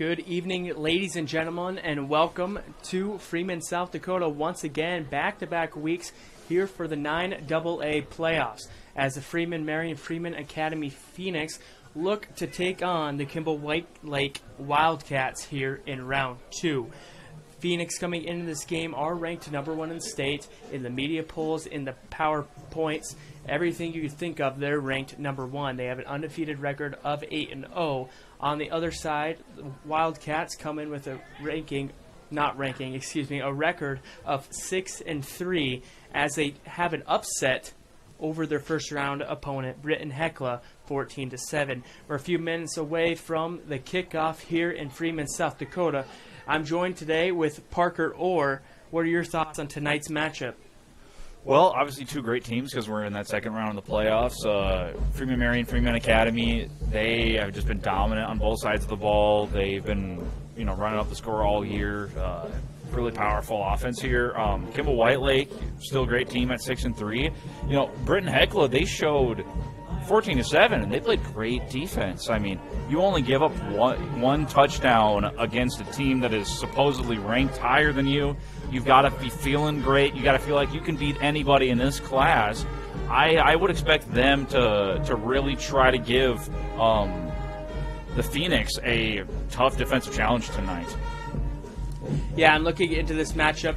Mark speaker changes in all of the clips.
Speaker 1: Good evening, ladies and gentlemen, and welcome to Freeman, South Dakota once again, back-to-back weeks here for the 9AA playoffs as the Freeman Marion Freeman Academy Phoenix look to take on the Kimball White Lake WiLdKats here in round 2. Phoenix coming into this game are ranked number 1 in the state in the media polls, in the power points, everything you could think of. They're ranked number 1. They have an undefeated record of 8-0. On the other side, the WiLdKats come in with a record of 6-3 as they have an upset over their first round opponent, Britton Hecla, 14-7. We're a few minutes away from the kickoff here in Freeman, South Dakota. I'm joined today with Parker Orr. What are your thoughts on tonight's matchup?
Speaker 2: Well, obviously two great teams because we're in that second round of the playoffs. Freeman Marion, Freeman Academy, they have just been dominant on both sides of the ball. They've been, running up the score all year. Really powerful offense here. Kimball White Lake, still a great team at 6-3. Britton Hecla, they showed 14-7, and they played great defense. I mean, you only give up one touchdown against a team that is supposedly ranked higher than you. You've got to be feeling great. You got to feel like you can beat anybody in this class. I would expect them to really try to give the Phoenix a tough defensive challenge tonight.
Speaker 1: Yeah, I'm looking into this matchup.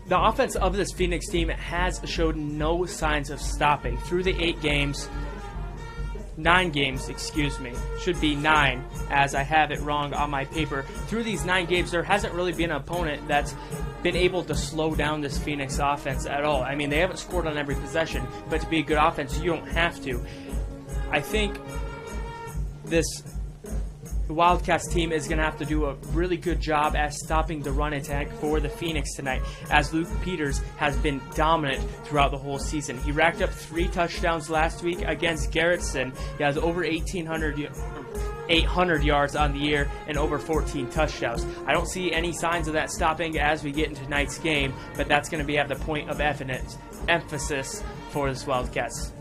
Speaker 1: The offense of this Phoenix team has showed no signs of stopping through the 9 games, should be 9, as I have it wrong on my paper. Through these 9 games, there hasn't really been an opponent that's been able to slow down this Phoenix offense at all. I mean, they haven't scored on every possession, but to be a good offense, you don't have to. I think this WiLdKats team is going to have to do a really good job at stopping the run attack for the Phoenix tonight, as Luke Peters has been dominant throughout the whole season. He racked up 3 touchdowns last week against Garrettson. He has over 800 yards on the year and over 14 touchdowns. I don't see any signs of that stopping as we get into tonight's game, but that's going to be at the point of emphasis for this WiLdKats.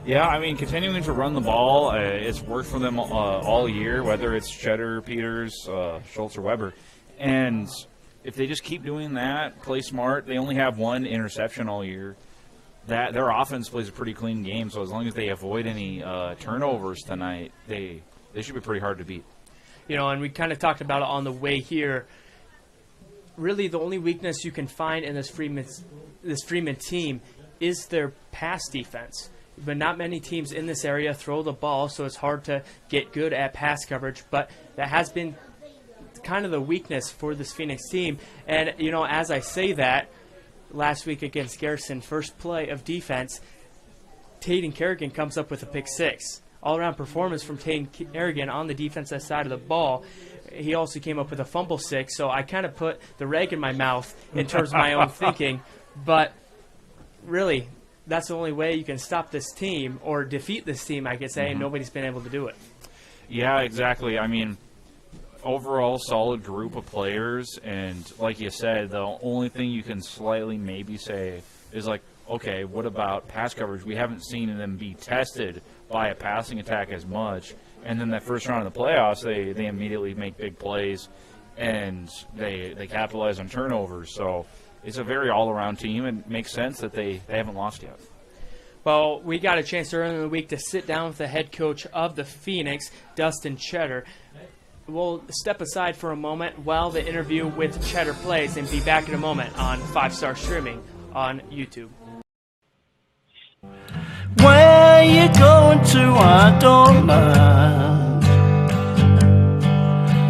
Speaker 2: Yeah, I mean, continuing to run the ball, it's worked for them all year, whether it's Cheddar, Peters, Schultz, or Weber. And if they just keep doing that, play smart, they only have 1 interception all year. Their offense plays a pretty clean game, so as long as they avoid any turnovers tonight, they should be pretty hard to beat.
Speaker 1: And we kind of talked about it on the way here. Really, the only weakness you can find in this Freeman team is their pass defense. But not many teams in this area throw the ball, so it's hard to get good at pass coverage. But that has been kind of the weakness for this Phoenix team. And, as I say that, last week against Garrison, first play of defense, Taden Kerrigan comes up with a pick 6. All-around performance from Taden Kerrigan on the defensive side of the ball. He also came up with a fumble 6, so I kind of put the rag in my mouth in terms of my own thinking. But really, that's the only way you can stop this team or defeat this team, I could say, and nobody's been able to do it. Yeah,
Speaker 2: exactly. I mean, overall solid group of players, and like you said, the only thing you can slightly maybe say is like, okay, what about pass coverage? We haven't seen them be tested by a passing attack as much. And then that first round of the playoffs, they immediately make big plays, and they capitalize on turnovers. So it's a very all-around team, and it makes sense that they haven't lost yet.
Speaker 1: Well, we got a chance earlier in the week to sit down with the head coach of the Phoenix, Dustin Cheddar. We'll step aside for a moment while the interview with Cheddar plays and be back in a moment on 5-Star Streaming on YouTube.
Speaker 3: Where you going to, I don't mind.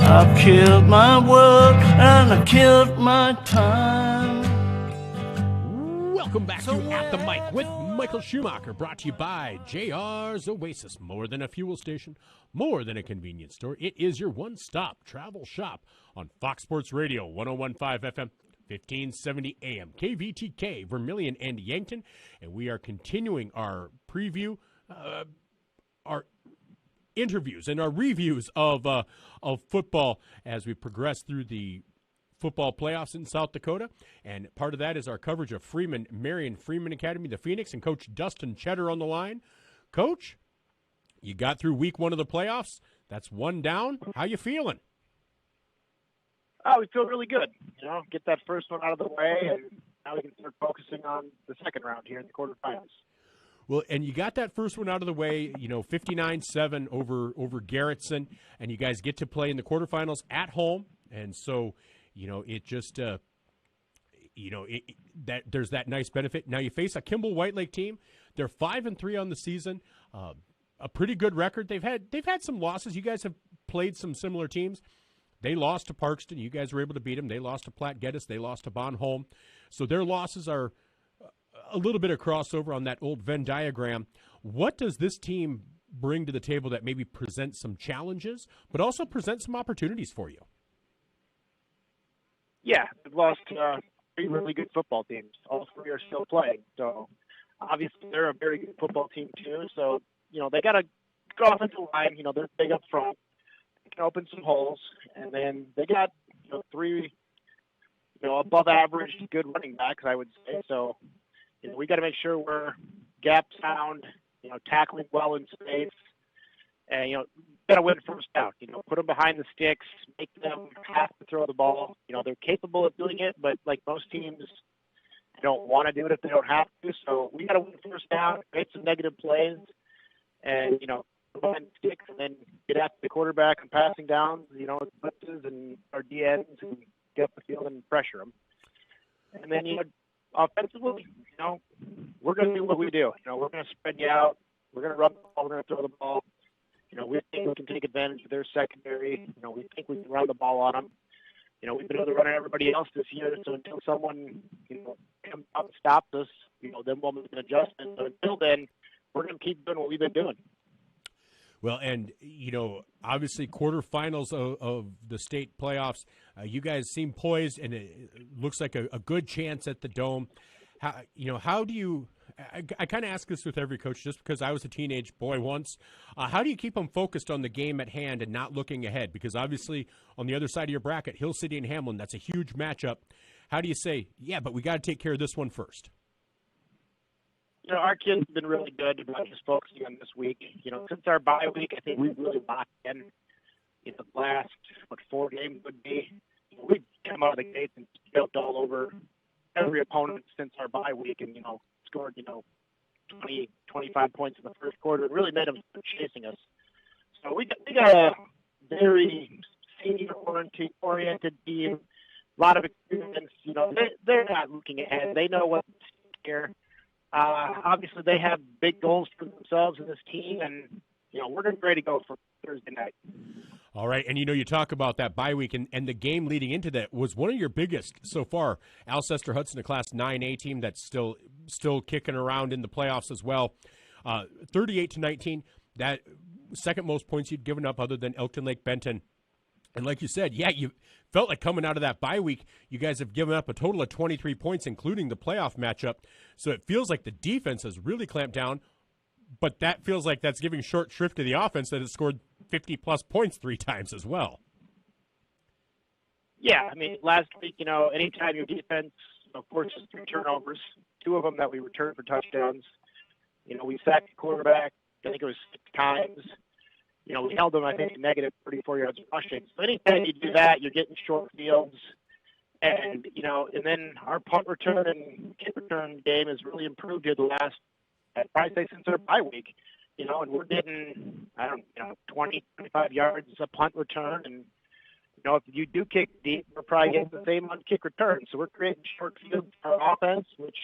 Speaker 3: I've killed my work and I killed my time.
Speaker 4: Welcome back to At the Mic with Michael Schumacher, brought to you by JR's Oasis. More than a fuel station, more than a convenience store. It is your one-stop travel shop on Fox Sports Radio, 101.5 FM, 1570 AM, KVTK, Vermilion and Yankton. And we are continuing our preview, our interviews and our reviews of football as we progress through the football playoffs in South Dakota. And part of that is our coverage of Freeman, Marion Freeman Academy, the Phoenix, and Coach Dustin Cheddar on the line. Coach, you got through week 1 of the playoffs. That's 1 down. How you feeling?
Speaker 5: Oh, we feel really good. Get that first one out of the way, and now we can start focusing on the second round here in the quarterfinals.
Speaker 4: Well, and you got that first one out of the way, 59-7 over Garrettson, and you guys get to play in the quarterfinals at home, and so, it just, there's that nice benefit. Now you face a Kimball White Lake team. They're 5-3 on the season, a pretty good record. They've had some losses. You guys have played some similar teams. They lost to Parkston. You guys were able to beat them. They lost to Platte Geddes. They lost to Bonholm. So their losses are a little bit of crossover on that old Venn diagram. What does this team bring to the table that maybe presents some challenges, but also presents some opportunities for you?
Speaker 5: Yeah, they've lost three really good football teams. All three are still playing. So obviously they're a very good football team too. So, they got a good offensive line. They're big up front. They can open some holes. And then they got, three, above average good running backs, I would say. So, we got to make sure we're gap sound, tackling well in space, and got to win first down. Put them behind the sticks, make them have to throw the ball. They're capable of doing it, but like most teams, don't want to do it if they don't have to. So we got to win first down, make some negative plays, and put behind the sticks, and then get after the quarterback and passing downs. With blitzes and our DNs and get up the field and pressure them. And then offensively, we're going to do what we do. We're going to spread you out. We're going to run the ball. We're going to throw the ball. We think we can take advantage of their secondary. We think we can run the ball on them. We've been able to run on everybody else this year. So until someone, comes out and stops us, then we'll make an adjustment. But until then, we're going to keep doing what we've been doing.
Speaker 4: Well, and, obviously quarterfinals of the state playoffs, you guys seem poised, and it looks like a good chance at the Dome. How do you – I kind of ask this with every coach just because I was a teenage boy once. How do you keep them focused on the game at hand and not looking ahead? Because obviously on the other side of your bracket, Hill City and Hamlin, that's a huge matchup. How do you say, yeah, but we got to take care of this one first?
Speaker 5: Our kids have been really good about just focusing on this week. Since our bye week, I think we've really locked in. The last, 4 games would be. We've come out of the gates and built all over every opponent since our bye week and, scored, 20, 25 points in the first quarter. It really made them chasing us. So we got a very senior-oriented team, a lot of experience. They're not looking ahead. They know what's here. Obviously, they have big goals for themselves in this team, and, we're going to be ready to go for Thursday night.
Speaker 4: All right, and you talk about that bye week, and the game leading into that was one of your biggest so far. Alcester Hudson, a Class 9A team that's still kicking around in the playoffs as well. 38-19, that second most points you'd given up other than Elkton Lake Benton. And like you said, yeah, you felt like coming out of that bye week, you guys have given up a total of 23 points, including the playoff matchup. So it feels like the defense has really clamped down, but that feels like that's giving short shrift to the offense that has scored 50-plus points 3 times as well.
Speaker 5: Yeah, last week, anytime your defense, forces 3 turnovers, 2 of them that we returned for touchdowns. We sacked the quarterback, I think it was 6 times. We held them, I think, negative 34 yards rushing. So anytime you do that, you're getting short fields. And, and then our punt return and kick return game has really improved here the last, I'd probably say since our bye week. And we're getting, 20, 25 yards a punt return. And, if you do kick deep, we're probably getting the same on kick return. So we're creating short fields for our offense, which,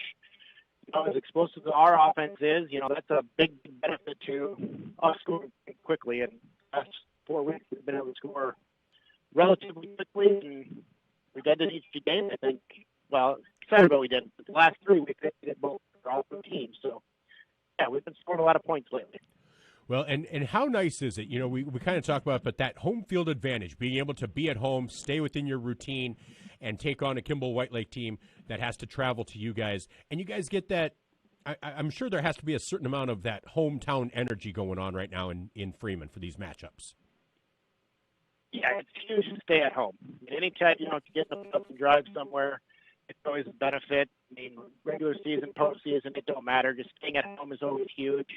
Speaker 5: as explosive as our offense is, that's a big benefit to us scoring quickly. And the last 4 weeks, we've been able to score relatively quickly, and we've ended each game, I think. Well, Saturday we did, but the last 3 weeks, we did both for all 2 teams. So, yeah, we've been scoring a lot of points lately.
Speaker 4: Well, and how nice is it? We kind of talk about, but that home field advantage, being able to be at home, stay within your routine, and take on a Kimball White Lake team that has to travel to you guys. And you guys get that. I'm sure there has to be a certain amount of that hometown energy going on right now in Freeman for these matchups.
Speaker 5: Yeah, it's huge to stay at home. Anytime, to get in the bus and drive somewhere, it's always a benefit. Regular season, postseason, it don't matter. Just staying at home is always huge.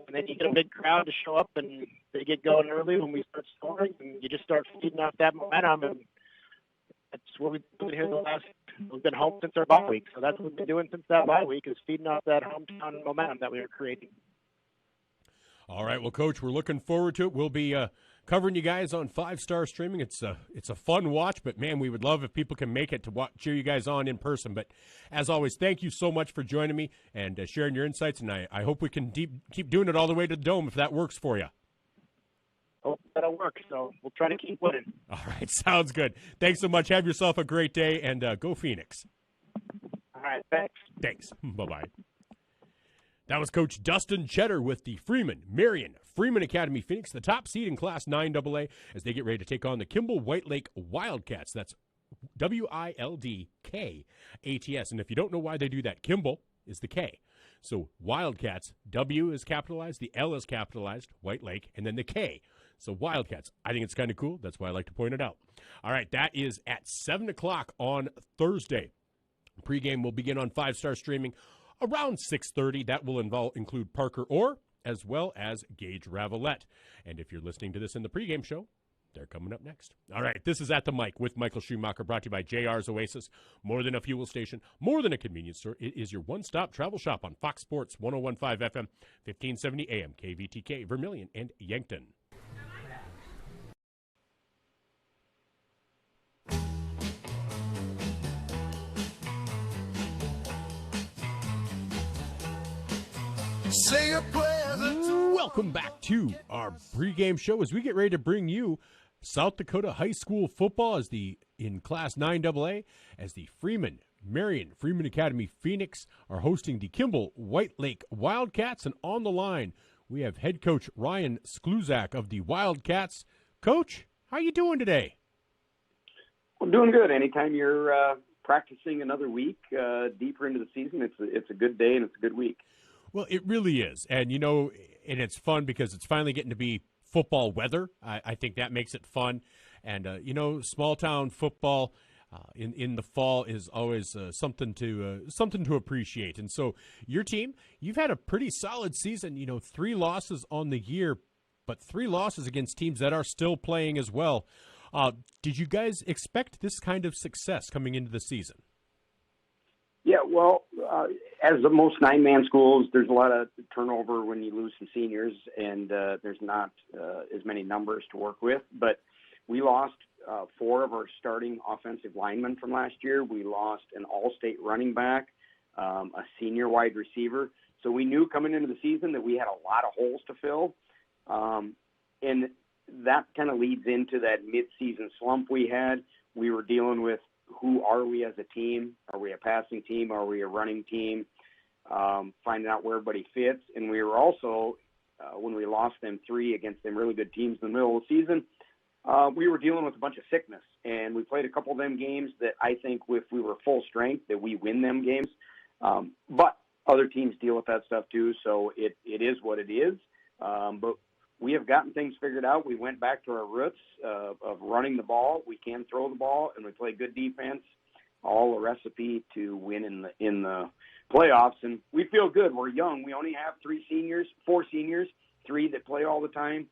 Speaker 5: And then you get a big crowd to show up, and they get going early when we start scoring, and you just start feeding off that momentum. And that's what we've been here we've been home since our bye week. So that's what we've been doing since that bye week, is feeding off that hometown momentum that we were creating.
Speaker 4: All right, well, Coach, we're looking forward to it. We'll be covering you guys on 5-Star Streaming. It's a fun watch, but, man, we would love if people can make it to cheer you guys on in person. But, as always, thank you so much for joining me and sharing your insights, and I hope we can keep doing it all the way to the Dome if that works for you.
Speaker 5: Hope that'll work, so we'll try to keep winning.
Speaker 4: All right, sounds good. Thanks so much. Have yourself a great day, and go Phoenix.
Speaker 5: All right, thanks.
Speaker 4: Thanks. Bye-bye. That was Coach Dustin Cheddar with the Freeman Academy Phoenix, the top seed in Class 9AA, as they get ready to take on the Kimball White Lake WiLdKats. That's WiLdKats. And if you don't know why they do that, Kimball is the K. So WiLdKats, W is capitalized, the L is capitalized, White Lake, and then the K. So WiLdKats. I think it's kind of cool. That's why I like to point it out. All right, that is at 7 o'clock on Thursday. Pregame will begin on 5-Star Streaming around 6:30. That will include Parker Orr as well as Gage Ravellette. And if you're listening to this in the pregame show, they're coming up next. All right, this is At the Mic with Michael Schumacher, brought to you by JR's Oasis. More than a fuel station, more than a convenience store. It is your one-stop travel shop on Fox Sports 101.5 FM, 1570 AM, KVTK, Vermilion, and Yankton.
Speaker 3: Say a prayer.
Speaker 4: Welcome back to our pregame show as we get ready to bring you South Dakota high school football in Class 9AA as the Marion Freeman Academy Phoenix are hosting the Kimball White Lake WiLdKats. And on the line, we have head coach Ryan Skluzak of the WiLdKats. Coach, how are you doing today?
Speaker 6: I'm doing good. Anytime you're practicing another week deeper into the season, it's a good day and it's a good week.
Speaker 4: Well, it really is. And, and it's fun because it's finally getting to be football weather. I think that makes it fun. And, small town football in the fall is always something to appreciate. And so your team, you've had a pretty solid season, 3 losses on the year, but 3 losses against teams that are still playing as well. Did you guys expect this kind of success coming into the season?
Speaker 6: Yeah, well, as the most 9-man schools, there's a lot of turnover when you lose some seniors, and there's not as many numbers to work with. But we lost 4 of our starting offensive linemen from last year. We lost an all-state running back, a senior wide receiver. So we knew coming into the season that we had a lot of holes to fill. And that kind of leads into that mid-season slump we had. We were dealing with, who are we as a team? Are we a passing team? Are we a running team? Finding out where everybody fits. And we were also, when we lost them 3 against them really good teams in the middle of the season, we were dealing with a bunch of sickness. And we played a couple of them games that I think if we were full strength that we win them games. But other teams deal with that stuff too, so it is what it is. But we have gotten things figured out. We went back to our roots of running the ball. We can throw the ball, and we play good defense. All a recipe to win in the playoffs, and we feel good. We're young. We only have 4 seniors, 3 that play all the time.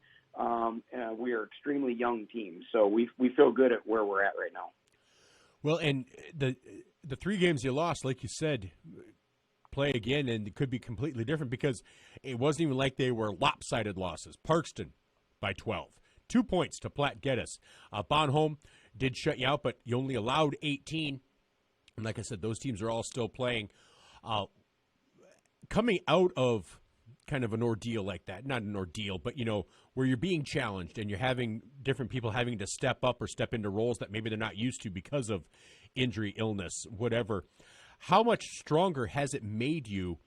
Speaker 6: We are extremely young team, so we feel good at where we're at right now.
Speaker 4: Well, and the 3 games you lost, like you said, play again, and it could be completely different because it wasn't even like they were lopsided losses. Parkston by 12. 2 points to Platte Geddes. Bonhomme did shut you out, but you only allowed 18. And like I said, those teams are all still playing. Coming out of kind of an ordeal like that, not an ordeal, but, where you're being challenged and you're having different people having to step up or step into roles that maybe they're not used to because of injury, illness, whatever. How much stronger has it made you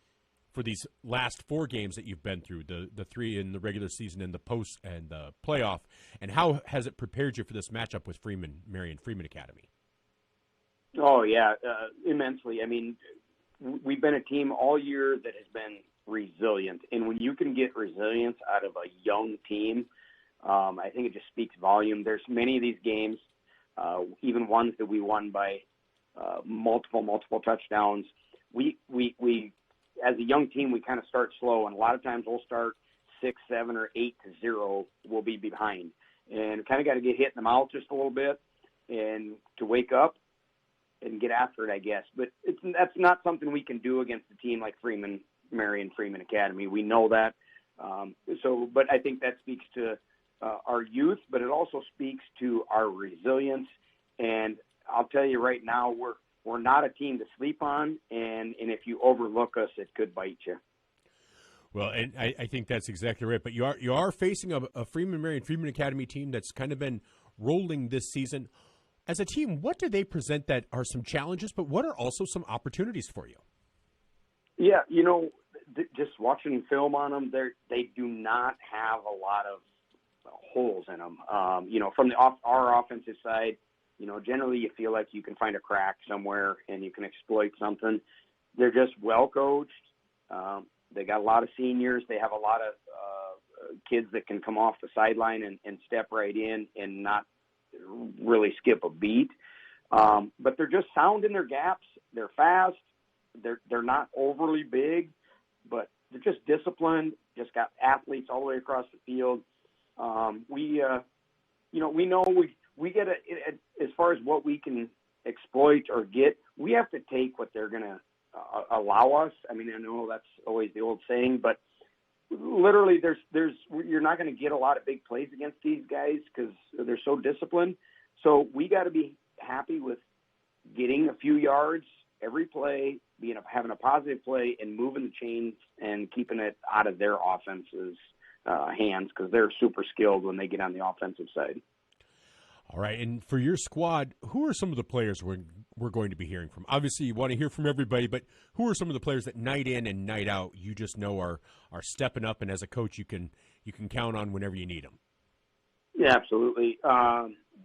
Speaker 4: for these last 4 games that you've been through, the 3 in the regular season and the post and the playoff, and how has it prepared you for this matchup with Marion Freeman Academy?
Speaker 6: Oh, yeah, immensely. I mean, we've been a team all year that has been resilient, and when you can get resilience out of a young team, I think it just speaks volume. There's many of these games, even ones that we won by multiple touchdowns. We as a young team, we kind of start slow, and a lot of times we'll start 6, 7, or 8-0. We'll be behind, and kind of got to get hit in the mouth just a little bit. and to wake up and get after it, I guess. But that's not something we can do against a team like Freeman, Marion, Freeman Academy. We know that. But I think that speaks to our youth, but it also speaks to our resilience. And I'll tell you right now, we're not a team to sleep on, and if you overlook us, it could bite you.
Speaker 4: Well, and I think that's exactly right. But you are facing a Freeman Marion Freeman Academy team that's kind of been rolling this season. As a team, what do they present that are some challenges, but what are also some opportunities for you?
Speaker 6: Yeah, just watching film on them, they do not have a lot of holes in them. From our offensive side, generally you feel like you can find a crack somewhere and you can exploit something. They're just well coached. They got a lot of seniors. They have a lot of kids that can come off the sideline and step right in and not really skip a beat. But they're just sound in their gaps. They're fast. They're not overly big, but they're just disciplined. Just got athletes all the way across the field. We know we get as far as what we can exploit or get, we have to take what they're going to allow us. I mean, I know that's always the old saying, but literally you're not going to get a lot of big plays against these guys because they're so disciplined. So we got to be happy with getting a few yards every play, having a positive play and moving the chains and keeping it out of their offense's hands because they're super skilled when they get on the offensive side.
Speaker 4: All right, and for your squad, who are some of the players we're going to be hearing from? Obviously, you want to hear from everybody, but who are some of the players that night in and night out you just know are stepping up, and as a coach you can count on whenever you need them?
Speaker 6: Yeah, absolutely.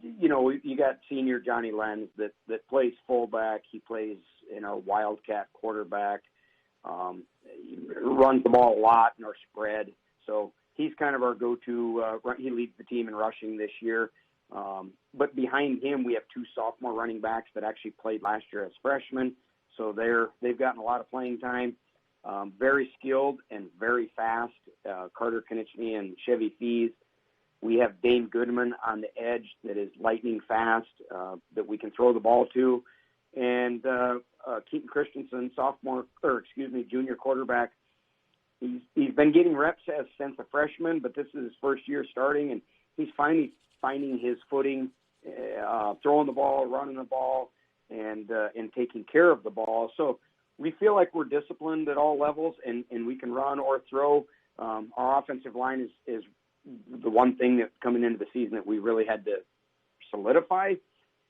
Speaker 6: You got senior Johnny Lenz that plays fullback. He plays WiLdKat quarterback. He runs the ball a lot in our spread, so he's kind of our go-to. He leads the team in rushing this year. But behind him, we have two sophomore running backs that actually played last year as freshmen. So they've gotten a lot of playing time. Very skilled and very fast. Carter Knichny and Chevy Fees. We have Dane Goodman on the edge that is lightning fast, that we can throw the ball to. And Keaton Christensen, junior quarterback. He's been getting reps since a freshman, but this is his first year starting, and he's finally finding his footing, throwing the ball, running the ball, and taking care of the ball. So we feel like we're disciplined at all levels, and we can run or throw. Our offensive line is the one thing that coming into the season that we really had to solidify.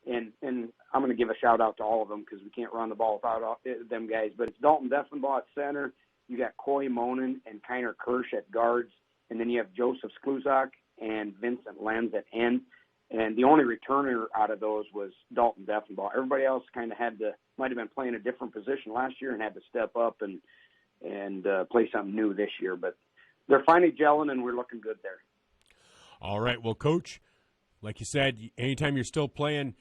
Speaker 6: And I'm going to give a shout-out to all of them because we can't run the ball without them guys. But it's Dalton Deffenbaugh at center. You got Coy Monin and Kiner Kirsch at guards. And then you have Joseph Skluzak and Vincent Lenz at end. And the only returner out of those was Dalton Deffenbaugh. Everybody else kind of might have been playing a different position last year and had to step up and play something new this year. But they're finally gelling, and we're looking good there.
Speaker 4: All right. Well, Coach, like you said, anytime you're still playing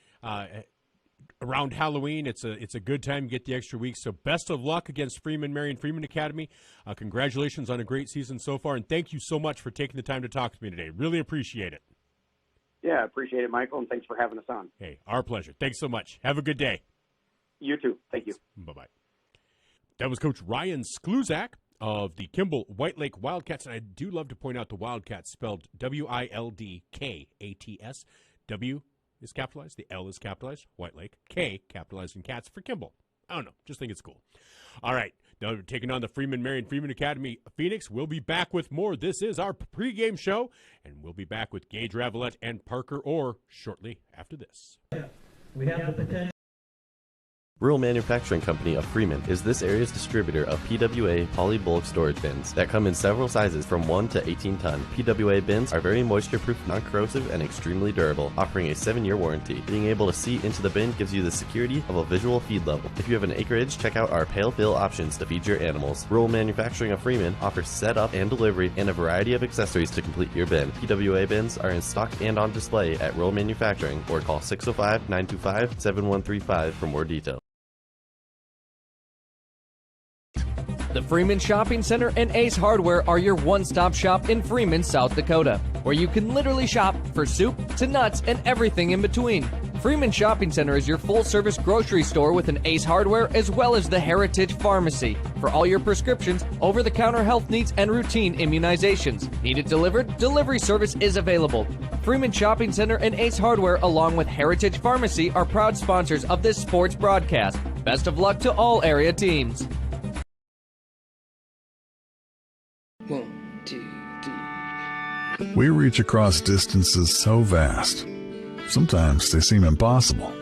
Speaker 4: around Halloween, it's a good time to get the extra week. So best of luck against Freeman Marion Freeman Academy. Congratulations on a great season so far, and thank you so much for taking the time to talk to me today. Really appreciate it.
Speaker 6: Yeah, I appreciate it, Michael, and thanks for having us on.
Speaker 4: Hey, our pleasure. Thanks so much. Have a good day.
Speaker 6: You too. Thank you.
Speaker 4: Bye-bye. That was Coach Ryan Skluzak of the Kimball White Lake WiLdKats, and I do love to point out the WiLdKats spelled WiLdKats. W is capitalized, the L is capitalized, White Lake, K capitalized in cats for Kimball. I don't know, just think it's cool. All right, now we're taking on the Freeman Marion Freeman Academy Phoenix. We'll be back with more. This is our pregame show, and we'll be back with Gage, Ravellette, and Parker Orr shortly after this.
Speaker 7: We have the potential.
Speaker 8: Rural Manufacturing Company of Freeman is this area's distributor of PWA poly bulk storage bins that come in several sizes from 1 to 18 ton. PWA bins are very moisture-proof, non-corrosive, and extremely durable, offering a 7-year warranty. Being able to see into the bin gives you the security of a visual feed level. If you have an acreage, check out our pale fill options to feed your animals. Rural Manufacturing of Freeman offers setup and delivery and a variety of accessories to complete your bin. PWA bins are in stock and on display at Rural Manufacturing, or call 605-925-7135 for more details.
Speaker 9: The Freeman Shopping Center and Ace Hardware are your one-stop shop in Freeman, South Dakota, where you can literally shop for soup to nuts and everything in between. Freeman Shopping Center is your full-service grocery store with an Ace Hardware as well as the Heritage Pharmacy for all your prescriptions, over-the-counter health needs, and routine immunizations. Need it delivered? Delivery service is available. Freeman Shopping Center and Ace Hardware, along with Heritage Pharmacy, are proud sponsors of this sports broadcast. Best of luck to all area teams.
Speaker 10: 1, 2, 3.
Speaker 11: We reach across distances so vast. Sometimes they seem impossible,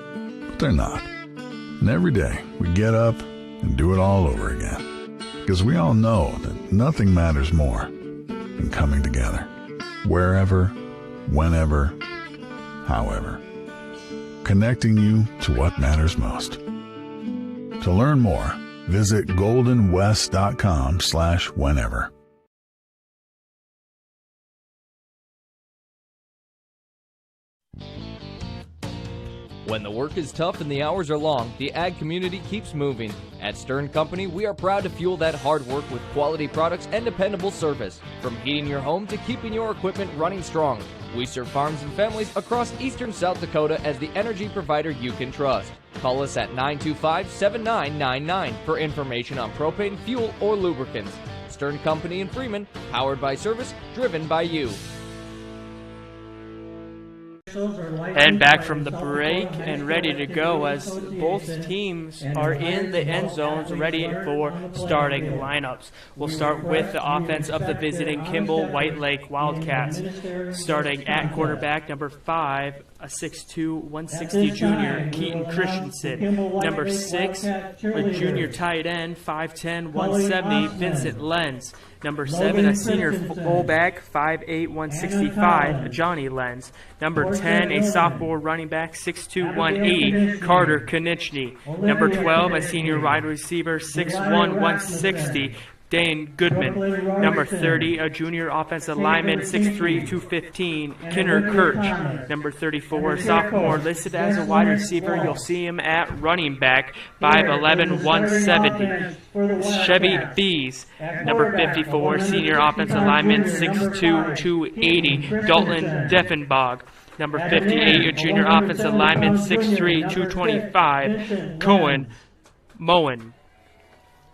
Speaker 11: but they're not. And every day we get up and do it all over again. Because we all know that nothing matters more than coming together. Wherever, whenever, however. Connecting you to what matters most. To learn more, visit goldenwest.com/whenever.
Speaker 9: When the work is tough and the hours are long, the ag community keeps moving. At Stern Company, we are proud to fuel that hard work with quality products and dependable service. From heating your home to keeping your equipment running strong, we serve farms and families across eastern South Dakota as the energy provider you can trust. Call us at 925-7999 for information on propane, fuel, or lubricants. Stern Company in Freeman, powered by service, driven by you.
Speaker 1: And back from the break and ready to go as both teams are in the end zones ready for starting lineups. We'll start with the offense of the visiting Kimball White Lake WiLdKats. Starting at quarterback, number 5, a 6'2", 160 junior, Keaton Christensen. Number 6, a junior tight end, 5'10", 170, Vincent Lenz. Number 7, a senior fullback, 5'8", 165, Johnny Lenz. Number 10, a sophomore running back, 6'2", 180, Carter Konieczny. Number 12, a senior wide receiver, 6'1", 160, Dane Goodman. Number 30, a junior offensive lineman, 6'3", 215, Kinner Kirch. Number 34, a sophomore listed as a wide receiver. You'll see him at running back, 5'11", 170, Chevy Bees. Number 54, senior offensive lineman, 6'2", 280, Dalton Deffenbach. Number 58, a junior offensive lineman, 6'3", 225, Cohen Moen.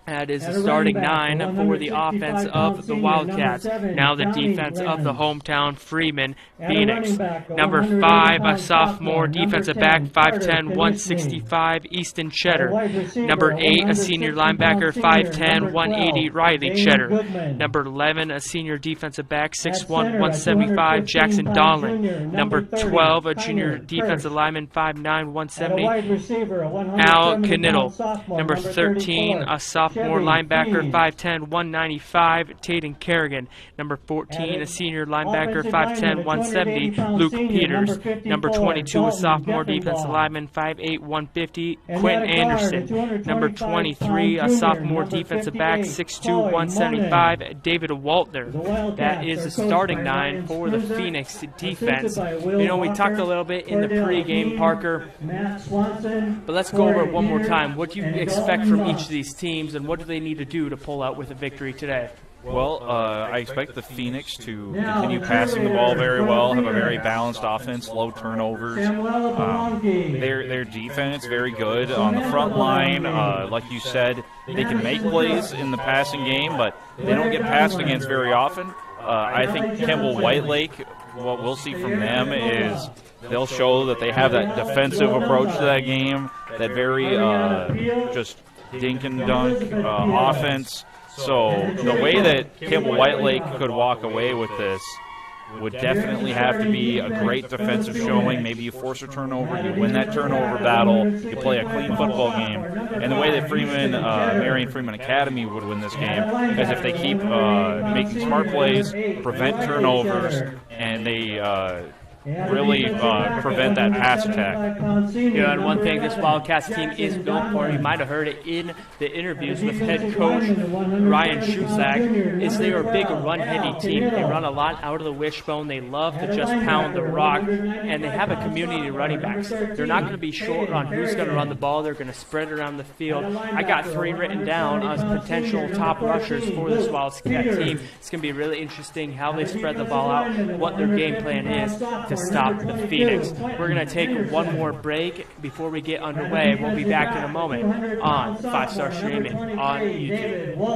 Speaker 1: That is the starting 9 for the offense of the WiLdKats. Now the defense of the hometown Freeman Phoenix. Number 5, a sophomore defensive back, 5'10", 165, Easton Cheddar. Number 8, a senior linebacker, 5'10", 180, Riley Cheddar. Number 11, a senior defensive back, 6'1", 175, Jackson Donlin. Number 12, a junior defensive lineman, 5'9", 170, Al Knittel. Number 13, a sophomore linebacker, 5'10", 195, Taden Kerrigan. Number 14, a senior linebacker, 5'10", 170, Luke Peters. Number 22, a sophomore defensive lineman, 5'8", 150, Quentin Anderson. Number 23, a sophomore defensive back, 6'2", 175, David Waltner. That is the starting 9 for the Phoenix defense. You know, we talked a little bit in the pregame, Parker, but let's go over it one more time. What do you expect from each of these teams, and what do they need to do to pull out with a victory today?
Speaker 2: Well, I expect the Phoenix to continue passing the ball very well, have a very balanced offense, low turnovers. Their defense, very good on the front line. Like you said, they can make plays in the passing game, but they don't get passed against very often. I think Kimball White Lake, what we'll see from them is they'll show that they have that defensive approach to that game, that very just dink and dunk offense. So the way that Kimball White Lake could walk away with this would definitely have to be a great defensive showing. Maybe you force a turnover, you win that turnover battle, you play a clean football game. And the way that Marion Freeman Academy would win this game is if they keep making smart plays, prevent turnovers, and they really prevent that pass attack.
Speaker 1: Yeah, and one thing this WiLdKats team is built for, you might have heard it in the interviews with head coach Ryan Shusak, is they are a big run-heavy team. They run a lot out of the wishbone. They love to just pound the rock, and they have a community of running backs. They're not going to be short on who's going to run the ball. They're going to spread it around the field. I got 3 written down as potential top rushers for this WiLdKats team. It's going to be really interesting how they spread the ball out, what their game plan is to to stop the Phoenix. We're going to take one more break before we get underway. We'll be back in a moment on 5-Star Streaming on YouTube.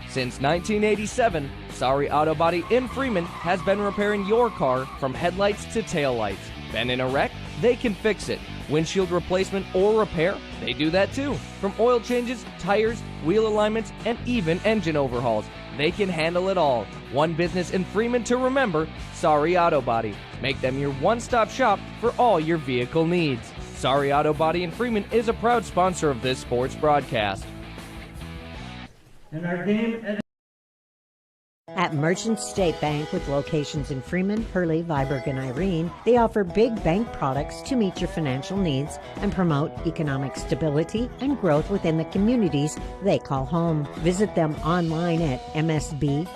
Speaker 9: Since 1987, Sorry Auto Body in Freeman has been repairing your car from headlights to taillights. Been in a wreck? They can fix it. Windshield replacement or repair? They do that too. From oil changes, tires, wheel alignments, and even engine overhauls. They can handle it all. One business in Freeman to remember, Sorry Auto Body. Make them your one-stop shop for all your vehicle needs. Sorry Auto Body in Freeman is a proud sponsor of this sports broadcast.
Speaker 7: And our game
Speaker 12: At Merchant State Bank, with locations in Freeman, Hurley, Viborg, and Irene, they offer big bank products to meet your financial needs and promote economic stability and growth within the communities they call home. Visit them online at msb-sd.com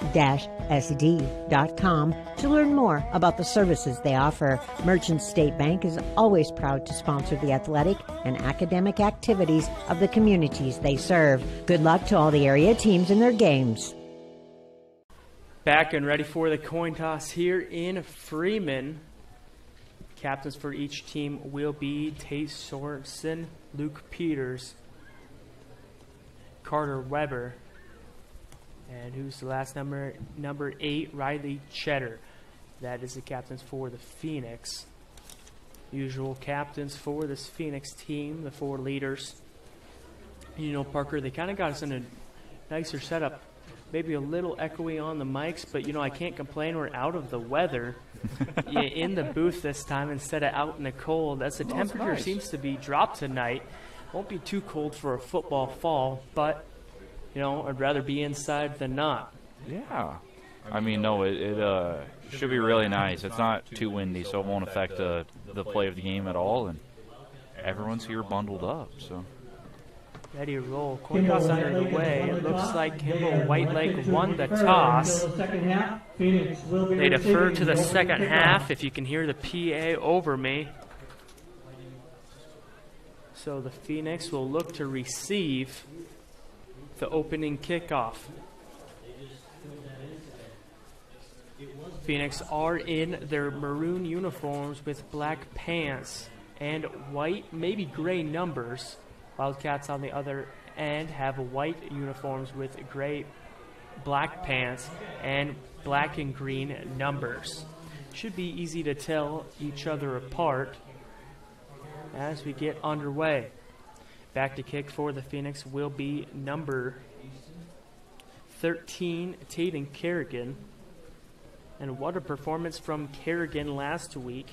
Speaker 12: to learn more about the services they offer. Merchant State Bank is always proud to sponsor the athletic and academic activities of the communities they serve. Good luck to all the area teams in their games.
Speaker 1: Back and ready for the coin toss here in Freeman. Captains for each team will be Tate Sorensen, Luke Peters, Carter Weber, and who's the last number? Number 8, Riley Cheddar. That is the captains for the Phoenix. Usual captains for this Phoenix team, the 4 leaders. You know, Parker, they kind of got us in a nicer setup. Maybe a little echoey on the mics, but, you know, I can't complain. We're out of the weather in the booth this time instead of out in the cold. As the temperature seems to be dropped tonight. Won't be too cold for a football fall, but, you know, I'd rather be inside than not.
Speaker 2: Yeah. I mean, no, it should be really nice. It's not too windy, so it won't affect the play of the game at all, and everyone's here bundled up, so.
Speaker 1: Ready to roll. Coin toss under the way. It looks like Kimball White Lake won the toss. They defer to the second half, if you can hear the PA over me. So the Phoenix will look to receive the opening kickoff. Phoenix are in their maroon uniforms with black pants and white, maybe gray numbers. WiLdKats on the other end have white uniforms with gray, black pants and black and green numbers. Should be easy to tell each other apart as we get underway. Back to kick for the Phoenix will be number 13, Taden Kerrigan. And what a performance from Kerrigan last week.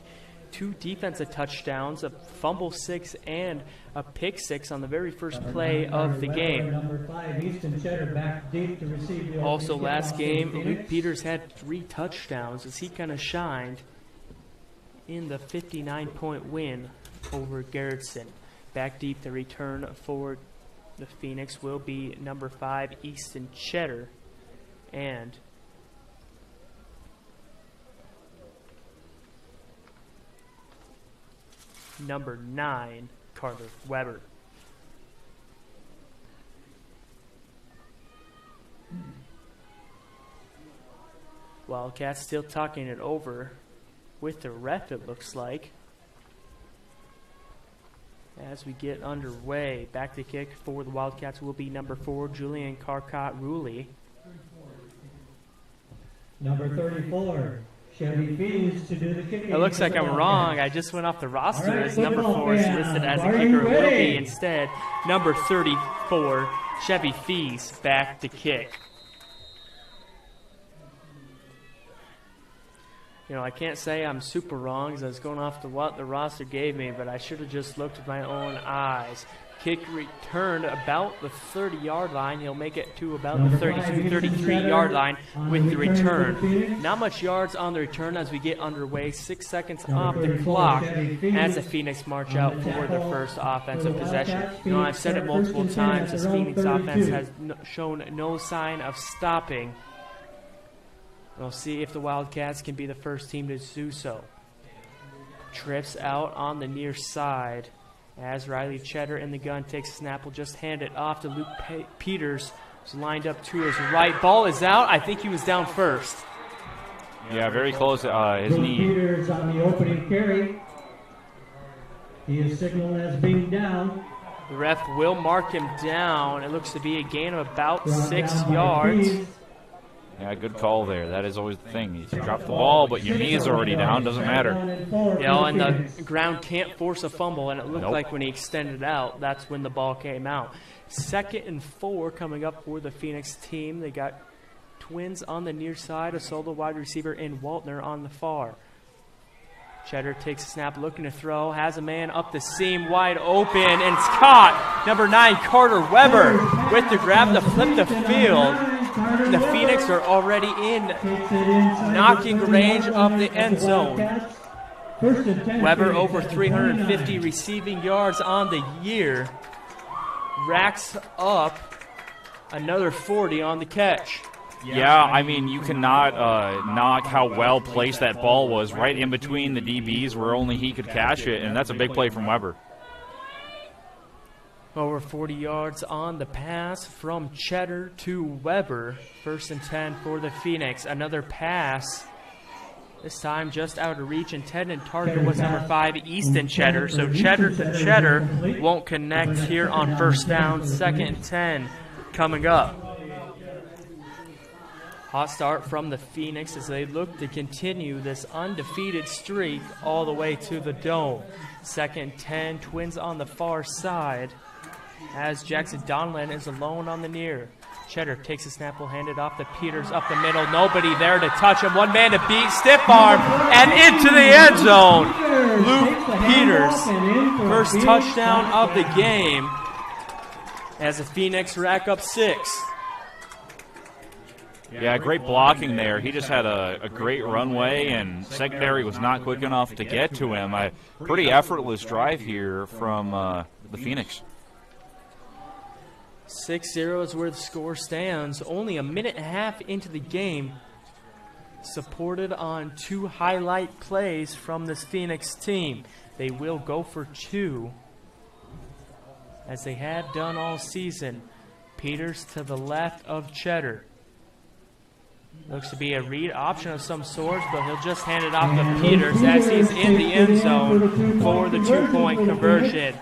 Speaker 1: 2 defensive touchdowns, a fumble 6, and a pick 6 on the very first play of the game. Also last game, Luke Peters had 3 touchdowns as he kind of shined in the 59-point win over Garrettson. Back deep, the return for the Phoenix will be number 5, Easton Cheddar, and number 9, Carter Weber. WiLdKats still talking it over with the ref, it looks like. As we get underway, back to kick for the WiLdKats will be number 4, Julian Carcott-Ruley.
Speaker 7: Number 34. Chevy Fees to do the kicking.
Speaker 1: It looks like I'm wrong. I just went off the roster as number 4 is listed as a kicker. It will be instead number 34, Chevy Fees, back to kick. You know, I can't say I'm super wrong because I was going off to what the roster gave me, but I should have just looked with my own eyes. Kick returned about the 30-yard line. He'll make it to about the 32, 33-yard line with the return. Not much yards on the return as we get underway. 6 seconds off the clock as the Phoenix march out for the first offensive possession. You know, I've said it multiple times. This Phoenix offense has shown no sign of stopping. We'll see if the WiLdKats can be the first team to do so. Trips out on the near side. As Riley Cheddar in the gun takes a snap, will just hand it off to Luke Peters, who's lined up to his right. Ball is out. I think he was down first.
Speaker 2: Yeah, very close. His
Speaker 7: Luke
Speaker 2: knee.
Speaker 7: Peters on the opening carry. He is signaled as being down.
Speaker 1: The ref will mark him down. It looks to be a gain of about
Speaker 7: Brought
Speaker 1: 6
Speaker 7: down by
Speaker 1: yards.
Speaker 7: Pease.
Speaker 2: Yeah, good call there. That is always the thing. You drop the ball, but your knee is already down. Doesn't matter.
Speaker 1: You know, and the ground can't force a fumble, and it looked like when he extended out, that's when the ball came out. 2nd and 4 coming up for the Phoenix team. They got twins on the near side, a solo wide receiver in Waltner on the far. Cheddar takes a snap, looking to throw, has a man up the seam, wide open, and it's caught. Number 9, Carter Weber, with the grab to flip the field. The Phoenix are already in knocking range of the end zone. Weber over 350 receiving yards on the year. Racks up another 40 on the catch.
Speaker 2: Yeah, I mean, you cannot knock how well placed that ball was right in between the DBs where only he could catch it, and that's a big play from Weber.
Speaker 1: Over 40 yards on the pass from Cheddar to Weber. 1st and 10 for the Phoenix. Another pass. This time just out of reach. Intended target was number 5, Easton Cheddar. So Cheddar to Cheddar won't connect here on 1st down. 2nd and 10 coming up. Hot start from the Phoenix as they look to continue this undefeated streak all the way to the Dome. 2nd and 10, Twins on the far side as Jackson Donlan is alone on the near. Cheddar takes a snap, will hand it off to Peters up the middle. Nobody there to touch him. One man to beat, stiff arm, and into the end zone. Luke Peters, first touchdown of the game as the Phoenix rack up 6.
Speaker 2: Yeah, great blocking there. He just had a great runway, and secondary was not quick enough to get to him. A pretty effortless drive here from the Phoenix.
Speaker 1: 6-0 is where the score stands. Only a minute and a half into the game. Supported on 2 highlight plays from this Phoenix team. They will go for 2, as they have done all season. Peters to the left of Cheddar. Looks to be a read option of some sort, but he'll just hand it off to Peters as he's in the end zone for the 2-point conversion.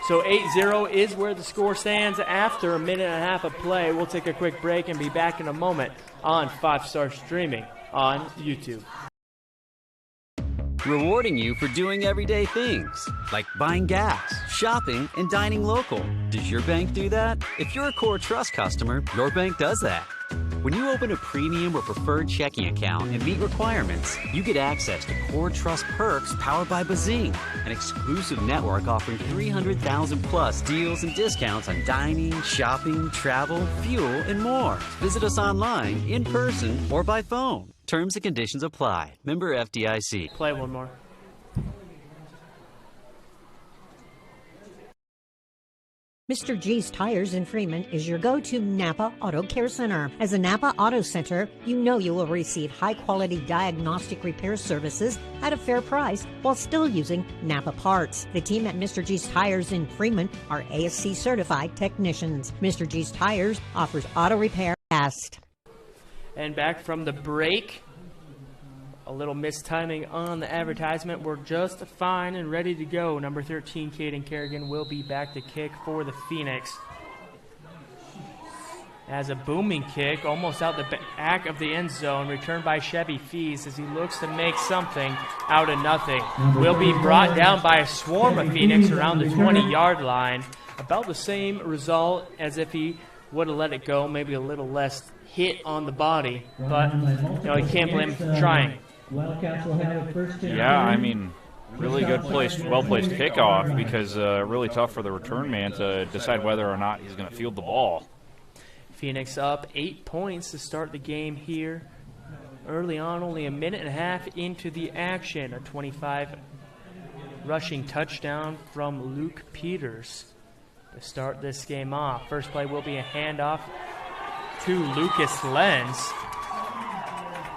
Speaker 1: So 8-0 is where the score stands after a minute and a half of play. We'll take a quick break and be back in a moment on 5-Star Streaming on YouTube.
Speaker 13: Rewarding you for doing everyday things, like buying gas, shopping, and dining local. Does your bank do that? If you're a Core Trust customer, your bank does that. When you open a premium or preferred checking account and meet requirements, you get access to Core Trust perks powered by Bazing, an exclusive network offering 300,000 plus deals and discounts on dining, shopping, travel, fuel, and more. Visit us online, in person, or by phone. Terms and conditions apply. Member FDIC.
Speaker 1: Play one more.
Speaker 12: Mr. G's Tires in Freeman is your go-to Napa Auto Care Center. As a Napa Auto Center, you know you will receive high-quality diagnostic repair services at a fair price while still using Napa parts. The team at Mr. G's Tires in Freeman are ASC certified technicians. Mr. G's Tires offers auto repair fast.
Speaker 1: And back from the break. A little mistiming on the advertisement. We're just fine and ready to go. Number 13, Caden Kerrigan, will be back to kick for the Phoenix. As a booming kick, almost out the back of the end zone, returned by Chevy Fees as he looks to make something out of nothing. Will be brought down by a swarm of Phoenix around the 20-yard line. About the same result as if he would have let it go, maybe a little less hit on the body. But, you know, you can't blame him for trying.
Speaker 7: WiLdKats will have a first and
Speaker 2: Yeah, I mean, really good placed, well-placed kickoff because really tough for the return man to decide whether or not he's going to field the ball.
Speaker 1: Phoenix up 8 points to start the game here. Early on, only a minute and a half into the action. A 25 rushing touchdown from Luke Peters to start this game off. First play will be a handoff to Lucas Lenz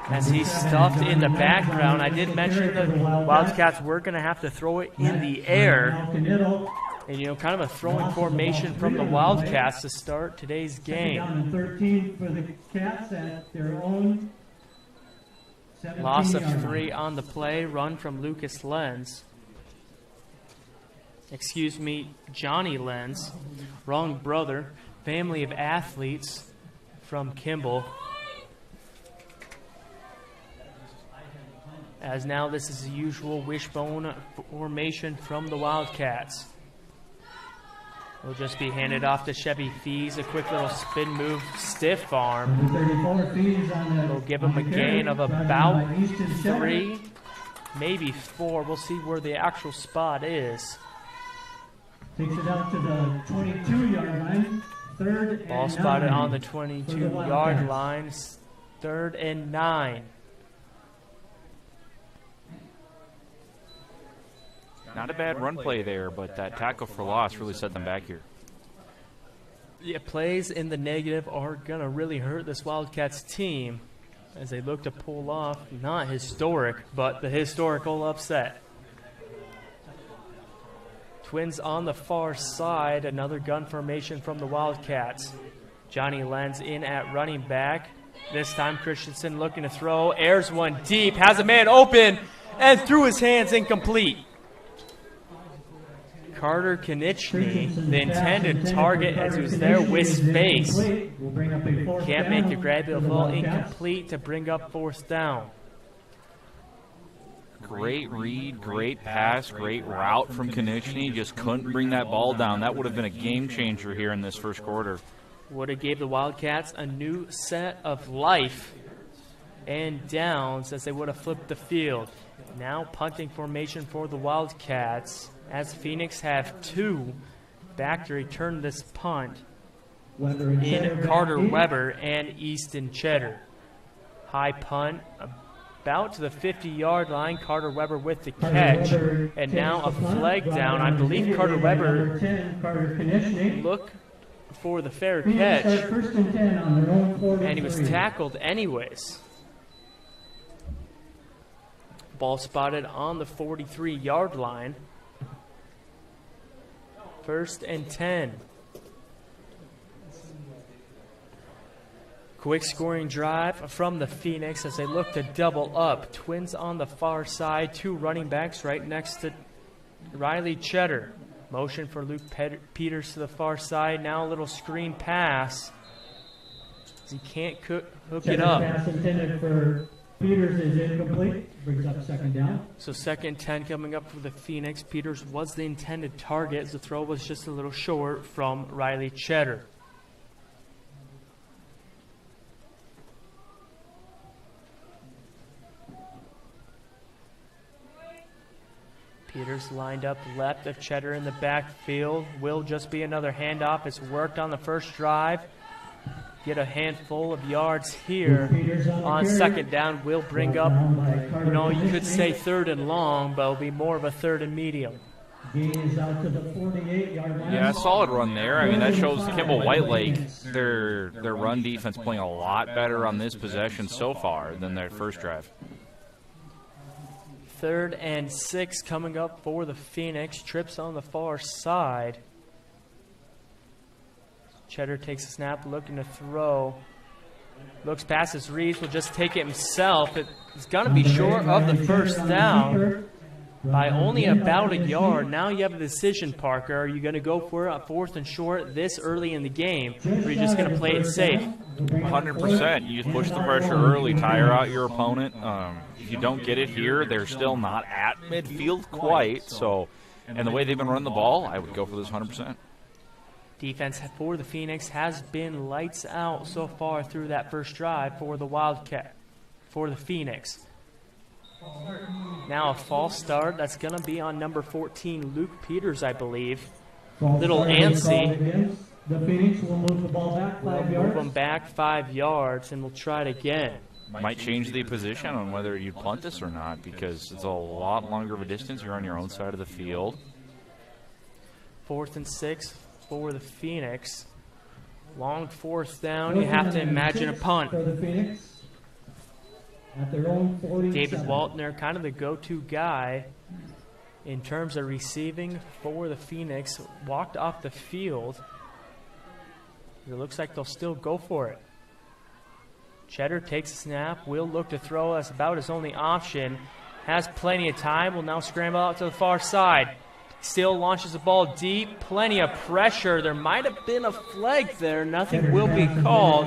Speaker 1: as he's stuffed in the background. I did mention the WiLdKats were going to have to throw it in the air. And, you know, kind of a throwing formation from the WiLdKats to start today's game.
Speaker 7: Down and 13 for the Cats at their own
Speaker 1: Loss of 3 on the play. Run from Lucas Lenz. Excuse me, Johnny Lenz. Wrong brother. Family of athletes from Kimball. As now this is the usual wishbone formation from the Wildcats. Will just be handed off to Chevy Fees. A quick little spin move, stiff arm. It'll give him a gain of about 3, maybe 4. We'll see where the actual spot is.
Speaker 7: Takes it out to the 22-yard line. Third and
Speaker 1: Ball spotted
Speaker 7: 9
Speaker 1: on the 22-yard line. 3rd and 9.
Speaker 2: Not a bad run play there, but that tackle for loss really set them back here.
Speaker 1: Yeah, plays in the negative are going to really hurt this Wildcats team as they look to pull off, not historic, but the historical upset. Twins on the far side, another gun formation from the Wildcats. Johnny Lenz in at running back. This time Christensen looking to throw, airs one deep, has a man open, and threw his hands incomplete. Carter Konieczny, the intended target as he was there with space. Can't make the grab, it'll fall incomplete to bring up 4th down.
Speaker 2: Great read, great pass, great route from Konieczny. Just couldn't bring that ball down. That would have been a game changer here in this first quarter.
Speaker 1: Would have gave the Wildcats a new set of life and downs as they would have flipped the field. Now punting formation for the Wildcats as Phoenix have 2 back to return this punt in Carter Weber and Easton Cheddar. High punt about to the 50-yard line. Carter Weber with the catch, and now a flag down. I believe Carter Weber looked for the fair catch, and he was tackled anyways. Ball spotted on the 43-yard line. 1st and 10. Quick scoring drive from the Phoenix as they look to double up. Twins on the far side, 2 running backs right next to Riley Cheddar. Motion for Luke Peters to the far side. Now a little screen pass. He can't hook it up.
Speaker 7: Pass intended for Peters is incomplete. Brings up 2nd down.
Speaker 1: So 2nd and 10 coming up for the Phoenix. Peters was the intended target as the throw was just a little short from Riley Cheddar. Peters lined up left of Cheddar in the backfield. Will just be another handoff. It's worked on the first drive. Get a handful of yards here on 2nd down. Will bring up, you know, you could say 3rd and long, but it'll be more of a 3rd and medium.
Speaker 2: Yeah, solid run there. I mean, that shows Kimball White Lake, their run defense playing a lot better on this possession so far than their first drive.
Speaker 1: 3rd and 6 coming up for the Phoenix. Trips on the far side. Cheddar takes a snap, looking to throw. Looks past his reads, will just take it himself. It's going to be short of the 1st down by only about a yard. Now you have a decision, Parker. Are you going to go for it on 4th and short this early in the game, or are you just going to play it safe?
Speaker 2: 100%. You just push the pressure early, tire out your opponent. If you don't get it here, they're still not at midfield quite. So, and the way they've been running the ball, I would go for this 100%.
Speaker 1: Defense for the Phoenix has been lights out so far through that first drive for the Wildcat, for the Phoenix. Now a false start. That's going to be on number 14, Luke Peters, I believe. Little antsy.
Speaker 7: The Phoenix will move the ball back 5 yards.
Speaker 1: Move them back 5 yards, and we'll try it again.
Speaker 2: Might change the position on whether you punt this or not, because it's a lot longer of a distance. You're on your own side of the field.
Speaker 1: 4th and 6 for the Phoenix. Long 4th down. You have to imagine a punt.
Speaker 7: For the Phoenix at their own 47.
Speaker 1: David Waltner, kind of the go-to guy in terms of receiving for the Phoenix, walked off the field. It looks like they'll still go for it. Cheddar takes a snap, will look to throw. That's about his only option. Has plenty of time, will now scramble out to the far side. Still launches the ball deep, plenty of pressure. There might have been a flag there. Nothing will be called.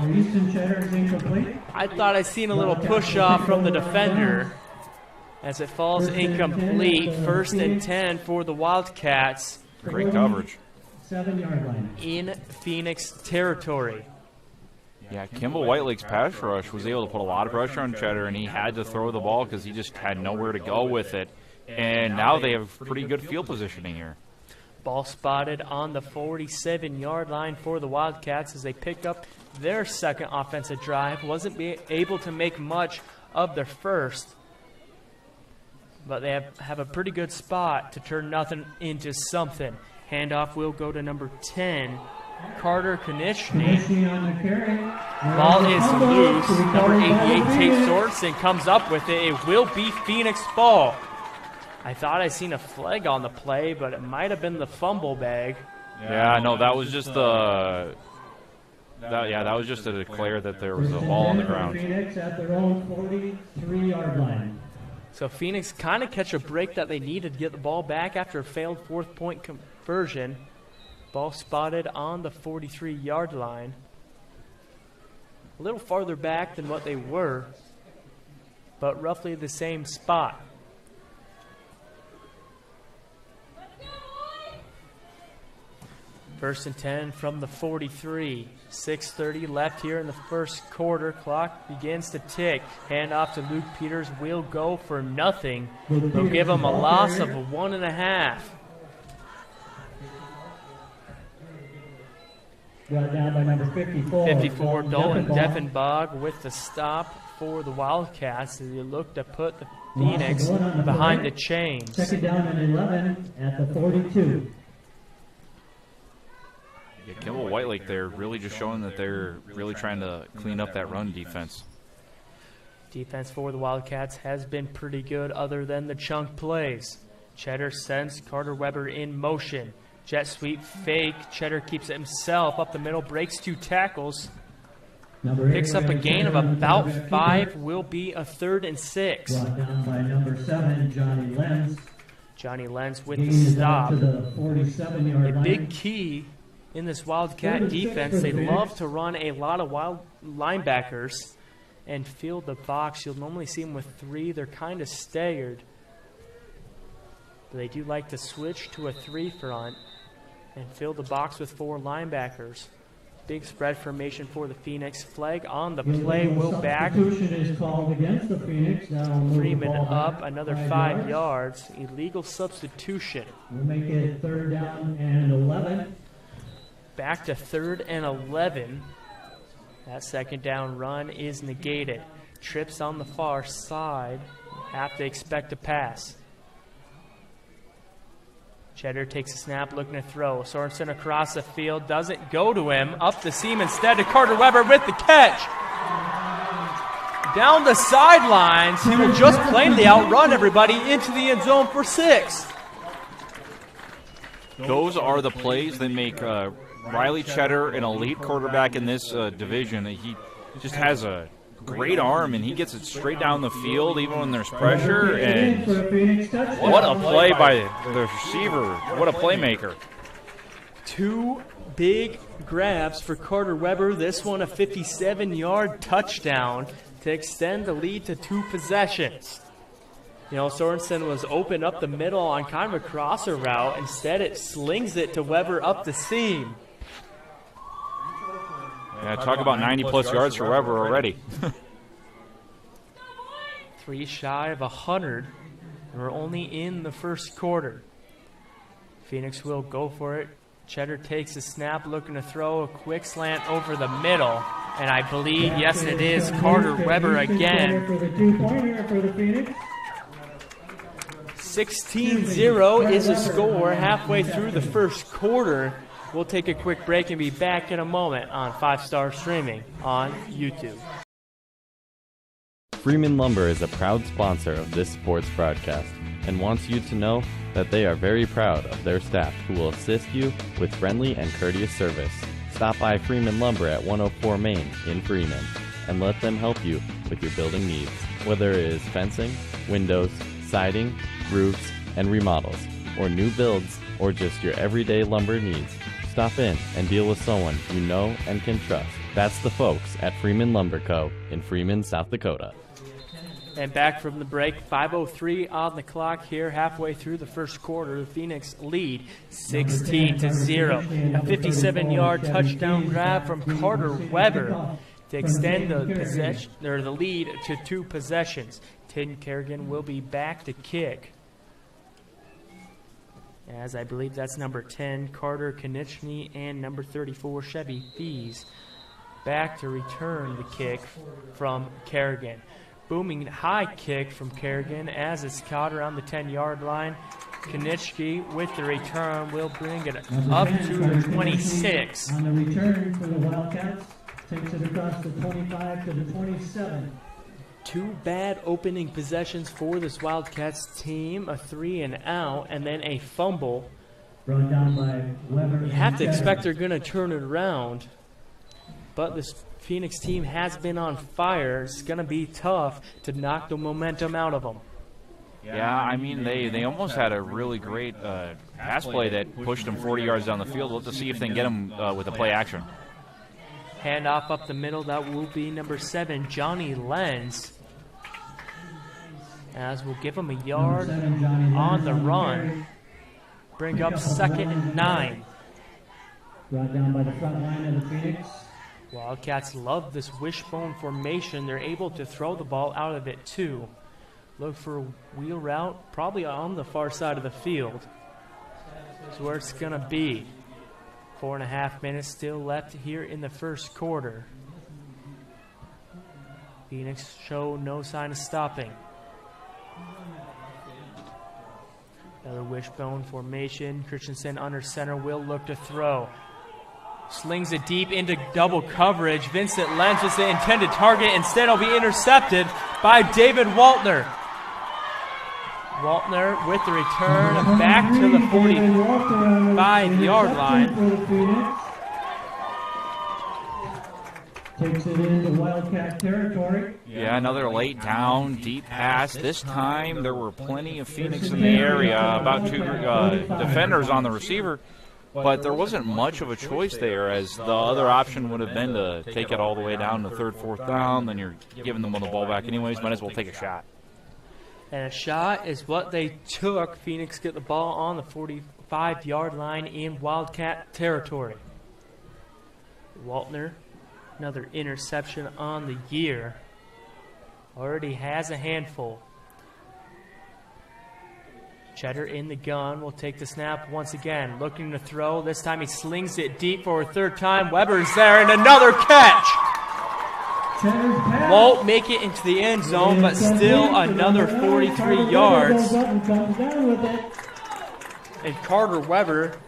Speaker 1: I thought I seen a little push-off from the defender as it falls incomplete. 1st and 10 for the Wildcats.
Speaker 2: Great coverage.
Speaker 7: 7-yard line.
Speaker 1: In Phoenix territory.
Speaker 2: Yeah, Kimball Whitelake's pass rush was able to put a lot of pressure on Cheddar, and he had to throw the ball because he just had nowhere to go with it. And now they have pretty good field positioning here.
Speaker 1: Ball spotted on the 47-yard line for the Wildcats as they pick up their second offensive drive. Wasn't able to make much of their first, but they have a pretty good spot to turn nothing into something. Handoff will go to number 10, Carter Konishny. Ball is loose. Number 88, Tate Sorensen, comes up with it. It will be Phoenix ball. I thought I seen a flag on the play, but it might have been the fumble bag.
Speaker 2: Yeah, no, that was just the. That was just to declare that there was a ball on the ground.
Speaker 7: Phoenix at their own 43-yard line.
Speaker 1: So Phoenix kind of catch a break that they needed to get the ball back after a failed 4th-point conversion. Ball spotted on the 43-yard line. A little farther back than what they were, but roughly the same spot. First and 10 from the 43. 6:30 left here in the first quarter. Clock begins to tick. Handoff to Luke Peters. Will go for nothing. They'll give him a loss of 1.5.
Speaker 7: Brought down by number 54.
Speaker 1: 54, Dalton Deffenbach with the stop for the Wildcats as they look to put the Phoenix behind the chains.
Speaker 7: 2nd down and 11 at the 42.
Speaker 2: Yeah, Kimball Whitelake there really just showing that they're really trying to clean up that run defense.
Speaker 1: Defense for the Wildcats has been pretty good other than the chunk plays. Cheddar sends Carter Weber in motion. Jet sweep fake. Cheddar keeps it himself up the middle, breaks 2 tackles. Picks up a gain of about 5. Will be a 3rd and 6.
Speaker 7: Brought down by number 7, Johnny Lenz.
Speaker 1: Johnny Lenz with the stop.
Speaker 7: To the 47-yard line.
Speaker 1: Big key in this Wildcat defense. They love to run a lot of wild linebackers and field the box. You'll normally see them with 3. They're kind of staggered. But they do like to switch to a 3 front and fill the box with 4 linebackers. Big spread formation for the Phoenix. Flag on the play. Will back.
Speaker 7: Substitution is called against the Phoenix.
Speaker 1: Freeman up another 5 yards. Illegal substitution.
Speaker 7: We'll make it 3rd down and 11.
Speaker 1: Back to 3rd and 11. That 2nd down run is negated. Trips on the far side. Have to expect a pass. Cheddar takes a snap, looking to throw. Sorensen across the field, doesn't go to him. Up the seam instead to Carter Weber with the catch. Down the sidelines, he will just plainly outrun everybody into the end zone for 6.
Speaker 2: Those are the plays that make Riley Cheddar an elite quarterback in this division. He just has a great arm, and he gets it straight down the field even when there's pressure. And what a play by the receiver. What a playmaker.
Speaker 1: 2 big grabs for Carter Weber. This one a 57-yard touchdown to extend the lead to 2 possessions. You know, Sorensen was open up the middle on kind of a crosser route. Instead, it slings it to Weber up the seam.
Speaker 2: Yeah, talk about 90-plus yards for Weber already.
Speaker 1: 3 shy of 100. We're only in the first quarter. Phoenix will go for it. Cheddar takes a snap, looking to throw a quick slant over the middle. And I believe, yes, it is Carter Weber again. 16-0 is a score halfway through the first quarter. We'll take a quick break and be back in a moment on 5 Star Streaming on YouTube.
Speaker 8: Freeman Lumber is a proud sponsor of this sports broadcast and wants you to know that they are very proud of their staff who will assist you with friendly and courteous service. Stop by Freeman Lumber at 104 Main in Freeman and let them help you with your building needs. Whether it is fencing, windows, siding, roofs, and remodels, or new builds, or just your everyday lumber needs, stop in and deal with someone you know and can trust. That's the folks at Freeman Lumber Co. in Freeman, South Dakota.
Speaker 1: And back from the break, 5:03 on the clock here, halfway through the first quarter. The Phoenix lead 16-0. A 57-yard touchdown grab from Carter Weber to extend the lead to 2 possessions. Tin Kerrigan will be back to kick, as I believe that's number 10, Carter Konieczny, and number 34, Chevy Fees, back to return the kick from Kerrigan. Booming high kick from Kerrigan as it's caught around the 10-yard line. Konieczny with the return will bring it up to the 26.
Speaker 7: On the return for the Wildcats, takes it across the 25 to the 27.
Speaker 1: 2 bad opening possessions for this Wildcats team, a 3-and-out, and then a fumble.
Speaker 7: Brought down by Weber.
Speaker 1: You have to expect they're going to turn it around, but this Phoenix team has been on fire. It's going to be tough to knock the momentum out of them.
Speaker 2: Yeah, I mean, they almost had a really great pass play that pushed them 40 yards down the field. We'll have to see if they can get them with a play action.
Speaker 1: Handoff up the middle, that will be number 7, Johnny Lenz, as we'll give him a yard on the run. Bring up 2nd and 9.
Speaker 7: Brought down by the front line of the Phoenix.
Speaker 1: Wildcats love this wishbone formation. They're able to throw the ball out of it too. Look for a wheel route, probably on the far side of the field. That's where it's going to be. 4.5 minutes still left here in the first quarter. Phoenix show no sign of stopping. Another wishbone formation. Christensen under center will look to throw. Slings it deep into double coverage. Vincent Lenz is the intended target. Instead, it'll be intercepted by David Waltner. Waltner with the return back to the 45-yard line.
Speaker 7: Takes it into Wildcat territory.
Speaker 2: Yeah, another late down, deep pass. This time there were plenty of Phoenix in the area, about 2 defenders on the receiver. But there wasn't much of a choice there, as the other option would have been to take it all the way down to 3rd, 4th down. Then you're giving them the ball back anyways. Might as well take a shot.
Speaker 1: And a shot is what they took. Phoenix get the ball on the 45-yard line in Wildcat territory. Waltner, another interception on the year. Already has a handful. Cheddar in the gun will take the snap once again. Looking to throw. This time he slings it deep for a 3rd time. Weber's there and another catch. Won't make it into the end zone, but still another 43 yards. And Carter Weber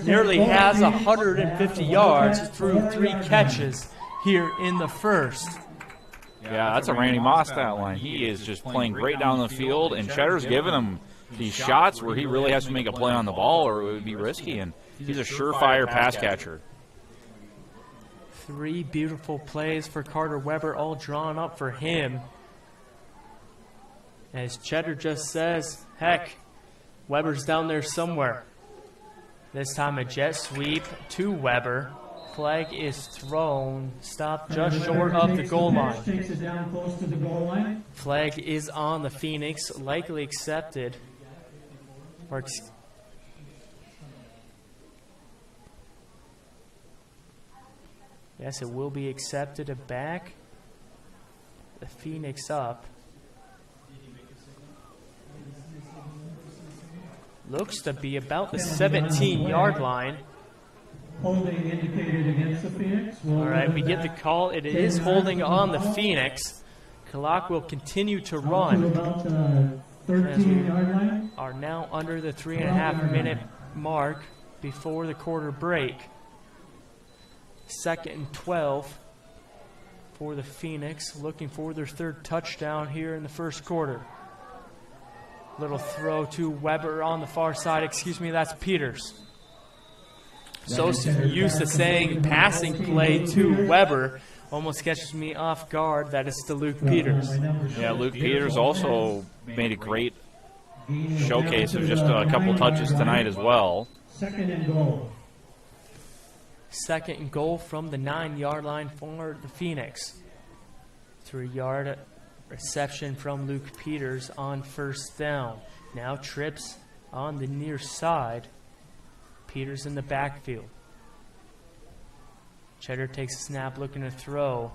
Speaker 1: nearly has 150 yards through 3 catches here in the first.
Speaker 2: Yeah, that's a Randy Moss stat line. He is just playing great down the field, and Cheddar's giving him these shots where he really has to make a play on the ball or it would be risky, and he's a surefire pass catcher.
Speaker 1: 3 beautiful plays for Carter Weber, all drawn up for him. As Cheddar just says, heck, Weber's down there somewhere. This time a jet sweep to Weber. Flag is thrown, stopped just short of the goal line.
Speaker 7: Takes it down close to the goal line.
Speaker 1: Flag is on the Phoenix, likely accepted. Yes, it will be accepted. A back the Phoenix up. Looks to be about the 17-yard line.
Speaker 7: Holding indicated against the Phoenix.
Speaker 1: All right, we get the call. It is holding on the Phoenix. Clock will continue to run.
Speaker 7: About the 13-yard line.
Speaker 1: Are now under the 3.5-minute mark before the quarter break. 2nd and 12 for the Phoenix, looking for their 3rd touchdown here in the first quarter. Little throw to Weber on the far side. Excuse me, that's Peters. So used to saying passing play to Weber. almost catches me off guard. That is to Luke Peters.
Speaker 2: Yeah, Luke Peters also made a great showcase of just a couple touches tonight as well.
Speaker 7: Second and goal.
Speaker 1: Second and goal from the 9-yard line for the Phoenix. 3-yard reception from Luke Peters on first down. Now trips on the near side. Peters in the backfield. Cheddar takes a snap, looking to throw.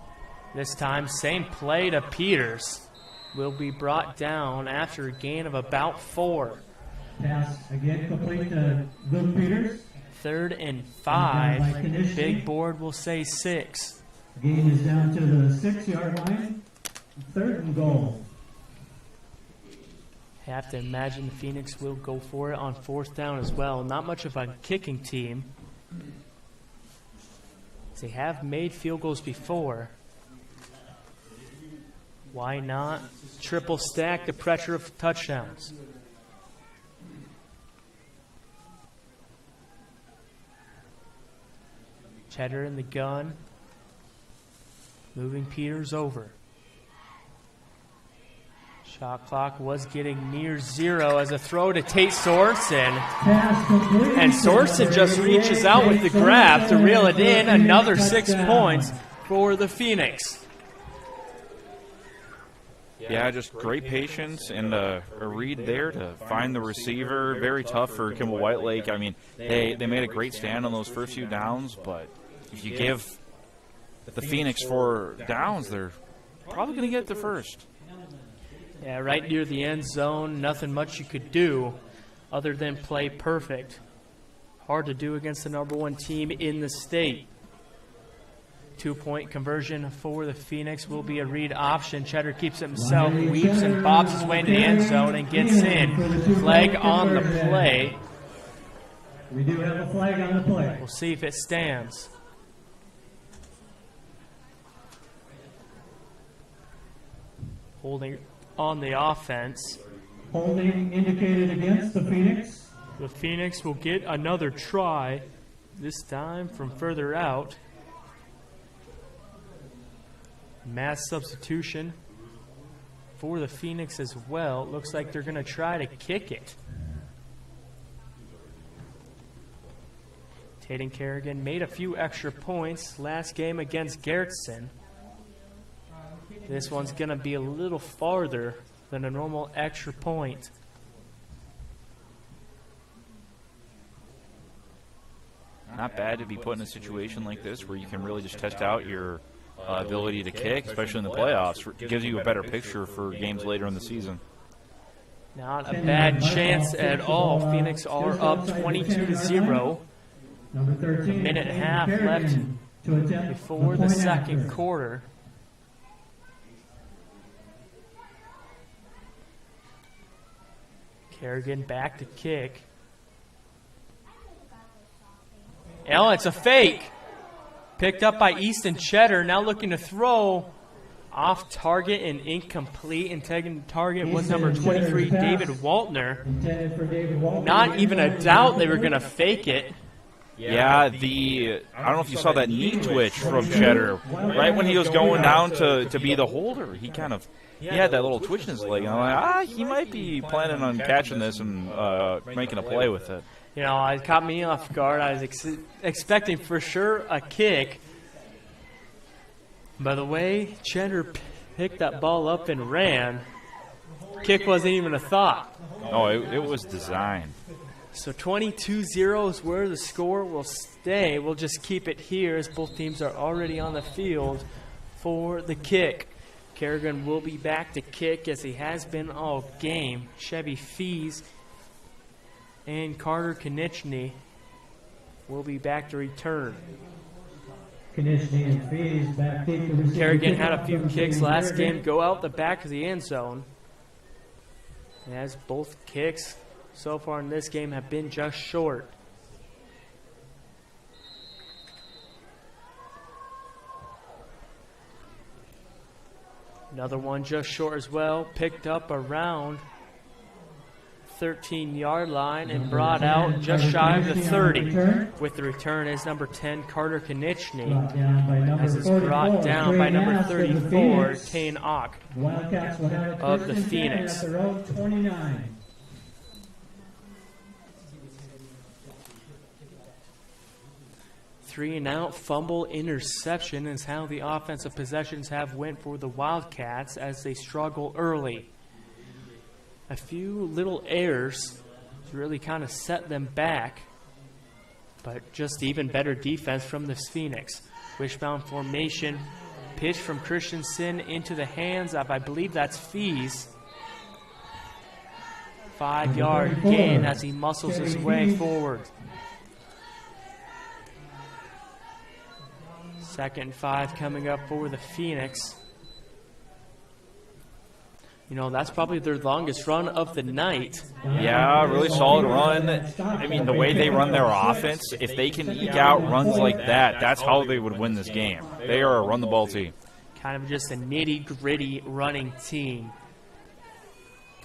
Speaker 1: This time, same play to Peters. Will be brought down after a gain of about 4.
Speaker 7: Pass again complete to Luke Peters.
Speaker 1: 3rd and 5. Big board will say 6.
Speaker 7: Gain is down to the 6-yard line. 3rd and goal.
Speaker 1: Have to imagine the Phoenix will go for it on 4th down as well. Not much of a kicking team. They have made field goals before. Why not triple stack the pressure of touchdowns? Cheddar in the gun. Moving Peters over. Shot clock was getting near 0 as a throw to Tate Sorensen. And Sorensen just reaches out with the grab to reel it in. Another 6 points for the Phoenix.
Speaker 2: Yeah, just great patience and a read there to find the receiver. Very tough for Kimball Whitelake. I mean, they made a great stand on those first few downs, but if you give the Phoenix 4 downs, they're probably going to get the first.
Speaker 1: Yeah, right near the end zone, nothing much you could do other than play perfect. Hard to do against the #1 team in the state. 2-point conversion for the Phoenix will be a read option. Cheddar keeps it himself, weaves and bobs his way into the end zone and gets in. Flag on the play.
Speaker 7: We do have a flag on the play.
Speaker 1: We'll see if it stands. Holding on the offense.
Speaker 7: Holding indicated against the Phoenix.
Speaker 1: The Phoenix will get another try, this time from further out. Mass substitution for the Phoenix as well. Looks like they're going to try to kick it. Tate and Kerrigan made a few extra points last game against Garrettson. This one's going to be a little farther than a normal extra point.
Speaker 2: Not bad to be put in a situation like this where you can really just test out your ability to kick, especially in the playoffs. It gives you a better picture for games later in the season.
Speaker 1: Not a bad chance at all. Phoenix are up 22-0. A minute and a half left before the second quarter. Kerrigan back to kick. It's a fake. Picked up by Easton Cheddar. Now looking to throw off target and incomplete. Intended target was number 23, David Waltner. Not even a doubt they were going to fake it.
Speaker 2: Yeah, I don't know if you saw that knee twitch from Cheddar. Right when he was going down to be the holder, he had that little twitch in his leg. And I'm like, he might be planning on catching this and making a play with it.
Speaker 1: You know, it caught me off guard. I was expecting for sure a kick. By the way, Cheddar picked that ball up and ran. Kick wasn't even a thought.
Speaker 2: Oh, it was designed.
Speaker 1: So 22-0 is where the score will stay. We'll just keep it here as both teams are already on the field for the kick. Kerrigan will be back to kick as he has been all game. Chevy Fees and Carter Konieczny will be back to return.
Speaker 7: Konieczny and Fees back deep to receive.
Speaker 1: Kerrigan had a few kicks last game go out the back of the end zone. As both kicks so far in this game have been just short. Another one just short as well. Picked up around 13-yard line and brought out just shy of the 30. With the return is number 10, Carter Konieczny, as it's brought down by number 34, Tane Ock of the Phoenix. 3-and-out fumble interception is how the offensive possessions have went for the Wildcats as they struggle early. A few little errors to really kind of set them back, but just even better defense from this Phoenix. Wishbound formation, pitch from Christensen into the hands of, I believe that's Fees. 5-yard gain as he muscles his way forward. 2nd and 5 coming up for the Phoenix. You know, that's probably their longest run of the night.
Speaker 2: Yeah, really solid run. I mean, the way they run their offense, if they can eke out runs like that, that's how they would win this game. They are a run-the-ball team.
Speaker 1: Kind of just a nitty-gritty running team.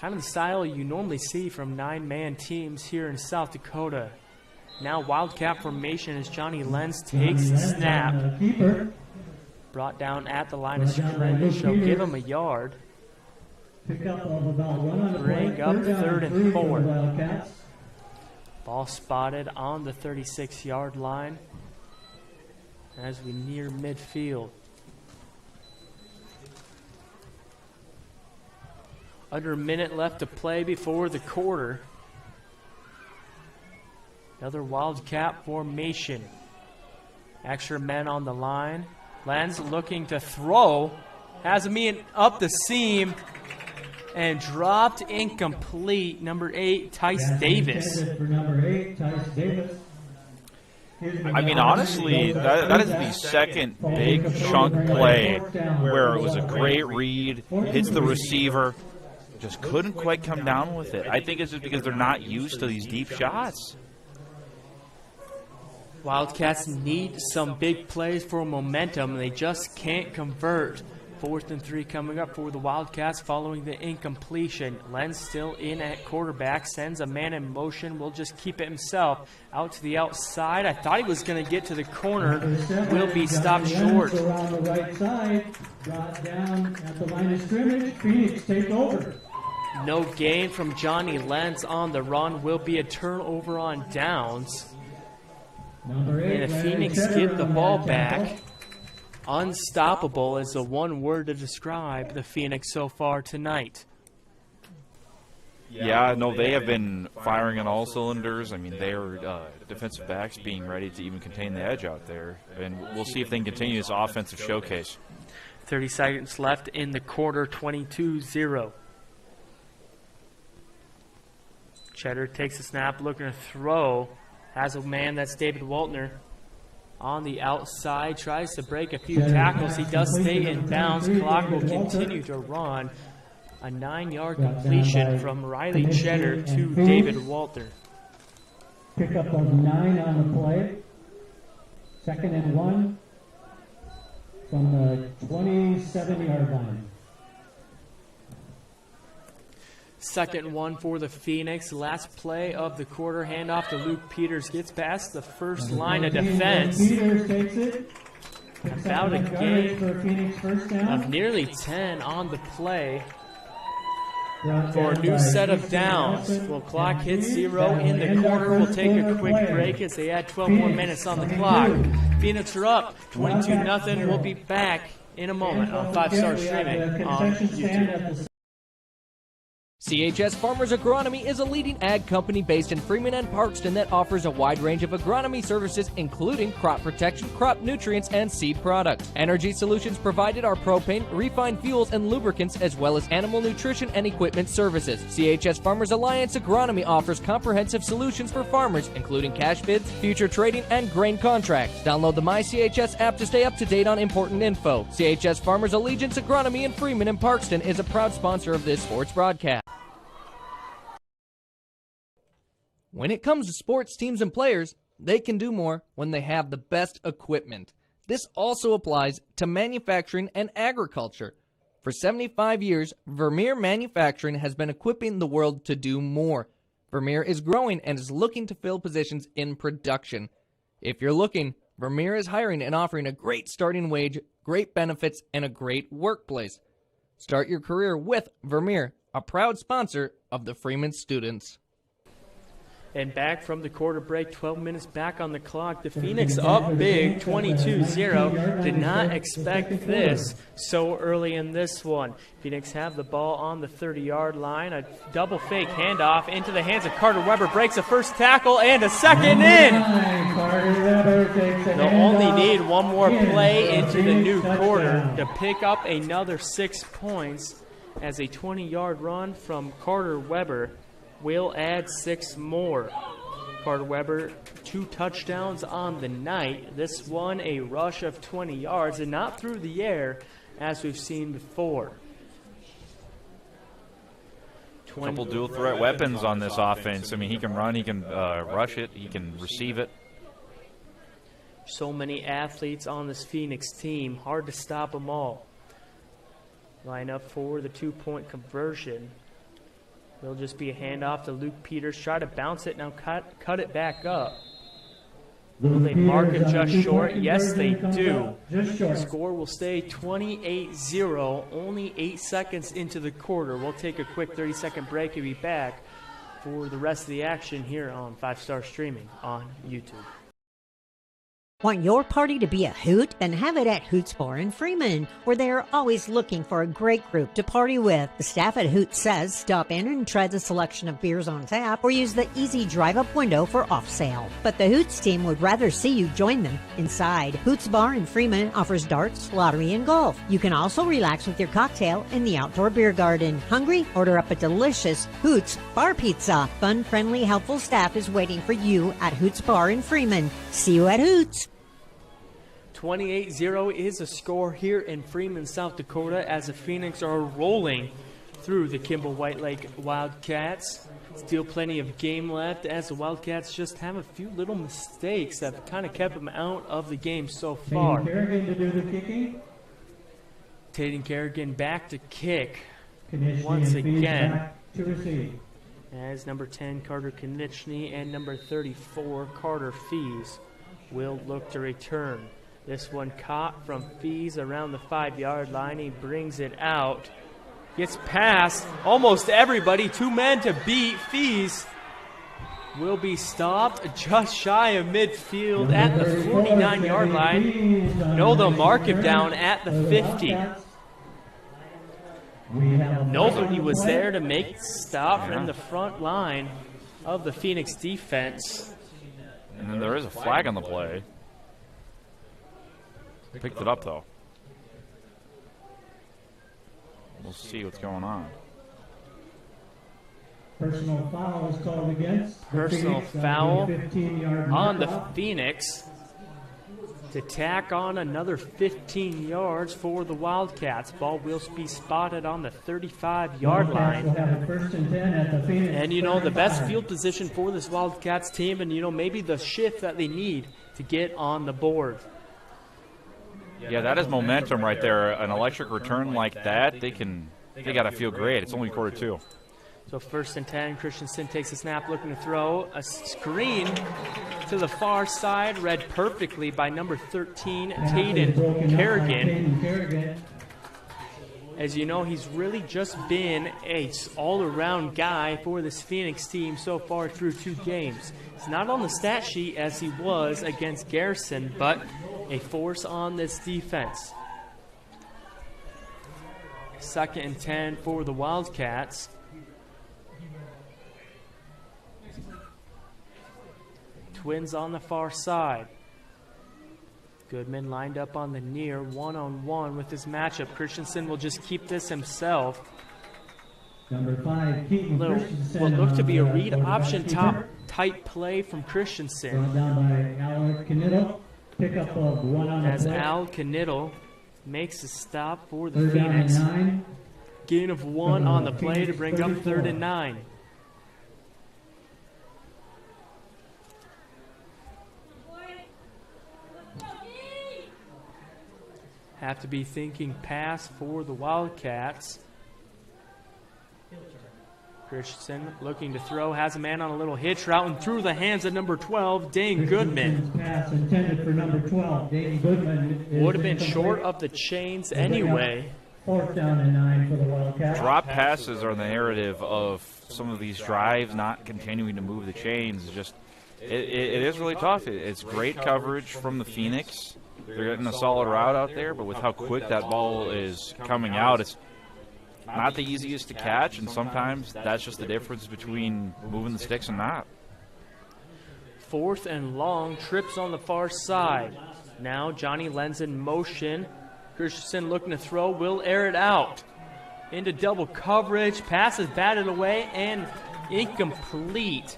Speaker 1: Kind of the style you normally see from 9-man teams here in South Dakota. Now Wildcat formation as Johnny Lenz takes the snap. Brought down at the line of scrimmage. She'll give him a yard. Bring up 3rd and 4. Ball spotted on the 36-yard line as we near midfield. Under a minute left to play before the quarter. Another Wildcat formation. Extra men on the line. Lenz looking to throw. Has him in up the seam. And dropped incomplete. Number 8, Tice Davis.
Speaker 2: I mean, honestly, that is the second big chunk play where it was a great read, hits the receiver, just couldn't quite come down with it. I think it's just because they're not used to these deep shots.
Speaker 1: Wildcats need some big plays for momentum. They just can't convert. 4th and 3 coming up for the Wildcats following the incompletion. Lenz still in at quarterback, sends a man in motion, will just keep it himself. Out to the outside. I thought he was going to get to the corner. Will be stopped short.
Speaker 7: Around the right side, brought down at the line of scrimmage. Phoenix take over.
Speaker 1: No gain from Johnny Lenz on the run. Will be a turnover on downs.
Speaker 7: Number 8,
Speaker 1: and the Phoenix get the ball back. Unstoppable is the one word to describe the Phoenix so far tonight.
Speaker 2: Yeah, no, they have been firing on all cylinders. I mean, their defensive backs being ready to even contain the edge out there. And we'll see if they can continue this offensive showcase.
Speaker 1: 30 seconds left in the quarter, 22-0. Cheddar takes a snap, looking to throw. Has a man, that's David Waltner. On the outside, tries to break a few tackles. He does stay in bounds. Clock will continue to run. A 9-yard completion from Riley Cheddar to David Walter.
Speaker 7: Pick up of 9 on the play. 2nd and 1 from the 27-yard line.
Speaker 1: 2nd 1 for the Phoenix. Last play of the quarter. Handoff to Luke Peters. Gets past the first line of defense.
Speaker 7: Peters takes it.
Speaker 1: About a gain of nearly 10 on the play. For a new set of downs. Well, clock hits 0 in the quarter. We'll take a quick break as they add 12 more minutes on the clock. Phoenix are up 22-0. We'll be back in a moment on 5-Star Streaming on YouTube.
Speaker 9: CHS Farmers Agronomy is a leading ag company based in Freeman and Parkston that offers a wide range of agronomy services including crop protection, crop nutrients, and seed products. Energy solutions provided are propane, refined fuels, and lubricants, as well as animal nutrition and equipment services. CHS Farmers Alliance Agronomy offers comprehensive solutions for farmers, including cash bids, future trading, and grain contracts. Download the MyCHS app to stay up to date on important info. CHS Farmers Allegiance Agronomy in Freeman and Parkston is a proud sponsor of this sports broadcast. When it comes to sports teams and players, they can do more when they have the best equipment. This also applies to manufacturing and agriculture. For 75 years, Vermeer Manufacturing has been equipping the world to do more. Vermeer is growing and is looking to fill positions in production. If you're looking, Vermeer is hiring and offering a great starting wage, great benefits, and a great workplace. Start your career with Vermeer, a proud sponsor of the Freeman students.
Speaker 1: And back from the quarter break, 12 minutes back on the clock. The Phoenix up big, 22-0. Did not expect this so early in this one. Phoenix have the ball on the 30-yard line. A double fake handoff into the hands of Carter Weber. Breaks a first tackle and a second in. They'll only need one more play into the new quarter to pick up another 6 points, as a 20-yard run from Carter Weber will add 6 more. Carter Weber, 2 touchdowns on the night. This one a rush of 20 yards and not through the air as we've seen before.
Speaker 2: Couple dual threat weapons on this offense. I mean, he can run, he can rush it, he can receive it.
Speaker 1: So many athletes on this Phoenix team, hard to stop them all. Line up for the 2-point conversion. It'll just be a handoff to Luke Peters. Try to bounce it, now cut it back up. Will they mark it just short? Yes, they do. The score will stay 28-0, only 8 seconds into the quarter. We'll take a quick 30-second break and be back for the rest of the action here on 5 Star Streaming on YouTube.
Speaker 12: Want your party to be a hoot? Then have it at Hoots Bar in Freeman, where they are always looking for a great group to party with. The staff at Hoots says stop in and try the selection of beers on tap or use the easy drive-up window for off sale. But the Hoots team would rather see you join them inside. Hoots Bar in Freeman offers darts, lottery, and golf. You can also relax with your cocktail in the outdoor beer garden. Hungry? Order up a delicious Hoots Bar Pizza. Fun, friendly, helpful staff is waiting for you at Hoots Bar in Freeman. See you at Hoots.
Speaker 1: 28-0 is a score here in Freeman, South Dakota, as the Phoenix are rolling through the Kimball White Lake WiLdKats. Still plenty of game left, as the WiLdKats just have a few little mistakes that have kind of kept them out of the game so far.
Speaker 7: Kerrigan to do the kicking.
Speaker 1: Tatum Kerrigan back to kick
Speaker 7: Konechny
Speaker 1: once
Speaker 7: and Fees
Speaker 1: again.
Speaker 7: back to receive.
Speaker 1: As number 10, Carter Konechny, and number 34, Carter Fees, will look to return. This one caught from Fees around the 5-yard line. He brings it out. Gets past almost everybody. 2 men to beat. Fees will be stopped just shy of midfield at the 49-yard line. No, they'll mark him down at the 50. Nobody was there to make the stop in the front line of the Phoenix defense.
Speaker 2: And then there is a flag on the play. Picked it up, though. We'll see what's going on.
Speaker 7: Personal foul is called against.
Speaker 1: Personal foul on the Phoenix to tack on another 15 yards for the WiLdKats. Ball will be spotted on the 35-yard line. And, you know, the best field position for this WiLdKats team, and, you know, maybe the shift that they need to get on the board.
Speaker 2: Yeah, that is momentum right there. An electric return like that, they got to feel great. It's only quarter 2.
Speaker 1: So 1st and 10, Christensen takes a snap, looking to throw a screen to the far side, read perfectly by number 13, Tatum Kerrigan. As you know, he's really just been an all-around guy for this Phoenix team so far through 2 games. He's not on the stat sheet as he was against Garrison, but a force on this defense. 2nd and 10 for the WiLdKats. Twins on the far side. Goodman lined up on the near, one-on-one with his matchup. Christensen will just keep this himself.
Speaker 7: Number 5, Keaton Christensen.
Speaker 1: Will look to be a read option tight play from Christensen.
Speaker 7: Brought down by Al Knittel. Pickup of 1 on the
Speaker 1: As
Speaker 7: play.
Speaker 1: Al Knittel makes a stop for the Phoenix. Gain of 1 on the play to bring up 3rd and 9. Have to be thinking pass for the WiLdKats. Christensen looking to throw, has a man on a little hitch route and through the hands of number 12, Dane Goodman.
Speaker 7: Pass intended for number 12, Dane Goodman.
Speaker 1: Would have been short of the chains anyway.
Speaker 7: 4th down and 9 for the Wildcats.
Speaker 2: Drop passes are the narrative of some of these drives not continuing to move the chains. Just it is really tough. It's great coverage from the Phoenix. They're getting a solid route out there, but with how quick that ball is coming out, it's not the easiest to catch, and sometimes that's just the difference between moving the sticks and not.
Speaker 1: 4th and long, trips on the far side. Now Johnny Lenz in motion. Christensen looking to throw, will air it out. Into double coverage, pass is batted away and incomplete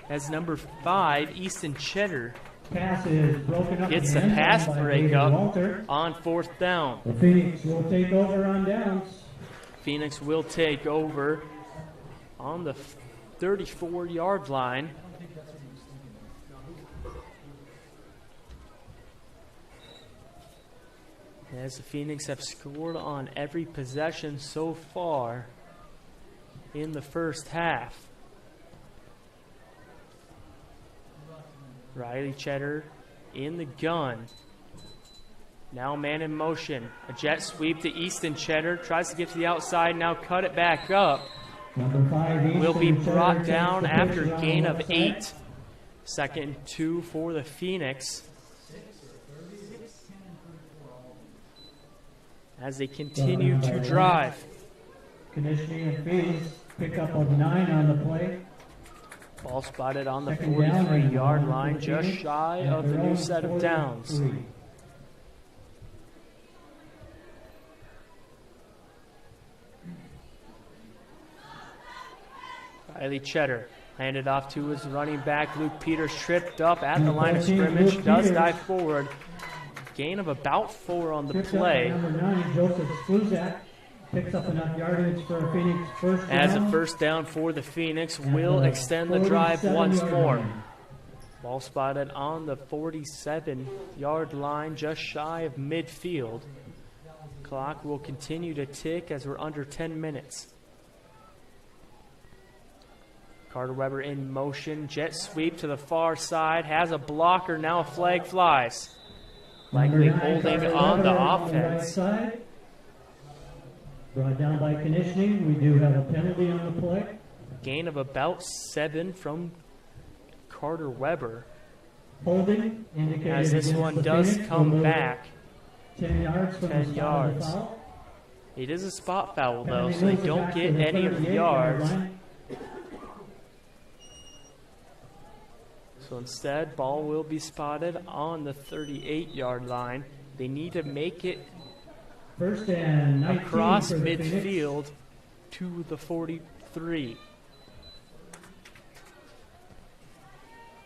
Speaker 1: as number 5, Easton Cheddar,
Speaker 7: Pass is broken up
Speaker 1: gets the
Speaker 7: again
Speaker 1: pass
Speaker 7: by
Speaker 1: breakup
Speaker 7: Walter.
Speaker 1: on 4th down.
Speaker 7: The Phoenix will take over on downs.
Speaker 1: Phoenix will take over on the 34-yard line. As the Phoenix have scored on every possession so far in the first half. Riley Cheddar in the gun. Now man in motion. A jet sweep to Easton Cheddar. Tries to get to the outside. Now cut it back up.
Speaker 7: Number 5,
Speaker 1: Will be
Speaker 7: Easton
Speaker 1: brought
Speaker 7: Cheddar
Speaker 1: down
Speaker 7: takes the
Speaker 1: after
Speaker 7: picture on
Speaker 1: gain
Speaker 7: the
Speaker 1: of
Speaker 7: left
Speaker 1: 8.
Speaker 7: side.
Speaker 1: 2nd and 2 for the Phoenix. As they continue to drive.
Speaker 7: Konishny and Phoenix pick up of 9 on the play.
Speaker 1: Ball spotted on the
Speaker 7: Second down and
Speaker 1: 43-yard
Speaker 7: one
Speaker 1: line,
Speaker 7: for
Speaker 1: just
Speaker 7: Phoenix
Speaker 1: shy
Speaker 7: at
Speaker 1: of the
Speaker 7: their
Speaker 1: new
Speaker 7: own
Speaker 1: set of downs.
Speaker 7: 43.
Speaker 1: Riley Cheddar handed off to his running back. Luke Peters tripped up at the
Speaker 7: Number
Speaker 1: line of
Speaker 7: 14,
Speaker 1: scrimmage.
Speaker 7: Luke
Speaker 1: Does
Speaker 7: Peters.
Speaker 1: dive forward. Gain of about 4 on the
Speaker 7: Tripped up by
Speaker 1: play.
Speaker 7: Number 9, Joseph Sluzak picks up enough yardage for a Phoenix first down.
Speaker 1: As a first down for the Phoenix, will
Speaker 7: the
Speaker 1: extend the drive once
Speaker 7: 47-yard
Speaker 1: more.
Speaker 7: line.
Speaker 1: Ball spotted on the 47-yard line, just shy of midfield. Clock will continue to tick as we're under 10 minutes. Carter Weber in motion, jet sweep to the far side, has a blocker, now a flag flies. Likely
Speaker 7: Number 9,
Speaker 1: holding
Speaker 7: Carter
Speaker 1: on the
Speaker 7: Weber on right
Speaker 1: offense.
Speaker 7: side. Brought down by Konishny. We do have a penalty on the play.
Speaker 1: Gain of about 7 from Carter Weber.
Speaker 7: Holding indicated
Speaker 1: As this
Speaker 7: against
Speaker 1: one
Speaker 7: the
Speaker 1: does
Speaker 7: Phoenix.
Speaker 1: come
Speaker 7: We'll move
Speaker 1: back.
Speaker 7: 10 yards from
Speaker 1: 10
Speaker 7: the spot of the
Speaker 1: yards.
Speaker 7: foul.
Speaker 1: It is a spot foul though,
Speaker 7: Penalty
Speaker 1: so they
Speaker 7: moves it
Speaker 1: don't
Speaker 7: back to
Speaker 1: get
Speaker 7: the
Speaker 1: any of the
Speaker 7: 38-yard
Speaker 1: yards.
Speaker 7: line.
Speaker 1: So instead, ball will be spotted on the 38-yard line. They need to make it
Speaker 7: First and 19
Speaker 1: across
Speaker 7: for the Phoenix.
Speaker 1: midfield to the 43.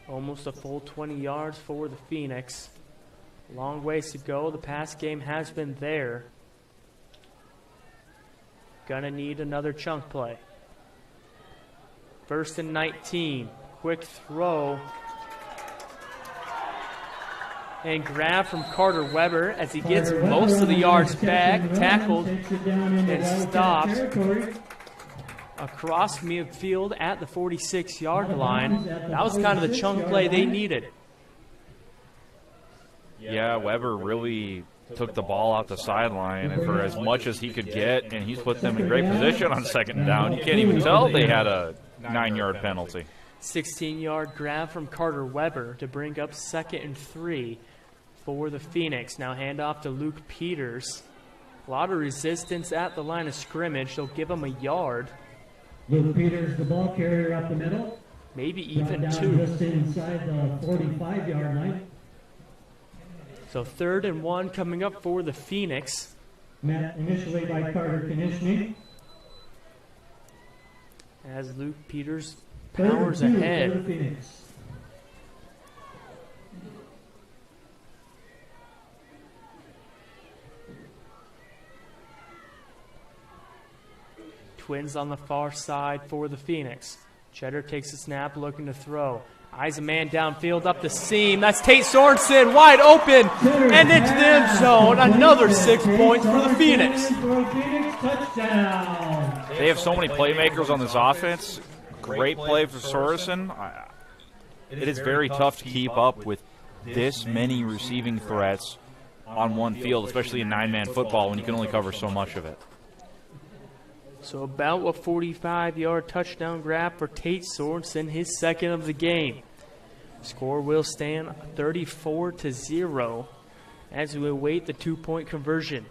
Speaker 1: Almost a full 20 yards for the Phoenix. Long ways to go. The pass game has been there. Gonna need another chunk play. First and 19. Quick throw. And grab from Carter Weber as he gets
Speaker 7: Carter
Speaker 1: most
Speaker 7: Weber
Speaker 1: of the
Speaker 7: on
Speaker 1: yards
Speaker 7: catch
Speaker 1: back,
Speaker 7: and run,
Speaker 1: tackled
Speaker 7: takes it down into
Speaker 1: and
Speaker 7: Wildcat
Speaker 1: stopped
Speaker 7: territory.
Speaker 1: across midfield at the 46-yard line.
Speaker 7: bounds at the
Speaker 1: That was kind of the chunk
Speaker 7: 46-yard
Speaker 1: play they
Speaker 7: line.
Speaker 1: needed.
Speaker 2: Yeah, Weber really took the ball out the sideline and for as much as he could get, and he's put them in great position on 2nd down. You can't even tell they had a 9-yard penalty.
Speaker 1: 16-yard grab from Carter Weber to bring up 2nd and 3 for the Phoenix. Now handoff to Luke Peters. A lot of resistance at the line of scrimmage. They'll give him a yard,
Speaker 7: Luke Peters, the ball carrier up the middle.
Speaker 1: maybe
Speaker 7: Brought
Speaker 1: even
Speaker 7: down
Speaker 1: 2.
Speaker 7: just inside the 45-yard line.
Speaker 1: So 3rd and 1 coming up for the Phoenix.
Speaker 7: Met initially by Carter Konishny.
Speaker 1: As Luke Peters
Speaker 7: 3rd and
Speaker 1: powers
Speaker 7: 2 for the
Speaker 1: ahead.
Speaker 7: Phoenix.
Speaker 1: Twins on the far side for the Phoenix. Cheddar takes a snap, looking to throw. Eyes a man downfield up the seam. That's Tate Sorensen wide open and into the end zone. Another 6 points for the Phoenix.
Speaker 2: They have so many playmakers on this offense. Great play for Sorensen. It is very tough to keep up with this many receiving threats on one field, especially in 9-man football when you can only cover so much of it.
Speaker 1: So about a 45-yard touchdown grab for Tate Sorensen, his second of the game. Score will stand 34-0 as we await the 2-point conversion.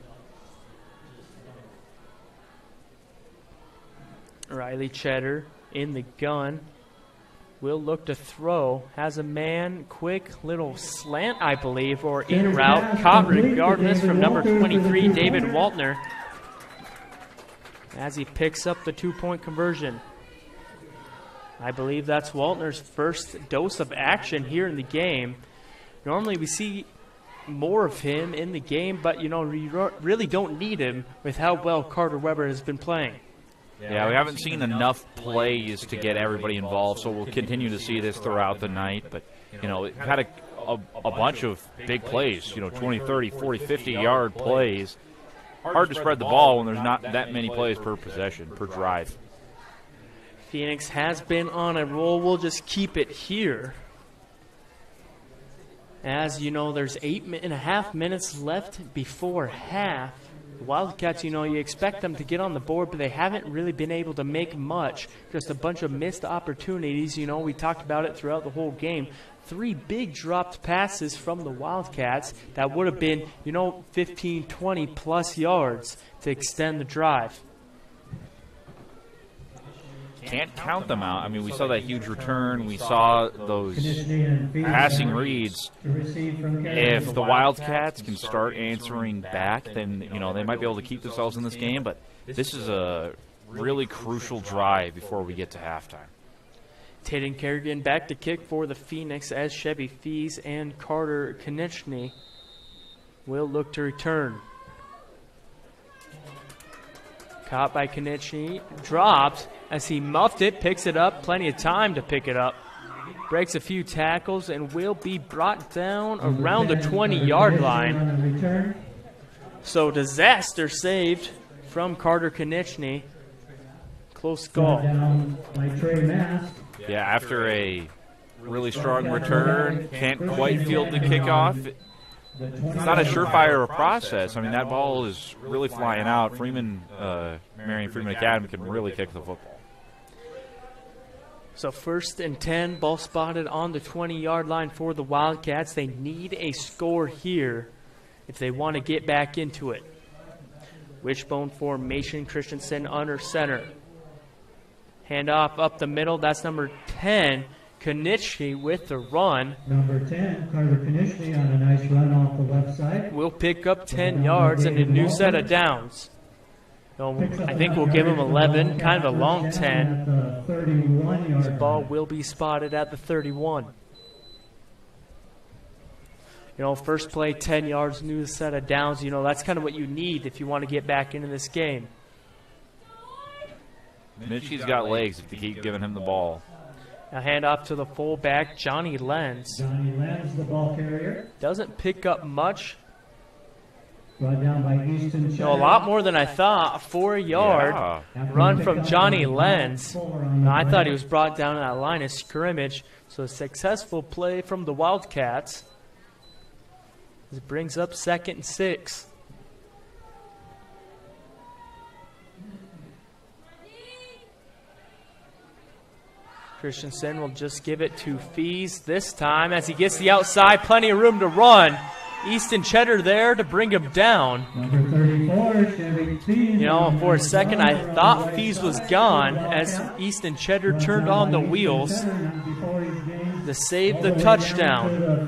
Speaker 1: Riley Cheddar in the gun. Will look to throw. Has a man, quick little slant, I believe, or in route. Caught regardless from number 23, David Waltner, as he picks up the 2-point conversion. I believe that's Waltner's first dose of action here in the game. Normally we see more of him in the game, but, you know, we really don't need him with how well Carter Weber has been playing.
Speaker 2: Yeah, we haven't seen enough plays to get everybody involved, so we'll continue to see this throughout the night. But, you know, we've had a bunch of big plays, you know, 20, 30, 40, 50-yard plays. Hard to spread the ball when there's not that many plays per possession, per drive.
Speaker 1: Phoenix has been on a roll. We'll just keep it here. As you know, there's 8.5 minutes left before half. The Wildcats, you know, you expect them to get on the board, but they haven't really been able to make much. Just a bunch of missed opportunities. You know, we talked about it throughout the whole game. 3 big dropped passes from the Wildcats that would have been, you know, 15, 20-plus yards to extend the drive.
Speaker 2: Can't count them out. I mean, we saw that huge return. We saw those passing reads. If the Wildcats can start answering back, then, you know, they might be able to keep themselves in this game. But this is a really crucial drive before we get to halftime.
Speaker 1: Taden Kerrigan back to kick for the Phoenix as Chevy Fees and Carter Konechny will look to return. Caught by Konechny, dropped as he muffed it, picks it up, plenty of time to pick it up. Breaks a few tackles and will be brought down around the 20-yard line. So disaster saved from Carter Konechny. Close call.
Speaker 2: Yeah, after a really strong return, can't quite field the kickoff. It's not a surefire process. I mean, that ball is really flying out. Freeman, Marion Freeman Academy can really kick the football.
Speaker 1: So 1st and 10, ball spotted on the 20-yard line for the Wildcats. They need a score here if they want to get back into it. Wishbone formation, Christensen under center. Handoff up the middle, that's number 10, Konechny with the run.
Speaker 7: Number 10, Carter Konechny on a nice run off the left side.
Speaker 1: Will pick up 10 yards and a new set of downs. So I think we'll give him 11, kind of a long 10. The ball will be spotted at the 31. You know, first play, 10 yards, new set of downs. You know, that's kind of what you need if you want to get back into this game.
Speaker 2: Mitchie's got legs if you keep giving him the ball.
Speaker 1: A handoff to the fullback, Johnny Lenz.
Speaker 7: Johnny Lenz, the ball carrier.
Speaker 1: Doesn't pick up much.
Speaker 7: Brought down by Easton.
Speaker 1: You know, a lot more than I thought. 4-yard run from Johnny Lenz. Now, I thought he was brought down at that line of scrimmage. So a successful play from the Wildcats. This brings up 2nd and 6. Christensen will just give it to Fees this time as he gets the outside. Plenty of room to run. Easton Cheddar there to bring him down.
Speaker 7: Number 34, Chevy Fees.
Speaker 1: You know, for a second I thought Fees was gone as Easton Cheddar turned on the wheels to save the touchdown.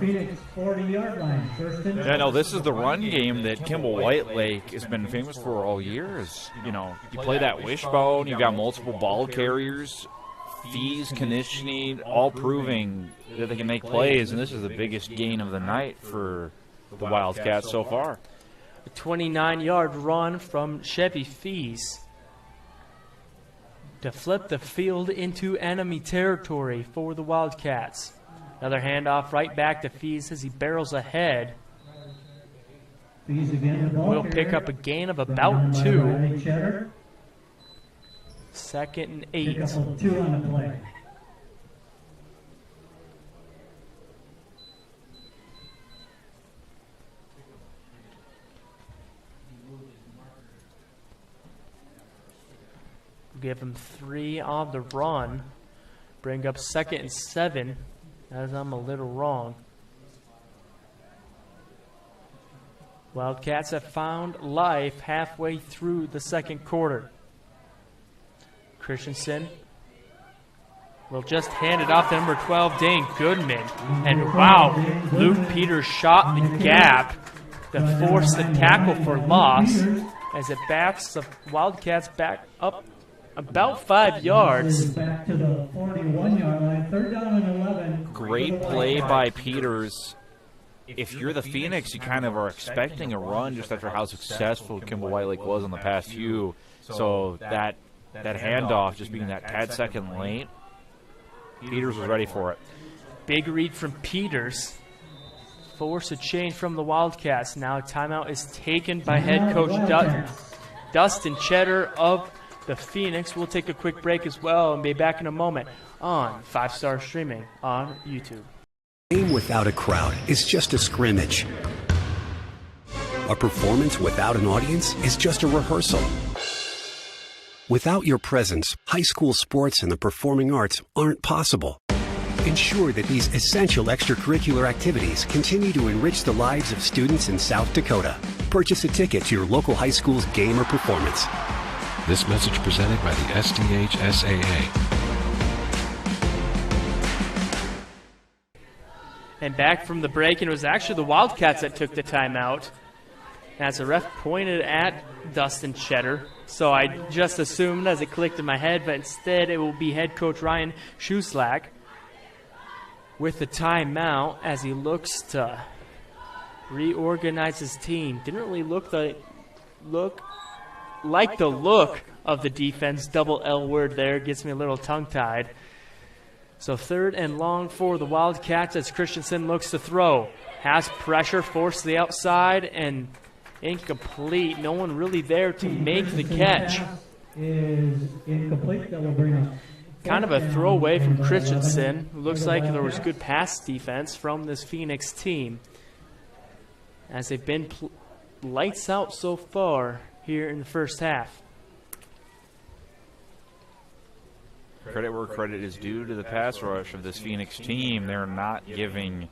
Speaker 2: Yeah, no, this is the run game that Kimball White Lake has been famous for all year. Is, you know, you play that wishbone, you've got multiple ball carriers. Fees, Konechny, all proving that they can make plays, and this is the biggest gain of the night for the Wildcats so far.
Speaker 1: A 29-yard run from Chevy Fees to flip the field into enemy territory for the Wildcats. Another handoff right back to Fees as he barrels ahead. We'll pick up a gain of about 2. 2nd and 8.
Speaker 7: Pick up 2 on the play.
Speaker 1: Give him 3 on the run. Bring up 2nd and 7, as I'm a little wrong. Wildcats have found life halfway through the 2nd quarter. Christensen will just hand it off to number 12, Dane Goodman. And wow, Luke Peters shot the gap to force the tackle for loss as it backs the Wildcats back up about 5 yards.
Speaker 7: Back to the 41-yard line. 3rd down and 11.
Speaker 2: Great play by Peters. If you're the Phoenix, you kind of are expecting a run just after how successful Kimball White was on the past few. So that handoff just being that tad second late, Peters was ready for it.
Speaker 1: Big read from Peters. Force a change from the Wildcats. Now timeout is taken by head coach Dustin Cheddar of the Phoenix. We'll take a quick break as well and be back in a moment on 5-Star Streaming on YouTube.
Speaker 14: A game without a crowd is just a scrimmage. A performance without an audience is just a rehearsal. Without your presence, high school sports and the performing arts aren't possible. Ensure that these essential extracurricular activities continue to enrich the lives of students in South Dakota. Purchase a ticket to your local high school's game or performance.
Speaker 15: This message presented by the SDHSAA.
Speaker 1: And back from the break, and it was actually the Wildcats that took the timeout as the ref pointed at Dustin Cheddar. So I just assumed as it clicked in my head, but instead it will be head coach Ryan Schuslack with the timeout as he looks to reorganize his team. Didn't really look like the look of the defense. Double L word there gets me a little tongue-tied. So 3rd and long for the Wildcats as Christensen looks to throw. Has pressure, forced to the outside, and incomplete. No one really there to make the catch.
Speaker 7: Is incomplete. That will bring up
Speaker 1: kind of a throwaway from Christensen. Looks like there was good pass defense from this Phoenix team as they've been lights out so far here in the first half.
Speaker 2: Credit where credit is due to the pass rush of this Phoenix team. They're not giving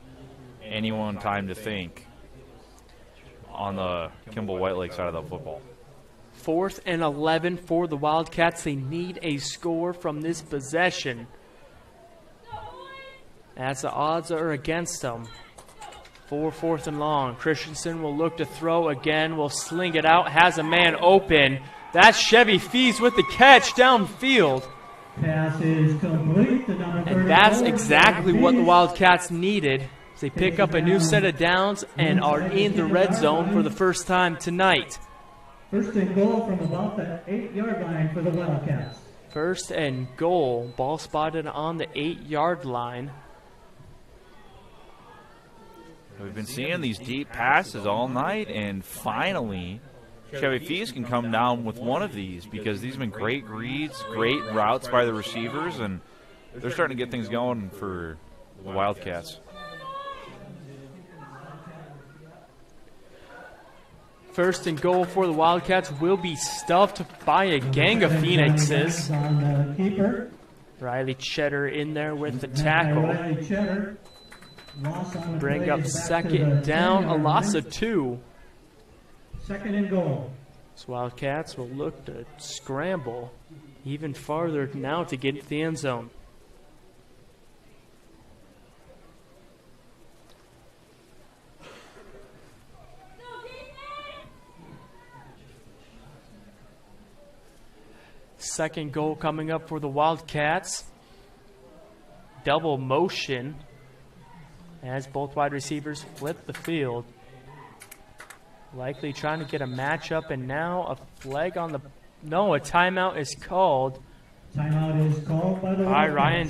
Speaker 2: anyone time to think on the Kimball White side of the football.
Speaker 1: 4th and 11 for the Wildcats. They need a score from this possession as the odds are against them. For 4th and long, Christensen will look to throw again, will sling it out, has a man open. That's Chevy Fees with the catch downfield.
Speaker 7: Pass is complete.
Speaker 1: And that's exactly what the Wildcats needed. They pick up a new set of downs and are in the red zone for the first time tonight.
Speaker 7: 1st and goal from about the 8-yard line for the Wildcats.
Speaker 1: 1st and goal. Ball spotted on the 8-yard line.
Speaker 2: We've been seeing these deep passes all night, and finally Chevy Fees can come down with one of these because these have been great reads, great routes by the receivers, and they're starting to get things going for the Wildcats.
Speaker 1: First and goal for the Wildcats will be stuffed by a gang of Phoenixes. Riley Cheddar in there with the tackle. Bring up 2nd down, a loss of 2.
Speaker 7: 2nd and goal.
Speaker 1: So Wildcats will look to scramble even farther now to get to the end zone. Second goal coming up for the Wildcats. Double motion as both wide receivers flip the field. Likely trying to get a matchup, and now a flag on the... No, a timeout is called.
Speaker 7: Timeout is called by the
Speaker 1: Ryan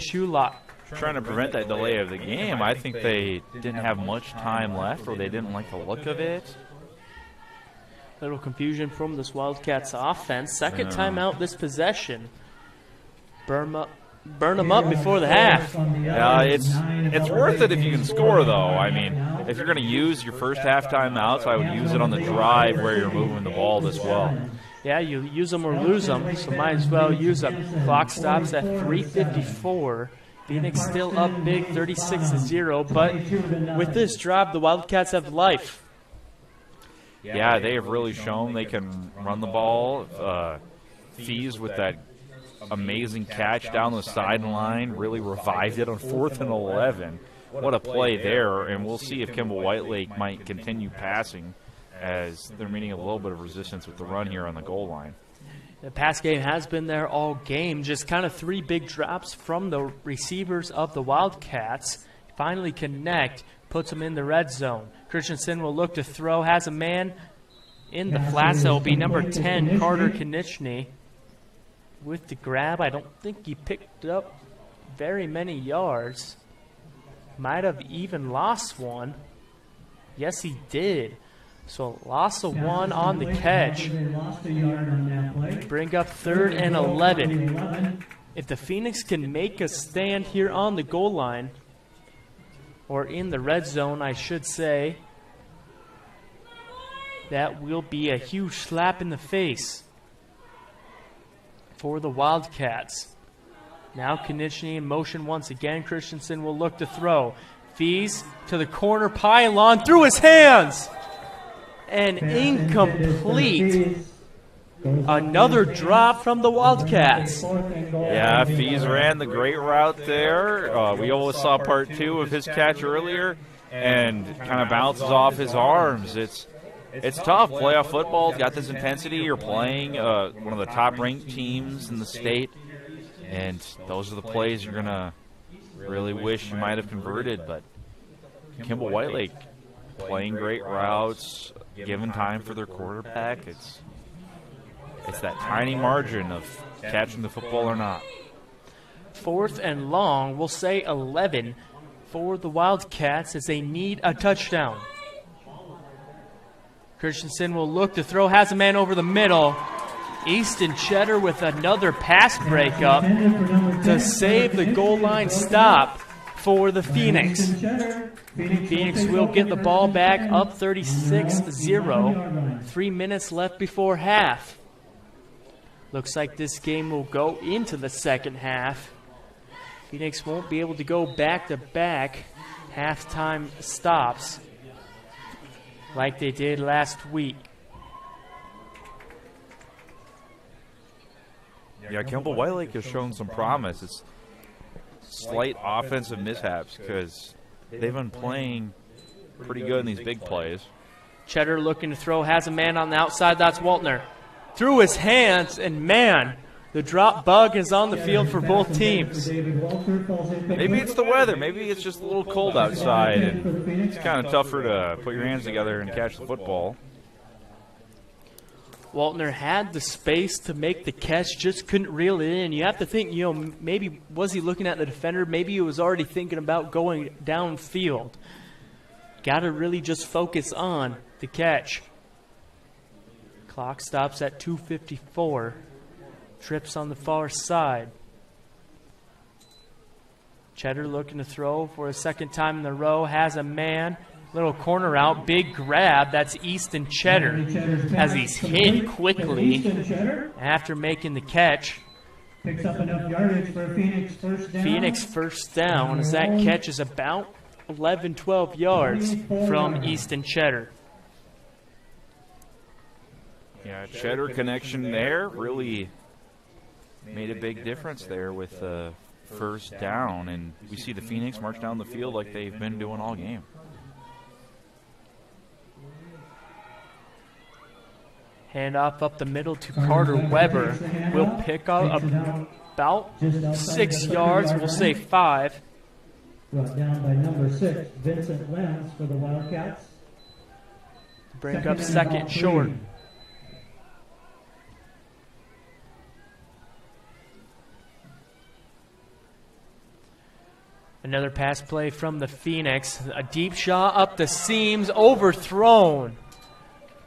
Speaker 2: trying to prevent that delay of the game. I think they didn't have much time left, or they didn't like the look of it.
Speaker 1: Little confusion from this Wildcats offense. Second timeout this possession. Burn them up before the half.
Speaker 2: Yeah, it's worth it if you can score, though. I mean, if you're going to use your first half timeouts, I would use it on the drive where you're moving the ball this well.
Speaker 1: Yeah, you use them or lose them, so might as well use them. Clock stops at 3:54. Phoenix still up big, 36-0, but with this drive, the Wildcats have life.
Speaker 2: Yeah, they have really shown they can run the ball. Fees with that amazing catch down the sideline really revived it on 4th and 11. What a play there, and we'll see if Kimball Whitelake might continue passing as they're meeting a little bit of resistance with the run here on the goal line.
Speaker 1: The pass game has been there all game. Just kind of 3 big drops from the receivers of the Wildcats. Finally connect, puts them in the red zone. Christensen will look to throw, has a man in the flats. That will be number 10, Carter Konechny. With the grab, I don't think he picked up very many yards. Might have even lost one. Yes, he did. So loss of 1 on the catch. Bring up 3rd and 11. If the Phoenix can make a stand here on the goal line, or in the red zone, I should say, that will be a huge slap in the face for the Wildcats. Now Konechny in motion once again. Christensen will look to throw. Fees to the corner pylon through his hands. And incomplete. Another drop from the Wildcats.
Speaker 2: Yeah, Fees ran the great route there. We always saw part 2 of his catch earlier, and kind of bounces off his arms. It's tough. Playoff football's got this intensity. You're playing one of the top-ranked teams in the state, and those are the plays you're going to really wish you might have converted. But Kimball Whitelake playing great routes, given time for their quarterback. It's that tiny margin of catching the football or not.
Speaker 1: 4th and long, we'll say 11 for the Wildcats as they need a touchdown. Christensen will look to throw, has a man over the middle. Easton Cheddar with another pass breakup to save the goal line stop for the Phoenix. Phoenix will get the ball back up 36-0. 3 minutes left before half. Looks like this game will go into the second half. Phoenix won't be able to go back-to-back halftime stops like they did last week.
Speaker 2: Yeah, Kimball Whitelake has shown some promise. It's slight offensive mishaps because they've been playing pretty good in these big plays.
Speaker 1: Cheddar looking to throw, has a man on the outside. That's Waltner. Through his hands, and man, the drop bug is on the field for both teams.
Speaker 2: Maybe it's the weather. Maybe it's just a little cold outside, and it's kind of tougher to put your hands together and catch the football.
Speaker 1: Waltner had the space to make the catch, just couldn't reel it in. You have to think, maybe was he looking at the defender? Maybe he was already thinking about going downfield. Got to really just focus on the catch. Clock stops at 2:54. Trips on the far side. Cheddar looking to throw for a second time in a row. Has a man. Little corner out. Big grab. That's Easton Cheddar as he's hit quickly after making the catch.
Speaker 7: Picks up enough yardage for Phoenix first down.
Speaker 1: Phoenix first down as that catch is about 11, 12 yards from Easton Cheddar.
Speaker 2: Yeah, Cheddar connection there really made a big difference there with the first down, and we see the Phoenix march down the field like they've been doing all game.
Speaker 1: Handoff up the middle to Carter Weber. We'll pick up about 6 yards. We'll say 5.
Speaker 7: Brought down by number 6, Vincent Lenz for the Wildcats.
Speaker 1: Bring up second short. Another pass play from the Phoenix. A deep shot up the seams, overthrown.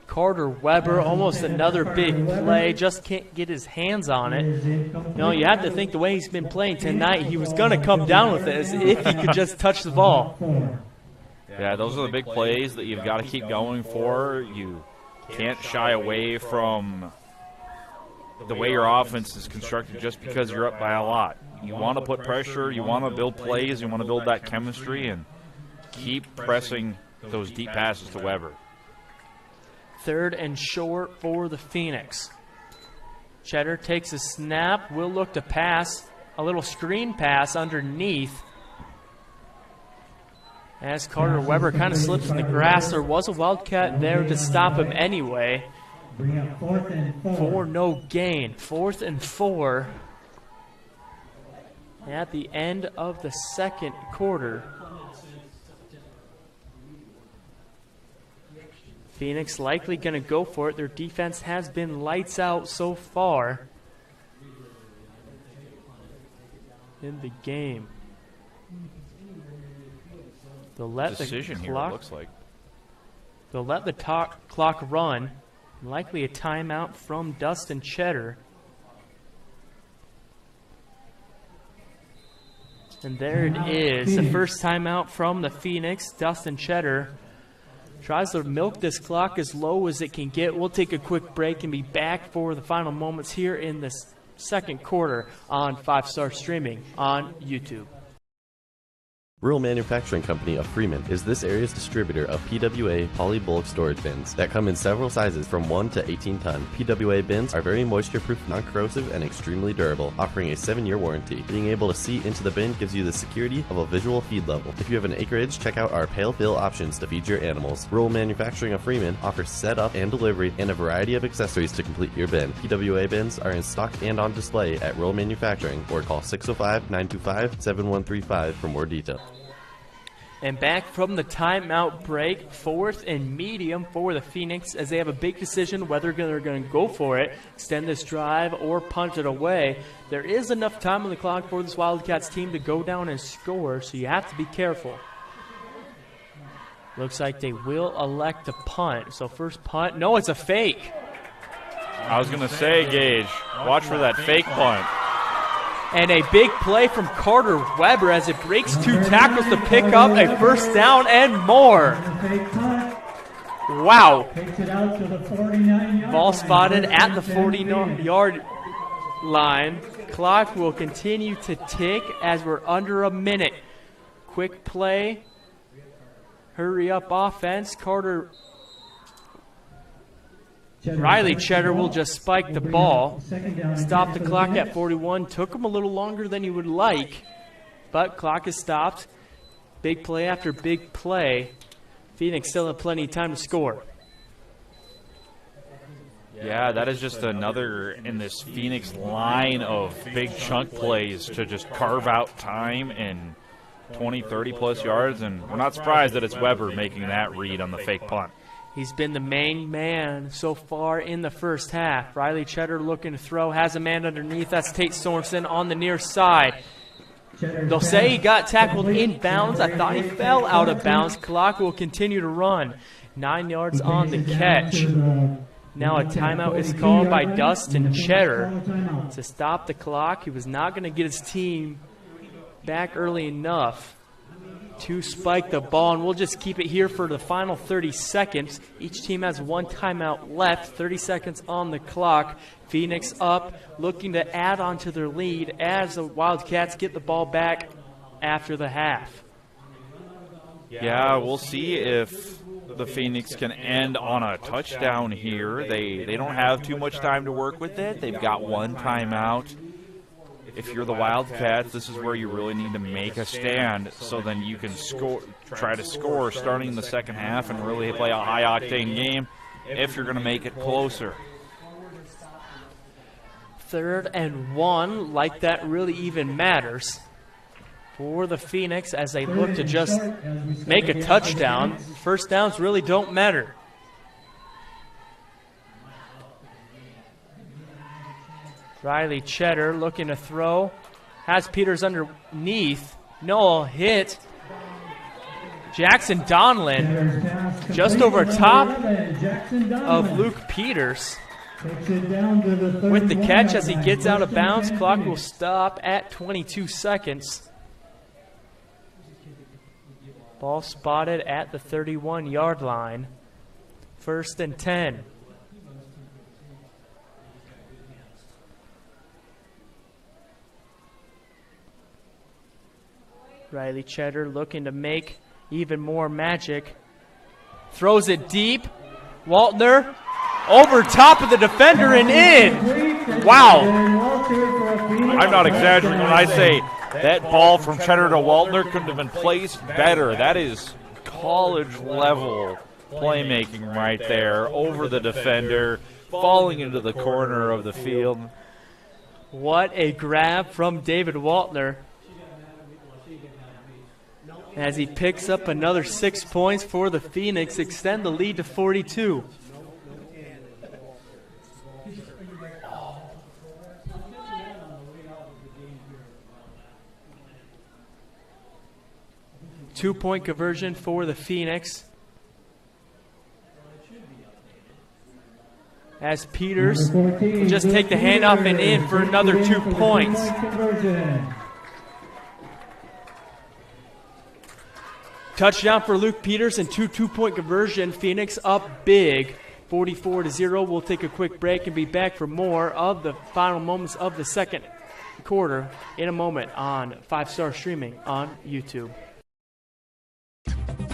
Speaker 1: Carter Weber, almost another big play, just can't get his hands on it. You have to think the way he's been playing tonight, he was going to come down with it as if he could just touch the ball.
Speaker 2: Yeah, those are the big plays that you've got to keep going for. You can't shy away from the way your offense is constructed just because you're up by a lot. You want to put pressure, you want to build plays, you want to build that chemistry, and keep pressing those deep passes to Weber.
Speaker 1: 3rd and short for the Phoenix. Cheddar takes a snap, will look to pass, a little screen pass underneath. As Carter Weber kind of slips in the grass, there was a Wildcat there to stop him anyway. For no gain. 4th and 4 at the end of the 2nd quarter. Phoenix likely going to go for it. Their defense has been lights out so far in the game. They'll let
Speaker 2: decision
Speaker 1: the
Speaker 2: here,
Speaker 1: clock,
Speaker 2: it looks like.
Speaker 1: They'll let the clock run. Likely a timeout from Dustin Cheddar. And there it is, the first timeout from the Phoenix. Dustin Cheddar tries to milk this clock as low as it can get. We'll take a quick break and be back for the final moments here in this 2nd quarter on 5-Star Streaming on YouTube.
Speaker 8: Rural Manufacturing Company of Freeman is this area's distributor of PWA poly bulk storage bins that come in several sizes from 1 to 18 ton. PWA bins are very moisture-proof, non-corrosive, and extremely durable, offering a 7-year warranty. Being able to see into the bin gives you the security of a visual feed level. If you have an acreage, check out our pale fill options to feed your animals. Rural Manufacturing of Freeman offers setup and delivery and a variety of accessories to complete your bin. PWA bins are in stock and on display at Rural Manufacturing, or call 605-925-7135 for more details.
Speaker 1: And back from the timeout break, 4th and medium for the Phoenix as they have a big decision whether they're going to go for it, extend this drive, or punt it away. There is enough time on the clock for this Wildcats team to go down and score, so you have to be careful. Looks like they will elect to punt. So first punt. No, it's a fake.
Speaker 2: I was going to say, Gage, watch for that fake punt.
Speaker 1: And a big play from Carter Weber as it breaks 2 tackles to pick up a first down and more. Wow. Ball spotted at the 40-yard line. Clock will continue to tick as we're under a minute. Quick play. Hurry up offense. Riley Cheddar will just spike the ball. Stop the clock at 41. Took him a little longer than you would like, but clock is stopped. Big play after big play. Phoenix still have plenty of time to score.
Speaker 2: Yeah, that is just another in this Phoenix line of big chunk plays to just carve out time in 20, 30-plus yards, and we're not surprised that it's Weber making that read on the fake punt.
Speaker 1: He's been the main man so far in the first half. Riley Cheddar looking to throw, has a man underneath. That's Tate Sorensen on the near side. They'll say he got tackled inbounds. I thought he fell out of bounds. Clock will continue to run. 9 yards on the catch. Now a timeout is called by Dustin Cheddar to stop the clock. He was not going to get his team back early enough to spike the ball, and we'll just keep it here for the final 30 seconds. Each team has 1 timeout left, 30 seconds on the clock. Phoenix up, looking to add on to their lead as the Wildcats get the ball back after the half.
Speaker 2: Yeah, we'll see if the Phoenix can end on a touchdown here. They don't have too much time to work with it. They've got 1 timeout. If you're the Wildcats, this is where you really need to make a stand so then you can try to score starting in the second half and really play a high-octane game if you're going to make it closer.
Speaker 1: 3rd and 1, like that really even matters for the Phoenix as they look to just make a touchdown. First downs really don't matter. Riley Cheddar looking to throw. Has Peters underneath. No hit. Jackson Donlin just over top of Luke Peters with the catch as he gets out of bounds. Clock will stop at 22 seconds. Ball spotted at the 31-yard line. 1st and 10. Riley Cheddar looking to make even more magic. Throws it deep. Waltner over top of the defender and in. Wow.
Speaker 2: I'm not exaggerating when I say that ball from Cheddar to Waltner couldn't have been placed better. That is college level playmaking right there over the defender, falling into the corner of the field.
Speaker 1: What a grab from David Waltner, as he picks up another 6 points for the Phoenix, extend the lead to 42. Two-point conversion for the Phoenix, as Peters will just take the handoff and in for another 2 points. Touchdown for Luke Peters and two-point conversion. Phoenix up big, 44-0. We'll take a quick break and be back for more of the final moments of the second quarter in a moment on 5-Star Streaming on YouTube.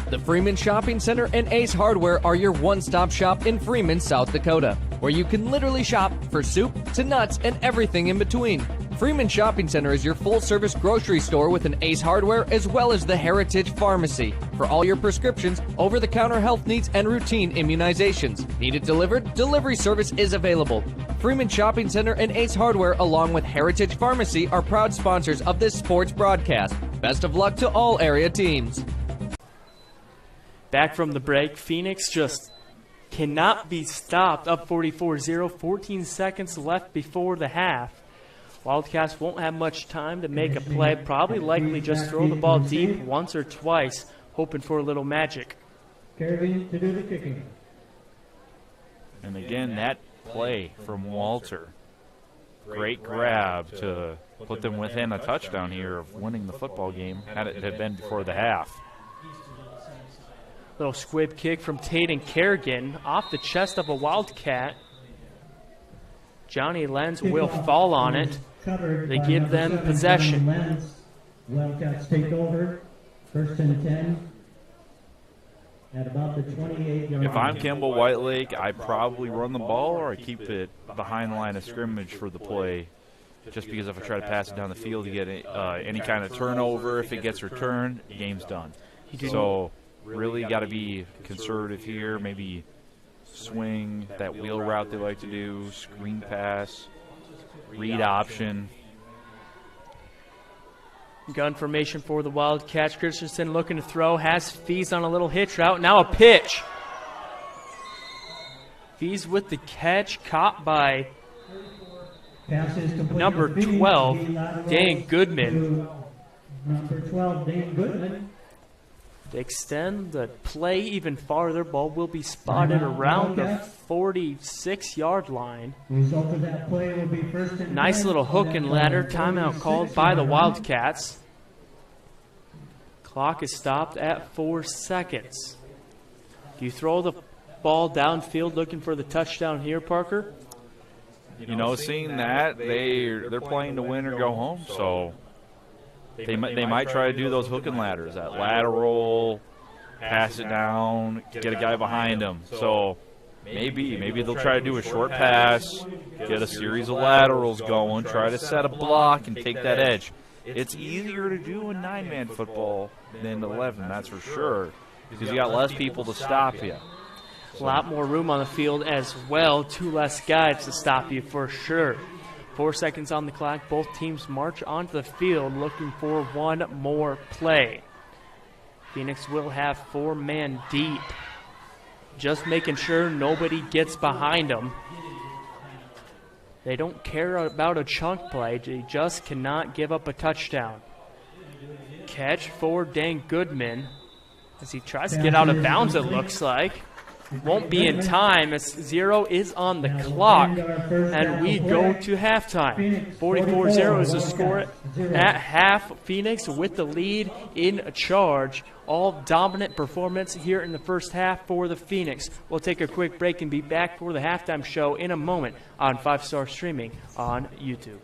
Speaker 9: The Freeman Shopping Center and Ace Hardware are your one-stop shop in Freeman, South Dakota, where you can literally shop for soup to nuts and everything in between. Freeman Shopping Center is your full-service grocery store with an Ace Hardware as well as the Heritage Pharmacy for all your prescriptions, over-the-counter health needs, and routine immunizations. Need it delivered? Delivery service is available. Freeman Shopping Center and Ace Hardware, along with Heritage Pharmacy, are proud sponsors of this sports broadcast. Best of luck to all area teams.
Speaker 1: Back from the break, Phoenix just cannot be stopped, up 44-0, 14 seconds left before the half. Wildcats won't have much time to make a play, probably likely just throw the ball deep once or twice, hoping for a little magic.
Speaker 7: Carving to do the kicking.
Speaker 2: And again, that play from Walter. Great grab to put them within a touchdown here of winning the football game, had it had been before the half.
Speaker 1: Little squib kick from Taden Kerrigan off the chest of a Wildcat. Johnny Lenz will fall on it. They give them possession.
Speaker 7: Wildcats take over. 1st and 10. At about the 28-yard line.
Speaker 2: If I'm Kimball Whitelake, I probably run the ball or I keep it behind the line of scrimmage for the play. Just because if I try to pass it down the field, you get any kind of turnover. If it gets returned, the game's done. So really got to be conservative here. Maybe swing, that wheel route they like to do, screen pass, read option.
Speaker 1: Gun formation for the Wildcats. Christensen looking to throw, has Fees on a little hitch route. Now a pitch. Fees with the catch, caught by number 12, Dan Goodman.
Speaker 7: Number 12, Dan Goodman.
Speaker 1: To extend the play even farther, ball will be spotted around the 46-yard line.
Speaker 7: Result of that play will be 1st and
Speaker 1: nice little hook and ladder. Timeout called by the Wildcats. Clock is stopped at 4 seconds. Do you throw the ball downfield looking for the touchdown here, Parker?
Speaker 2: You know, seeing that, they're playing to win or go home, so they might try to do those hook and ladders, that lateral, pass it down, get a guy behind them. So maybe they'll try to do a short pass, get a series of laterals going, try to set a block and take that edge. It's easier to do in 9-man football than 11, that's for sure, because you got less people to stop you.
Speaker 1: A lot more room on the field as well. 2 less guys to stop you for sure. 4 seconds on the clock. Both teams march onto the field looking for one more play. Phoenix will have 4-man deep. Just making sure nobody gets behind them. They don't care about a chunk play. They just cannot give up a touchdown. catch for Dan Goodman as he tries to get out of bounds, it looks like. Won't be in time as 0 is on the clock, and we go to halftime. 44-0 is the score at half. Phoenix with the lead in charge. All dominant performance here in the first half for the Phoenix. We'll take a quick break and be back for the halftime show in a moment on 5-Star Streaming on YouTube.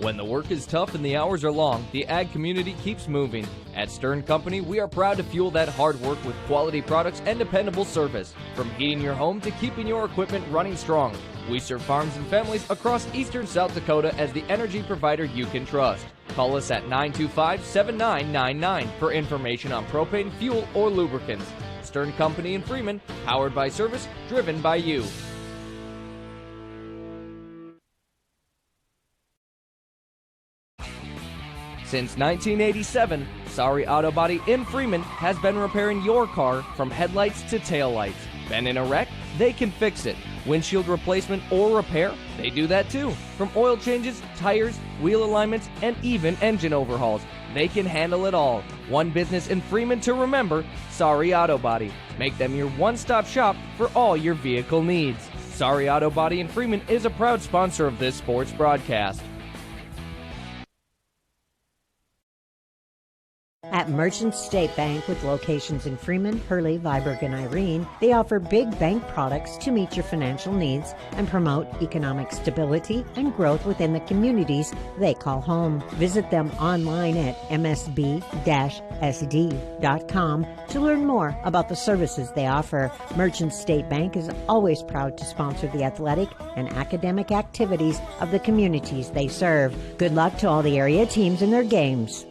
Speaker 9: When the work is tough and the hours are long, the ag community keeps moving. At Stern Company, we are proud to fuel that hard work with quality products and dependable service. From heating your home to keeping your equipment running strong, we serve farms and families across eastern South Dakota as the energy provider you can trust. Call us at 925-7999 for information on propane, fuel, or lubricants. Stern Company in Freeman, powered by service, driven by you. Since 1987, Sorry Auto Body in Freeman has been repairing your car from headlights to taillights. Been in a wreck? They can fix it. Windshield replacement or repair? They do that too. From oil changes, tires, wheel alignments, and even engine overhauls. They can handle it all. One business in Freeman to remember, Sorry Auto Body. Make them your one-stop shop for all your vehicle needs. Sorry Auto Body in Freeman is a proud sponsor of this sports broadcast.
Speaker 12: At Merchant State Bank with locations in Freeman, Hurley, Viborg, and Irene, they offer big bank products to meet your financial needs and promote economic stability and growth within the communities they call home. Visit them online at msb-sd.com to learn more about the services they offer. Merchant State Bank is always proud to sponsor the athletic and academic activities of the communities they serve. Good luck to all the area teams in their games.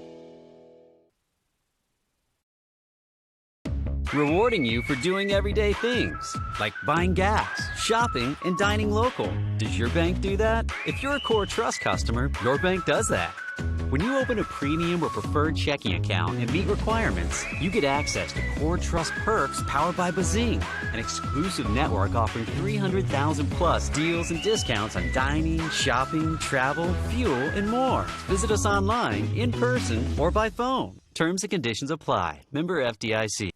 Speaker 13: Rewarding you for doing everyday things, like buying gas, shopping, and dining local. Does your bank do that? If you're a Core Trust customer, your bank does that. When you open a premium or preferred checking account and meet requirements, you get access to Core Trust perks powered by Bazing, an exclusive network offering 300,000 plus deals and discounts on dining, shopping, travel, fuel, and more. Visit us online, in person, or by phone. Terms and conditions apply. Member FDIC.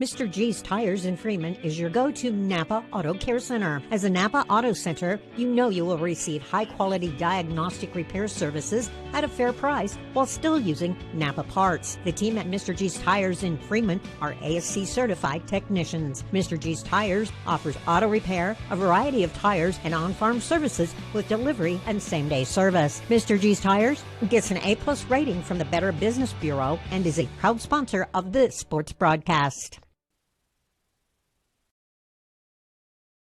Speaker 12: Mr. G's Tires in Freeman is your go-to Napa Auto Care Center. As a Napa Auto Center, you know you will receive high-quality diagnostic repair services at a fair price while still using Napa parts. The team at Mr. G's Tires in Freeman are ASC certified technicians. Mr. G's Tires offers auto repair, a variety of tires, and on-farm services with delivery and same-day service. Mr. G's Tires gets an A+ rating from the Better Business Bureau and is a proud sponsor of this sports broadcast.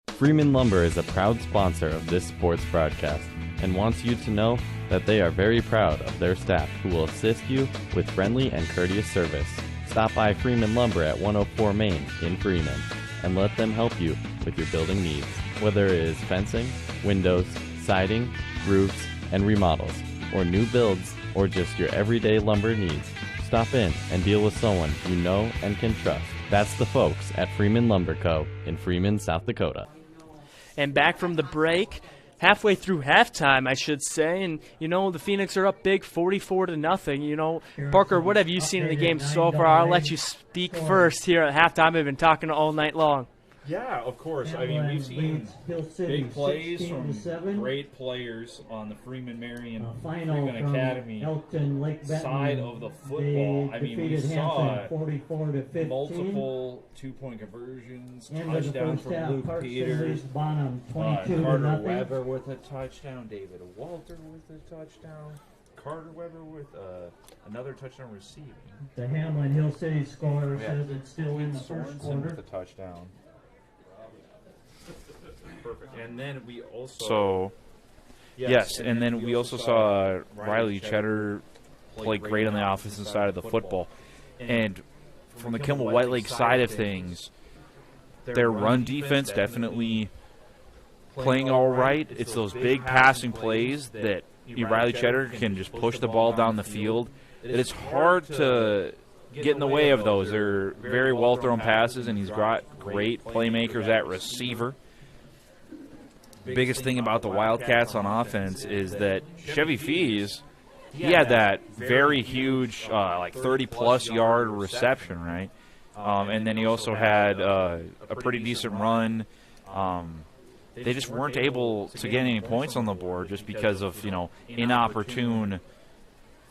Speaker 8: Freeman Lumber is a proud sponsor of this sports broadcast and wants you to know that they are very proud of their staff who will assist you with friendly and courteous service. Stop by Freeman Lumber at 104 Main in Freeman and let them help you with your building needs, whether it is fencing, windows, siding, roofs, and remodels, or new builds, or just your everyday lumber needs. Stop in and deal with someone you know and can trust. That's the folks at Freeman Lumber Co. in Freeman, South Dakota.
Speaker 1: And back from the break, halfway through halftime, I should say, and the Phoenix are up big, 44-0. Parker, what have you seen in the game so far? I'll let you speak first here at halftime. I've been talking all night long.
Speaker 2: Yeah, of course. I mean, we've seen big plays from great players on the Freeman Marion Freeman Academy side of the football. I mean, we saw multiple two-point conversions, touchdown from Luke Peters, Carter Weber with a touchdown, David Walter with a touchdown, Carter Weber with another touchdown receiving.
Speaker 7: The Hamlin Hill City score says it's still in the first quarter.
Speaker 2: With a touchdown. Perfect. And then we also we also saw Riley Cheddar play great on the offensive side of the football. And from the Kimball White Lake side of things, their run defense definitely playing all right. It's those big passing plays that Riley Cheddar can just push the ball down the field. It's hard to get in the way of those. They're very well thrown passes, and he's got great playmakers at receiver. biggest thing about the Wildcats on offense is that Chevy Fees, he had that very huge, like 30-plus yard reception, right? And then he also had a pretty decent run. They just weren't able to get any points on the board just because of, inopportune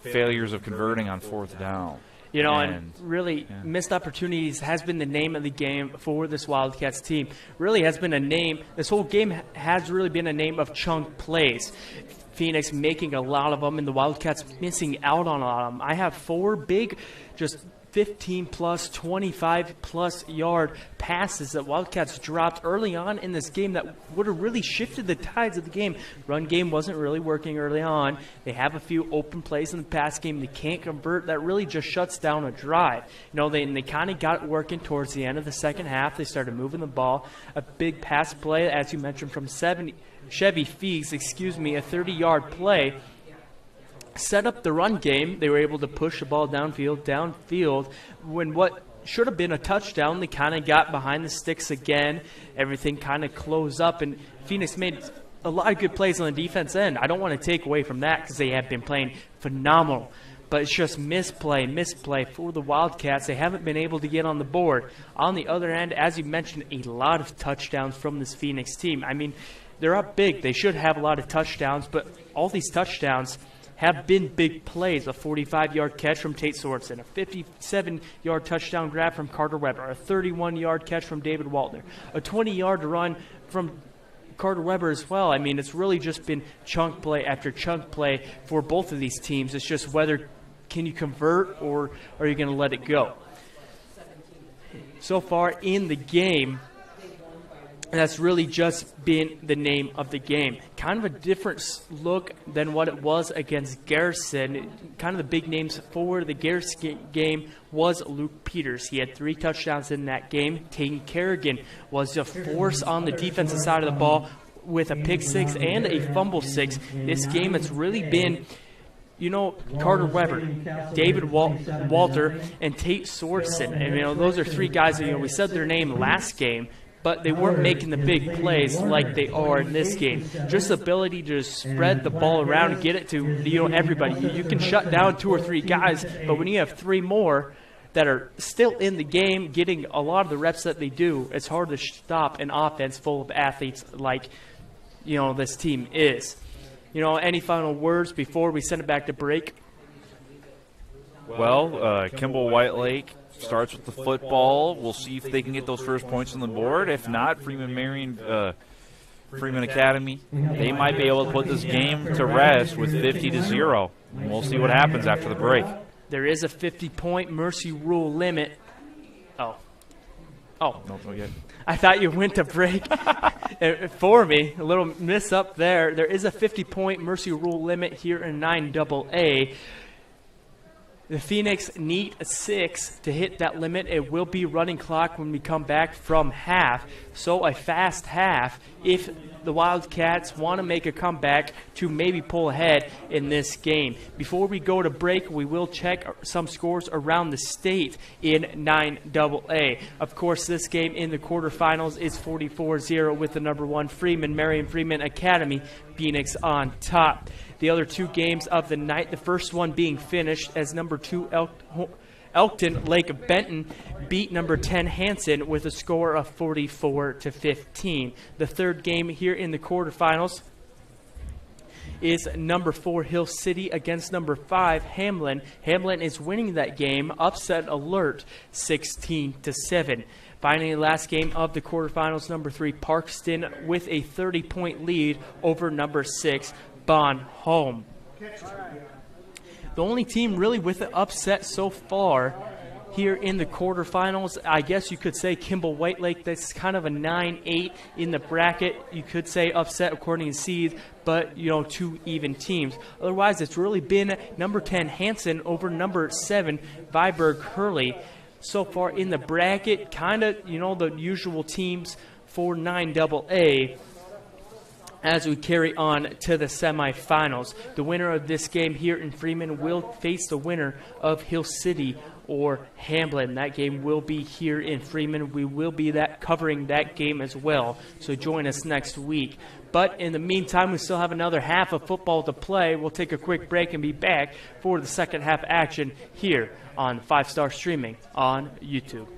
Speaker 2: failures of converting on fourth down.
Speaker 1: And really, missed opportunities has been the name of the game for this Wildcats team. Really has been a name. This whole game has really been a name of chunk plays. Phoenix making a lot of them, and the Wildcats missing out on a lot of them. I have 4 big, just 15-plus, 25-plus yard passes that Wildcats dropped early on in this game that would have really shifted the tides of the game. Run game wasn't really working early on. They have a few open plays in the pass game they can't convert. That really just shuts down a drive. They kind of got it working towards the end of the second half. They started moving the ball. A big pass play, as you mentioned, from Chevy Fees, a 30-yard play. Set up the run game. They were able to push the ball downfield. When what should have been a touchdown, they kind of got behind the sticks again. Everything kind of closed up, and Phoenix made a lot of good plays on the defense end. I don't want to take away from that because they have been playing phenomenal. But it's just misplay for the Wildcats. They haven't been able to get on the board. On the other end, as you mentioned, a lot of touchdowns from this Phoenix team. I mean, they're up big. They should have a lot of touchdowns, but all these touchdowns have been big plays. A 45-yard catch from Tate Sorensen, a 57-yard touchdown grab from Carter Weber, a 31-yard catch from David Waltner, a 20-yard run from Carter Weber as well. I mean, it's really just been chunk play after chunk play for both of these teams. It's just whether can you convert or are you going to let it go. So far in the game, that's really just been the name of the game. Kind of a different look than what it was against Garrison. Kind of the big names for the Garrison game was Luke Peters. He had 3 touchdowns in that game. Taden Kerrigan was a force on the defensive side of the ball with a pick 6 and a fumble 6. This game, it's really been, Carter Weber, David Walter, and Tate Sorensen. And, those are 3 guys that, we said their name last game, but they weren't making the big plays like they are in this game. Just the ability to spread the ball around and get it to everybody. You can shut down 2 or 3 guys, but when you have 3 more that are still in the game, getting a lot of the reps that they do, it's hard to stop an offense full of athletes like this team is. Any final words before we send it back to break?
Speaker 2: Well, Kimball White Lake starts with the football. We'll see if they can get those first points on the board. If not, Freeman Academy, they might be able to put this game to rest with 50-0. And we'll see what happens after the break.
Speaker 1: There is a 50-point mercy rule limit. Oh.
Speaker 2: No, okay.
Speaker 1: I thought you went to break for me. A little miss up there. There is a 50-point mercy rule limit here in 9AA. The Phoenix need a 6 to hit that limit. It will be running clock when we come back from half. So a fast half if the Wildcats want to make a comeback to maybe pull ahead in this game. Before we go to break, we will check some scores around the state in 9AA. Of course, this game in the quarterfinals is 44-0 with the number 1 Marion Freeman Academy, Phoenix on top. The other 2 games of the night, the first one being finished as number 2 Elkton Lake Benton beat number 10 Hanson with a score of 44-15. The third game here in the quarterfinals is number 4 Hill City against number 5 Hamlin. Hamlin is winning that game, upset alert, 16-7. Finally, last game of the quarterfinals, number 3 Parkston with a 30-point lead over number 6 Bon Home. The only team really with an upset so far here in the quarterfinals, I guess you could say Kimball White Lake. That's kind of a 9-8 in the bracket. You could say upset according to seeds, but 2 even teams. Otherwise, it's really been number 10 Hanson over number 7 Viborg Hurley. So far in the bracket, kind of the usual teams for 9AA. As we carry on to the semifinals, the winner of this game here in Freeman will face the winner of Hill City or Hamlin. That game will be here in Freeman. We will be covering that game as well, so join us next week. But in the meantime, we still have another half of football to play. We'll take a quick break and be back for the second half action here on 5-Star Streaming on YouTube.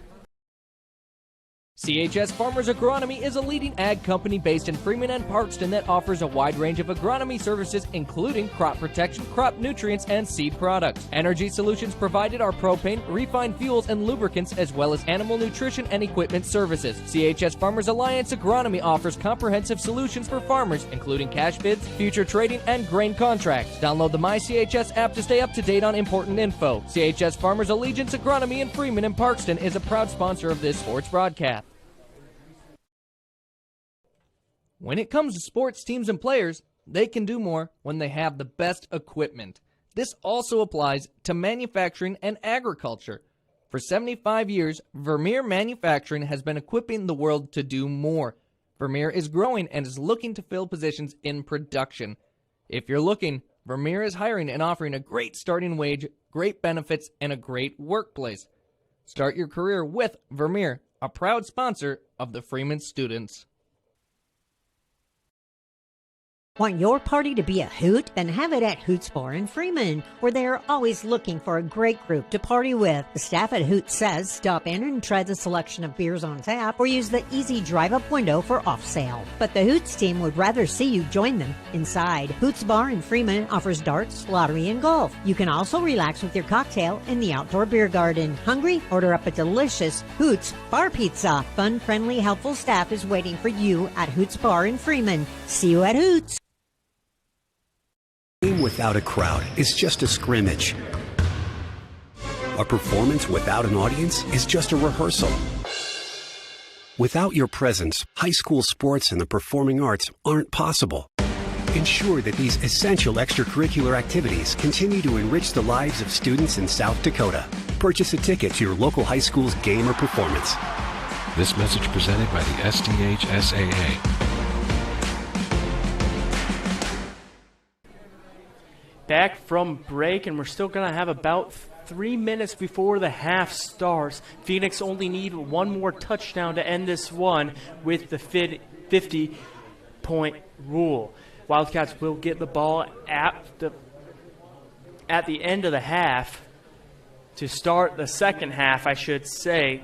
Speaker 9: CHS Farmers Agronomy is a leading ag company based in Freeman and Parkston that offers a wide range of agronomy services, including crop protection, crop nutrients, and seed products. Energy solutions provided are propane, refined fuels, and lubricants, as well as animal nutrition and equipment services. CHS Farmers Alliance Agronomy offers comprehensive solutions for farmers, including cash bids, future trading, and grain contracts. Download the MyCHS app to stay up to date on important info. CHS Farmers Allegiance Agronomy in Freeman and Parkston is a proud sponsor of this sports broadcast. When it comes to sports teams and players, they can do more when they have the best equipment. This also applies to manufacturing and agriculture. For 75 years, Vermeer Manufacturing has been equipping the world to do more. Vermeer is growing and is looking to fill positions in production. If you're looking, Vermeer is hiring and offering a great starting wage, great benefits, and a great workplace. Start your career with Vermeer, a proud sponsor of the Freeman students.
Speaker 12: Want your party to be a hoot? Then have it at Hoots Bar in Freeman, where they are always looking for a great group to party with. The staff at Hoots says stop in and try the selection of beers on tap or use the easy drive-up window for off sale. But the Hoots team would rather see you join them inside. Hoots Bar in Freeman offers darts, lottery, and golf. You can also relax with your cocktail in the outdoor beer garden. Hungry? Order up a delicious Hoots Bar Pizza. Fun, friendly, helpful staff is waiting for you at Hoots Bar in Freeman. See you at Hoots.
Speaker 14: A game without a crowd is just a scrimmage. A performance without an audience is just a rehearsal. Without your presence, high school sports and the performing arts aren't possible. Ensure that these essential extracurricular activities continue to enrich the lives of students in South Dakota. Purchase a ticket to your local high school's game or performance.
Speaker 15: This message presented by the SDHSAA.
Speaker 1: Back from break, and we're still going to have about 3 minutes before the half starts. Phoenix only need one more touchdown to end this one with the 50-point rule. WiLdKats will get the ball at the end of the half to start the second half, I should say.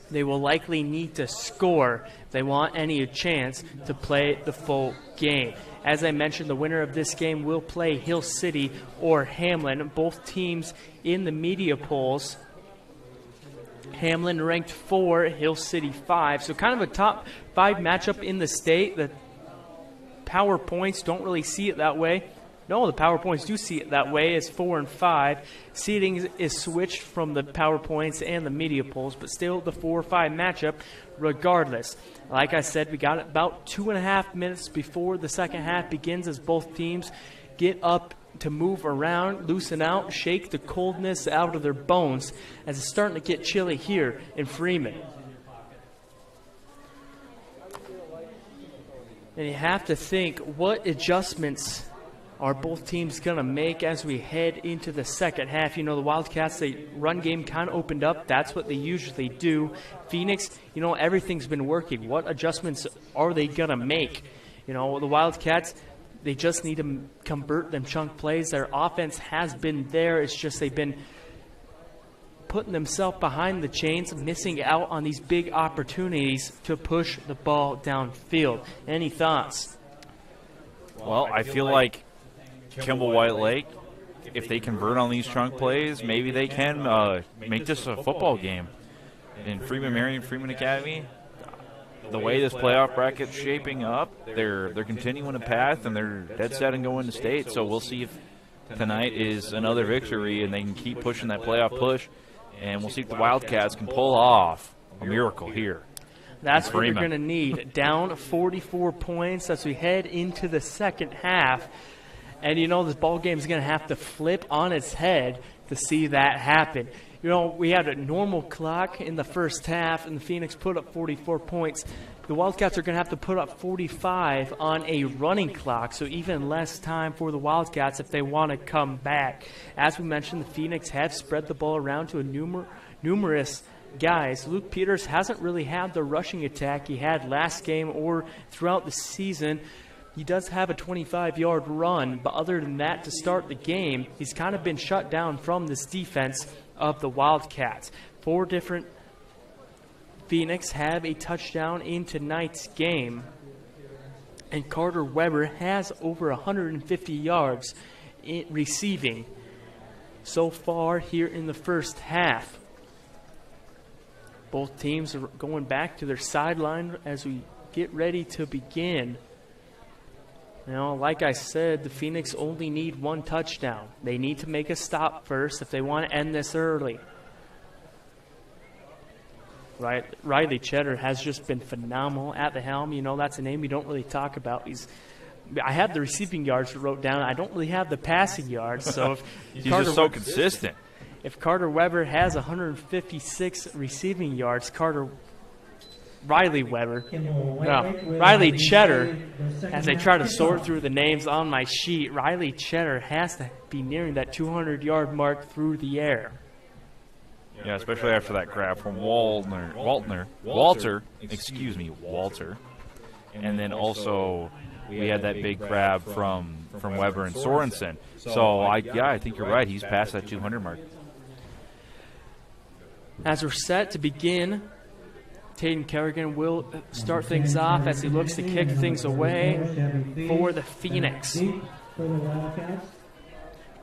Speaker 1: They will likely need to score if they want any chance to play the full game. As I mentioned, the winner of this game will play Hill City or Hamlin. Both teams in the media polls. Hamlin ranked 4, Hill City 5. So kind of a top 5 matchup in the state. The PowerPoints don't really see it that way. No, the PowerPoints do see it that way. It's 4 and 5. Seeding is switched from the PowerPoints and the media polls, but still the 4-5 matchup regardless. Like I said, we got about 2.5 minutes before the second half begins as both teams get up to move around, loosen out, shake the coldness out of their bones as it's starting to get chilly here in Freeman. And you have to think, what adjustments are both teams going to make as we head into the second half? You know, the WiLdKats, the run game kind of opened up. That's what they usually do. Phoenix, you know, everything's been working. What adjustments are they going to make? You know, the WiLdKats, they just need to convert them chunk plays. Their offense has been there. It's just they've been putting themselves behind the chains, missing out on these big opportunities to push the ball downfield. Any thoughts?
Speaker 2: Well, I feel like Kimball White Lake, if they convert on these chunk plays, maybe they can make this a football game. In Freeman Marion, Freeman Academy, the way this playoff bracket's shaping up, they're continuing a path, and they're dead set and going to state. So we'll see if tonight is another victory and they can keep pushing that playoff push, and we'll see if the WiLdKats can pull off a miracle here.
Speaker 1: That's what you're going to need. Down 44 points as we head into the second half. And, you know, this ball game is going to have to flip on its head to see that happen. You know, we had a normal clock in the first half, and the Phoenix put up 44 points. The Wildcats are going to have to put up 45 on a running clock, so even less time for the Wildcats if they want to come back. As we mentioned, the Phoenix have spread the ball around to a numerous guys. Luke Peters hasn't really had the rushing attack he had last game or throughout the season. He does have a 25-yard run, but other than that, to start the game, he's kind of been shut down from this defense of the Wildcats. 4 different Phoenix have a touchdown in tonight's game, and Carter Weber has over 150 yards in receiving so far here in the first half. Both teams are going back to their sideline as we get ready to begin. You know, like I said, the Phoenix only need 1 touchdown. They need to make a stop first if they want to end this early. Right, Riley Cheddar has just been phenomenal at the helm. You know, that's a name we don't really talk about. I have the receiving yards wrote down. I don't really have the passing yards. So if
Speaker 2: he's just so consistent.
Speaker 1: If Carter Weber has 156 receiving yards, Riley Cheddar, as I try to sort through the names on my sheet, Riley Cheddar has to be nearing that 200-yard mark through the air.
Speaker 2: Yeah, especially after that grab from Walter. And then also we had that big grab from Weber and Sorensen. So, I think you're right. He's past that 200 mark.
Speaker 1: As we're set to begin, Tatum Kerrigan will start things off as he looks to kick things away for the Phoenix.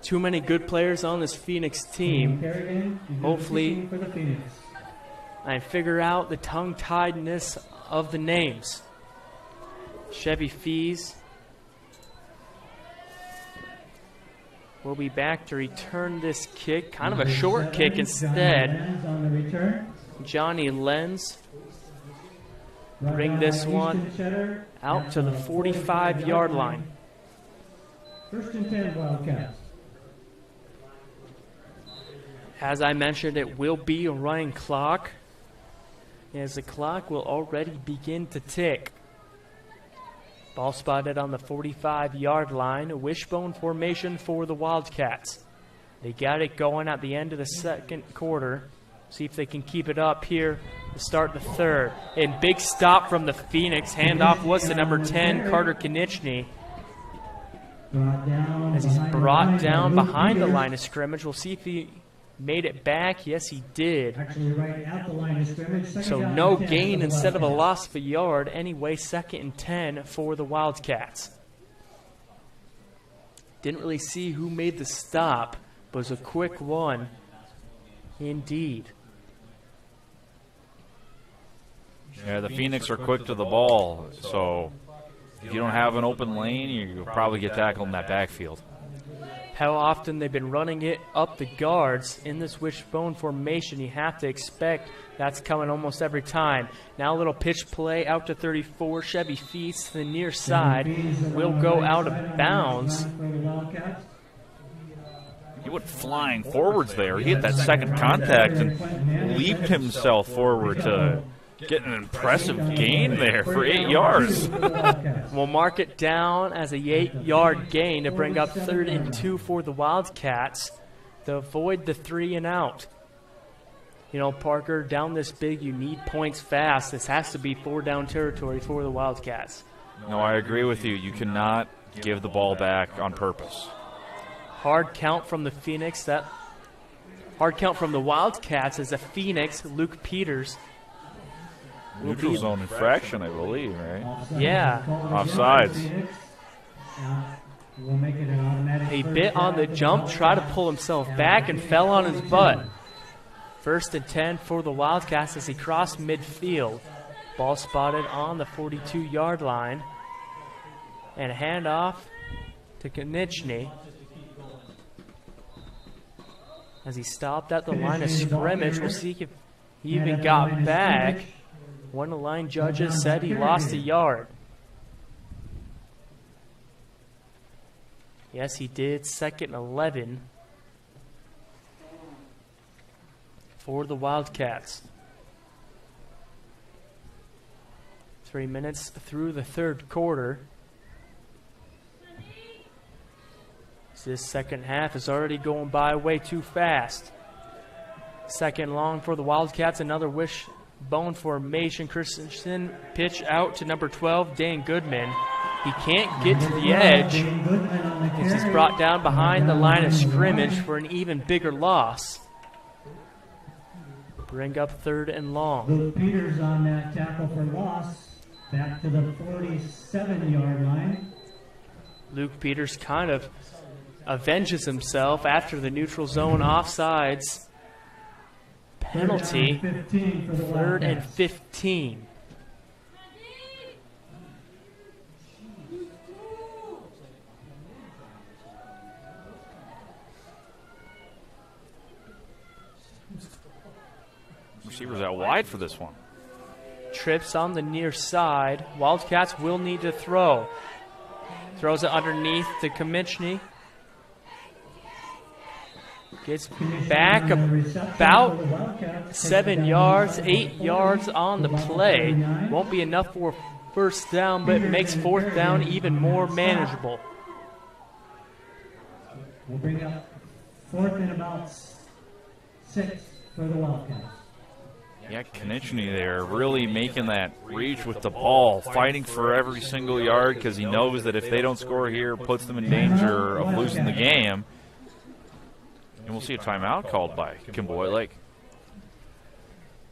Speaker 1: Too many good players on this Phoenix team. Hopefully, I figure out the tongue-tiedness of the names. Chevy Fees will be back to return this kick. Kind of a short kick instead. Johnny Lenz bring this one out to the 45-yard line.
Speaker 7: 1st and 10 Wildcats.
Speaker 1: As I mentioned, it will be a running clock, as the clock will already begin to tick. Ball spotted on the 45-yard line, a wishbone formation for the Wildcats. They got it going at the end of the second quarter. See if they can keep it up here to start the third. And big stop from the Phoenix. Handoff was to number 10, Carter Konieczny. As he's brought down behind the line of scrimmage. We'll see if he made it back. Yes, he did.
Speaker 7: Actually, right at the line of scrimmage.
Speaker 1: So no gain instead of a loss of a yard. Anyway, 2nd and 10 for the Wildcats. Didn't really see who made the stop, but it was a quick one indeed.
Speaker 2: Yeah, the Phoenix are quick to the ball, so if you don't have an open lane, you'll probably get tackled in that backfield.
Speaker 1: How often they've been running it up the guards in this wishbone formation, you have to expect that's coming almost every time. Now a little pitch play out to 34. Chevy Feast to the near side will go out of bounds.
Speaker 2: He went flying forwards there. He hit that second contact and leaped himself forward to get an impressive gain there for 8 yards.
Speaker 1: We'll mark it down as a 8-yard gain to bring up 3rd and 2 for the Wildcats to avoid the 3 and out. You know, Parker, down this big, you need points fast. This has to be 4-down territory for the Wildcats.
Speaker 2: No, I agree with you. You cannot give the ball back on purpose.
Speaker 1: Hard count from the Phoenix. That hard count from the Wildcats as a Phoenix, Luke Peters.
Speaker 2: Neutral zone infraction, I believe, right?
Speaker 1: Yeah.
Speaker 2: Offsides.
Speaker 1: He bit on the jump, tried to pull himself back, and fell on his butt. 1st and 10 for the Wildcats as he crossed midfield. Ball spotted on the 42-yard line. And a handoff to Konieczny. As he stopped at the line of scrimmage, we'll see if he even got back. One of the line judges said he lost a yard. Yes, he did. 2nd and 11. for the Wildcats. 3 minutes through the third quarter. This second half is already going by way too fast. Second long for the Wildcats. Another wishbone formation. Christensen pitch out to number 12, Dan Goodman. He can't get to the edge as he's brought down behind the line of scrimmage for an even bigger loss. Bring up third and long.
Speaker 7: Luke Peters on that tackle for loss. Back to the 47-yard line.
Speaker 1: Luke Peters kind of avenges himself after the neutral zone offsides penalty. Third and 15.
Speaker 2: Receivers out wide for this one.
Speaker 1: Trips on the near side. Wildcats will need to throw. Throws it underneath to Kamichny. Gets back about 7 yards, 8 yards on the play. Won't be enough for first down, but it makes fourth down even more manageable.
Speaker 7: We'll bring up fourth and about 6 for the Wildcats.
Speaker 2: Yeah, Konieczny there really making that reach with the ball, fighting for every single yard because he knows that if they don't score here, it puts them in danger of losing the game. And we'll see a timeout called by Kimball.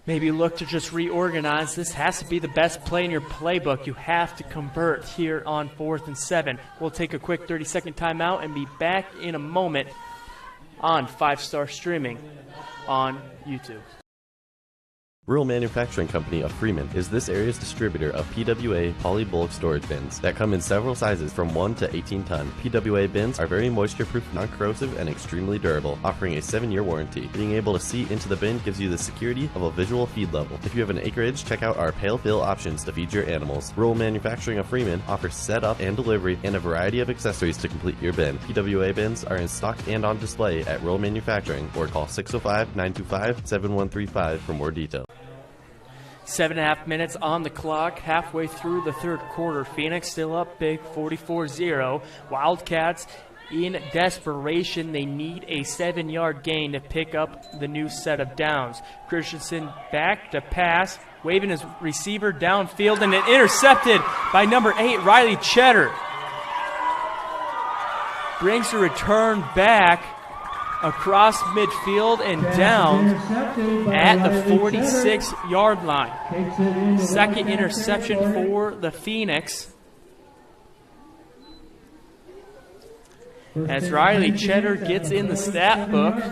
Speaker 1: Maybe look to just reorganize. This has to be the best play in your playbook. You have to convert here on 4th and 7. We'll take a quick 30-second timeout and be back in a moment on 5-Star Streaming on YouTube.
Speaker 8: Rural Manufacturing Company of Freeman is this area's distributor of PWA poly bulk storage bins that come in several sizes from 1 to 18 ton. PWA bins are very moisture-proof, non-corrosive, and extremely durable, offering a 7-year warranty. Being able to see into the bin gives you the security of a visual feed level. If you have an acreage, check out our pale fill options to feed your animals. Rural Manufacturing of Freeman offers setup and delivery and a variety of accessories to complete your bin. PWA bins are in stock and on display at Rural Manufacturing or call 605-925-7135 for more details.
Speaker 1: 7.5 minutes on the clock, halfway through the third quarter. Phoenix still up big, 44-0. Wildcats in desperation. They need a 7-yard gain to pick up the new set of downs. Christensen back to pass, waving his receiver downfield, and it intercepted by number 8, Riley Cheddar. Brings the return back across midfield and down at the 46-yard line. Second interception for the Phoenix. As Riley Cheddar gets in the stat book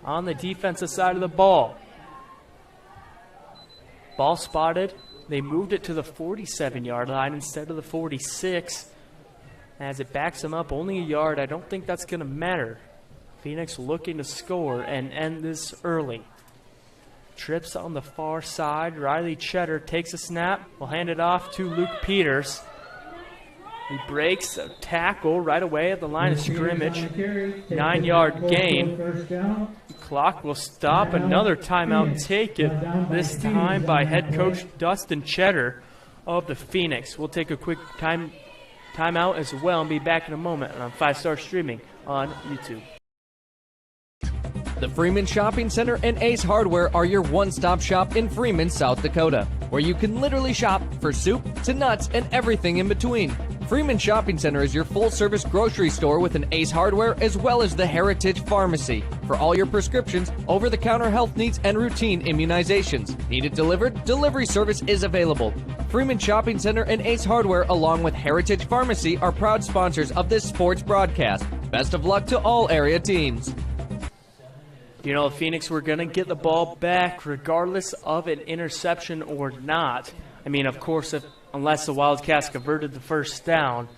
Speaker 1: on the defensive side of the ball. Ball spotted. They moved it to the 47-yard line instead of the 46. As it backs them up only a yard, I don't think that's going to matter. Phoenix looking to score and end this early. Trips on the far side. Riley Cheddar takes a snap. Will hand it off to Luke Peters. He breaks a tackle right away at the line of scrimmage. 9-yard gain. The clock will stop. Another timeout taken, this time by head coach Dustin Cheddar of the Phoenix. We'll take a quick timeout as well and be back in a moment on 5-Star Streaming on YouTube.
Speaker 9: The Freeman Shopping Center and Ace Hardware are your one-stop shop in Freeman, South Dakota, where you can literally shop for soup to nuts and everything in between. Freeman Shopping Center is your full-service grocery store with an Ace Hardware as well as the Heritage Pharmacy for all your prescriptions, over-the-counter health needs, and routine immunizations. Need it delivered? Delivery service is available. Freeman Shopping Center and Ace Hardware, along with Heritage Pharmacy, are proud sponsors of this sports broadcast. Best of luck to all area teams.
Speaker 1: You know, Phoenix were going to get the ball back regardless of an interception or not. I mean, of course, unless the Wildcats converted the first down.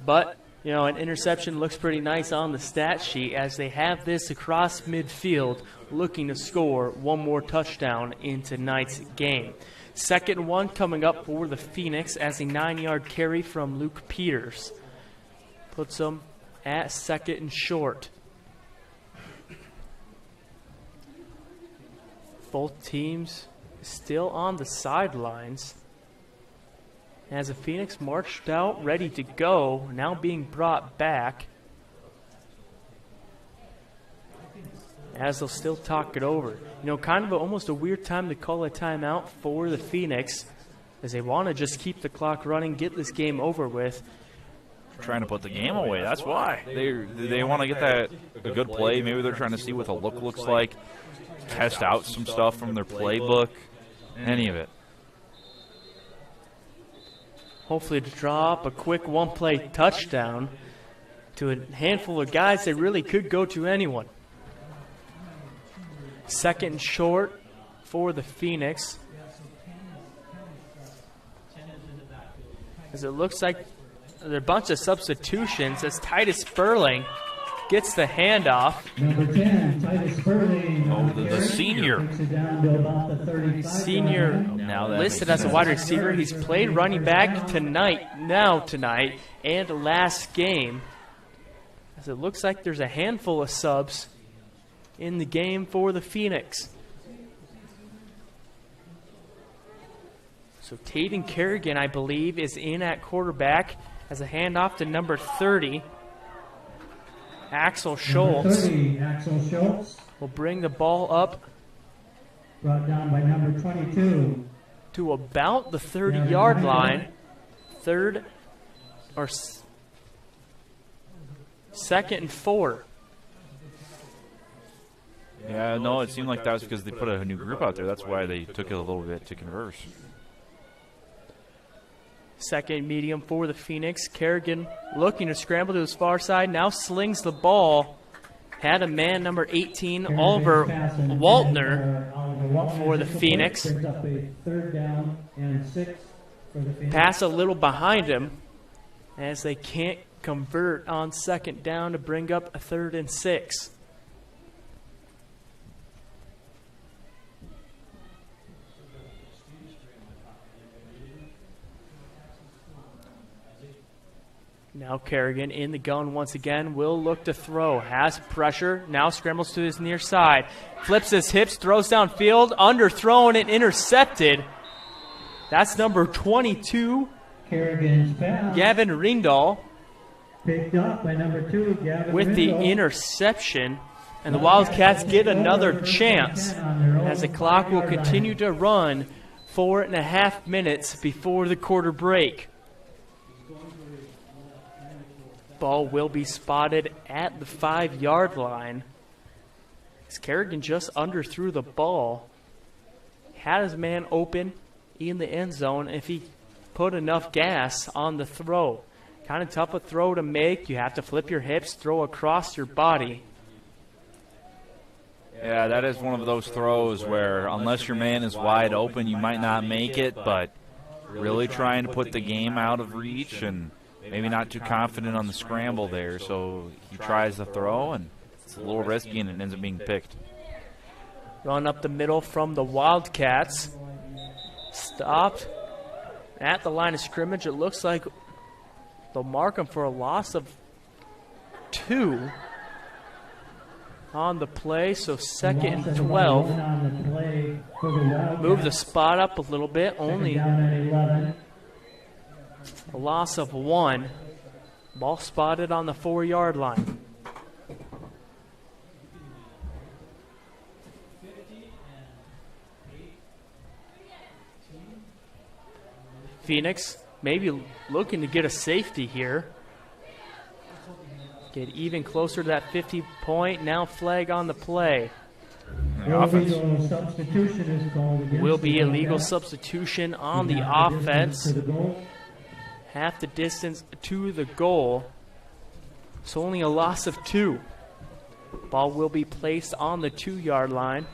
Speaker 1: But, you know, an interception looks pretty nice on the stat sheet as they have this across midfield looking to score one more touchdown in tonight's game. Second one coming up for the Phoenix as a 9-yard carry from Luke Peters. Puts them at second and short. Both teams still on the sidelines. As the Phoenix marched out, ready to go, now being brought back. As they'll still talk it over. You know, kind of almost a weird time to call a timeout for the Phoenix, as they want to just keep the clock running, get this game over with.
Speaker 2: Trying to put the game away. That's why they want to get that a good play. Maybe they're trying to see what the look looks like, test out some stuff from their playbook, any of it.
Speaker 1: Hopefully to draw up a quick one-play touchdown to a handful of guys that really could go to anyone. Second and short for the Phoenix. As it looks like there are a bunch of substitutions as Titus Sperling gets the handoff.
Speaker 7: Number 10, Titus Sperling.
Speaker 2: Oh, the senior.
Speaker 1: Senior listed as a wide receiver. He's played running back tonight, and last game. As it looks like there's a handful of subs in the game for the Phoenix. So Taven Kerrigan, I believe, is in at quarterback as a handoff to number 30. Axel Schultz.
Speaker 7: Axel Schultz.
Speaker 1: Will bring the ball up.
Speaker 7: Brought down by number 22.
Speaker 1: To about the 30-yard line. Third or second and 4.
Speaker 2: Yeah, no, it seemed like that was because they put a new group out there. That's why they took it a little bit to converse.
Speaker 1: Second medium for the Phoenix. Kerrigan looking to scramble to his far side. Now slings the ball. Had a man, number 18, Oliver Waltner for the Phoenix.
Speaker 7: Third down and 6 for the Phoenix.
Speaker 1: Pass a little behind him as they can't convert on second down to bring up a 3rd and 6. Now Kerrigan in the gun once again, will look to throw, has pressure, now scrambles to his near side, flips his hips, throws downfield, underthrown and intercepted. That's number 22,
Speaker 7: Kerrigan's pass.
Speaker 1: Gavin Ringdahl.
Speaker 7: Picked up by number 2, Gavin
Speaker 1: with the
Speaker 7: Ringdahl.
Speaker 1: Interception, and the Wildcats get another chance as the clock will continue to run 4.5 minutes before the quarter break. Ball will be spotted at the 5-yard line. As Kerrigan just underthrew the ball. Had his man open in the end zone if he put enough gas on the throw. Kind of tough a throw to make. You have to flip your hips, throw across your body.
Speaker 2: Yeah, that is one of those throws where unless your man is wide open, you might not make it, but really trying to put the game out of reach and maybe not too confident on the scramble there, so he tries the throw, and it's a little risky, and it ends up being picked.
Speaker 1: Run up the middle from the Wildcats. Stopped at the line of scrimmage. It looks like they'll mark him for a loss of 2 on the play, so 2nd and 12. Move the spot up a little bit, only a loss of 1. Ball spotted on the 4-yard line. Phoenix maybe looking to get a safety here. Get even closer to that 50-point. Now flag on the play. Will be a legal substitution on the offense. Half the distance to the goal. So only a loss of 2. Ball will be placed on the 2-yard line.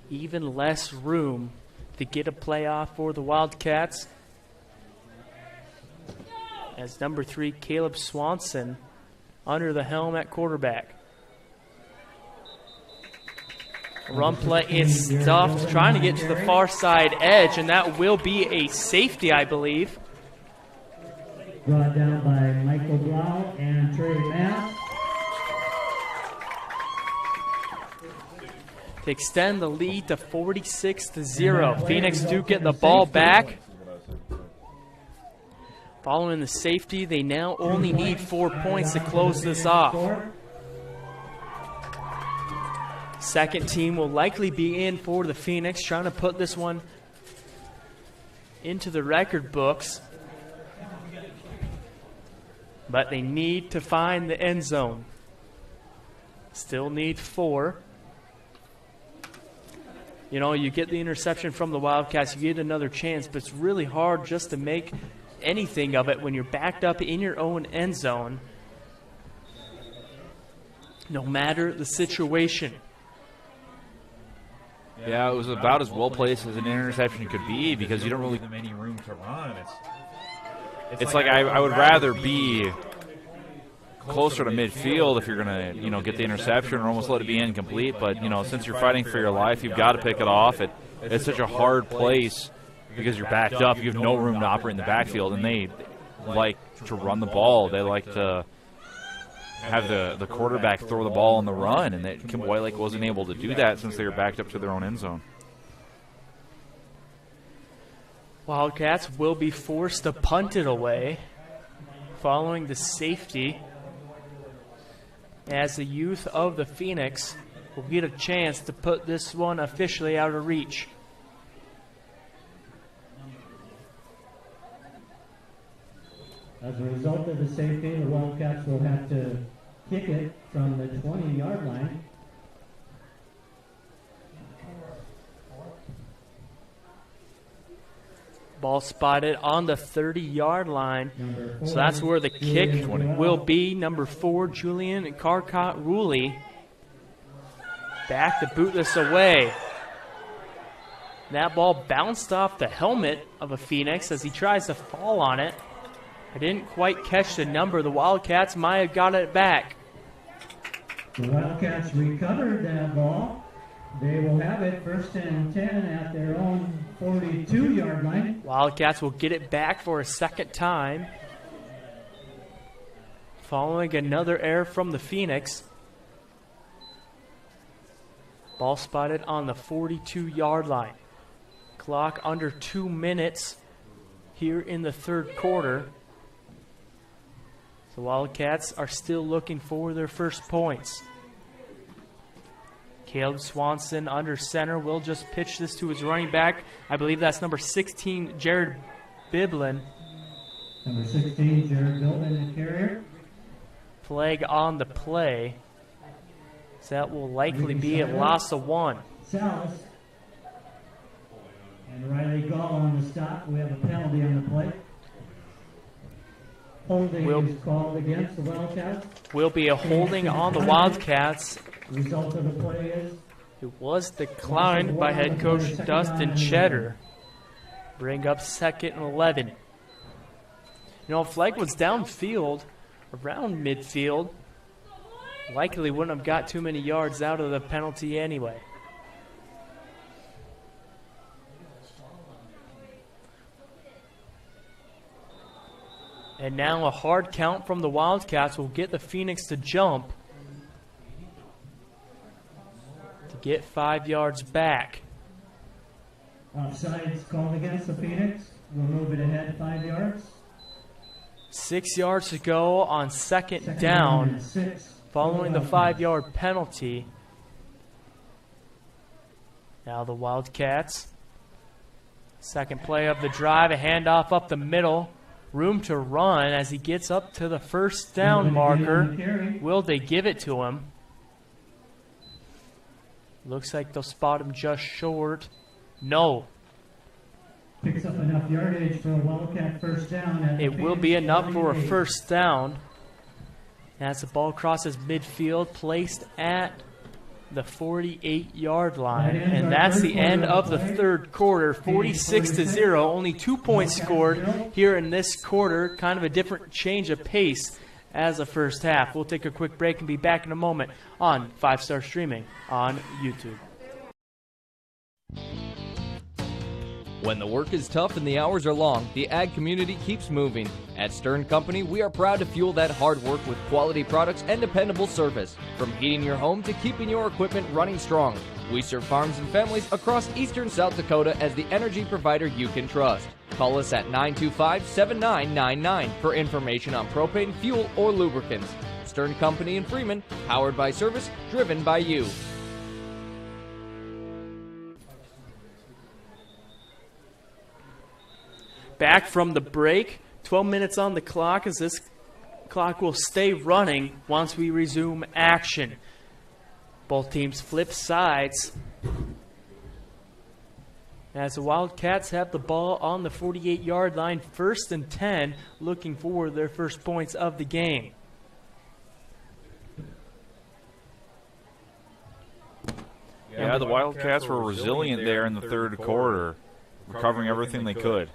Speaker 1: Even less room to get a playoff for the Wildcats. As number 3, Caleb Swanson, under the helm at quarterback. Run play is stuffed, trying to get to the far side edge, and that will be a safety, I believe.
Speaker 7: Brought down by Michael Blau and Trey Mapp.
Speaker 1: to extend the lead to 46-0. Phoenix do get the ball back. Following the safety, they now only need 4 points to close this off. Second team will likely be in for the Phoenix, trying to put this one into the record books. But they need to find the end zone. Still need 4. You know, you get the interception from the Wildcats, you get another chance, but it's really hard just to make anything of it when you're backed up in your own end zone, no matter the situation.
Speaker 2: Yeah, it was about as well placed as an interception could be because you don't really give them any room to run. It's like I would rather be closer to midfield if you're going to, you know, get the interception or almost let it be incomplete. But, you know, since you're fighting for your life, you've got to pick it off. It's such a hard place because you're backed up. You have no room to operate in the backfield, and they like to run the ball. They like to have the quarterback throw the ball on the run, and Kimball wasn't able to do that since they were backed up to their own end zone.
Speaker 1: Wildcats will be forced to punt it away following the safety, as the youth of the Phoenix will get a chance to put this one officially out of reach.
Speaker 7: As a result of the safety, the Wildcats will have to kick it from the 20-yard line.
Speaker 1: Ball spotted on the 30-yard line. So that's where the kick will be. Number 4, Julian Carcott-Ruley. Back to boot this away. That ball bounced off the helmet of a Phoenix as he tries to fall on it. I didn't quite catch the number. The Wildcats might have got it back.
Speaker 7: The Wildcats recovered that ball. They will have it 1st and 10 at their own 42-yard line.
Speaker 1: Wildcats will get it back for a second time. Following another error from the Phoenix. Ball spotted on the 42-yard line. Clock under 2 minutes here in the third quarter. The Wildcats are still looking for their first points. Caleb Swanson under center will just pitch this to his running back. I believe that's number 16, Jared Biblin.
Speaker 7: Number 16, Jared Biblin, the carrier.
Speaker 1: Flag on the play. So that will likely be a loss of 1.
Speaker 7: Salas. And Riley Gall on the stop. We have a penalty on the play. Holding is called against the Wildcats.
Speaker 1: Will be a holding on the Wildcats.
Speaker 7: Result of the play is
Speaker 1: it was declined by head coach Dustin Cheddar. Bring up 2nd and 11. You know, if flag was downfield, around midfield, likely wouldn't have got too many yards out of the penalty anyway. And now a hard count from the Wildcats will get the Phoenix to jump to get 5 yards back.
Speaker 7: Offsides called against the Phoenix. We'll move it ahead 5 yards.
Speaker 1: 6 yards to go on second down following the 5-yard penalty. Now the Wildcats. Second play of the drive, a handoff up the middle. Room to run as he gets up to the first down marker. Will they give it to him? Looks like they'll spot him just short. No.
Speaker 7: Picks up enough yardage for a Wildcat first down.
Speaker 1: It will be enough for a first down. As the ball crosses midfield, placed at the 48-yard line. And that's the end of the third quarter, 46-0. Only 2 points scored here in this quarter. Kind of a different change of pace as the first half. We'll take a quick break and be back in a moment on 5-Star Streaming on YouTube.
Speaker 9: When the work is tough and the hours are long, the ag community keeps moving. At Stern Company, we are proud to fuel that hard work with quality products and dependable service. From heating your home to keeping your equipment running strong, we serve farms and families across eastern South Dakota as the energy provider you can trust. Call us at 925-7999 for information on propane, fuel, or lubricants. Stern Company in Freeman, powered by service, driven by you.
Speaker 1: Back from the break, 12 minutes on the clock, as this clock will stay running once we resume action. Both teams flip sides as the WiLdKats have the ball on the 48-yard line, 1st and 10, looking for their first points of the game.
Speaker 2: Yeah, the WiLdKats were resilient there in the third quarter, recovering everything they could.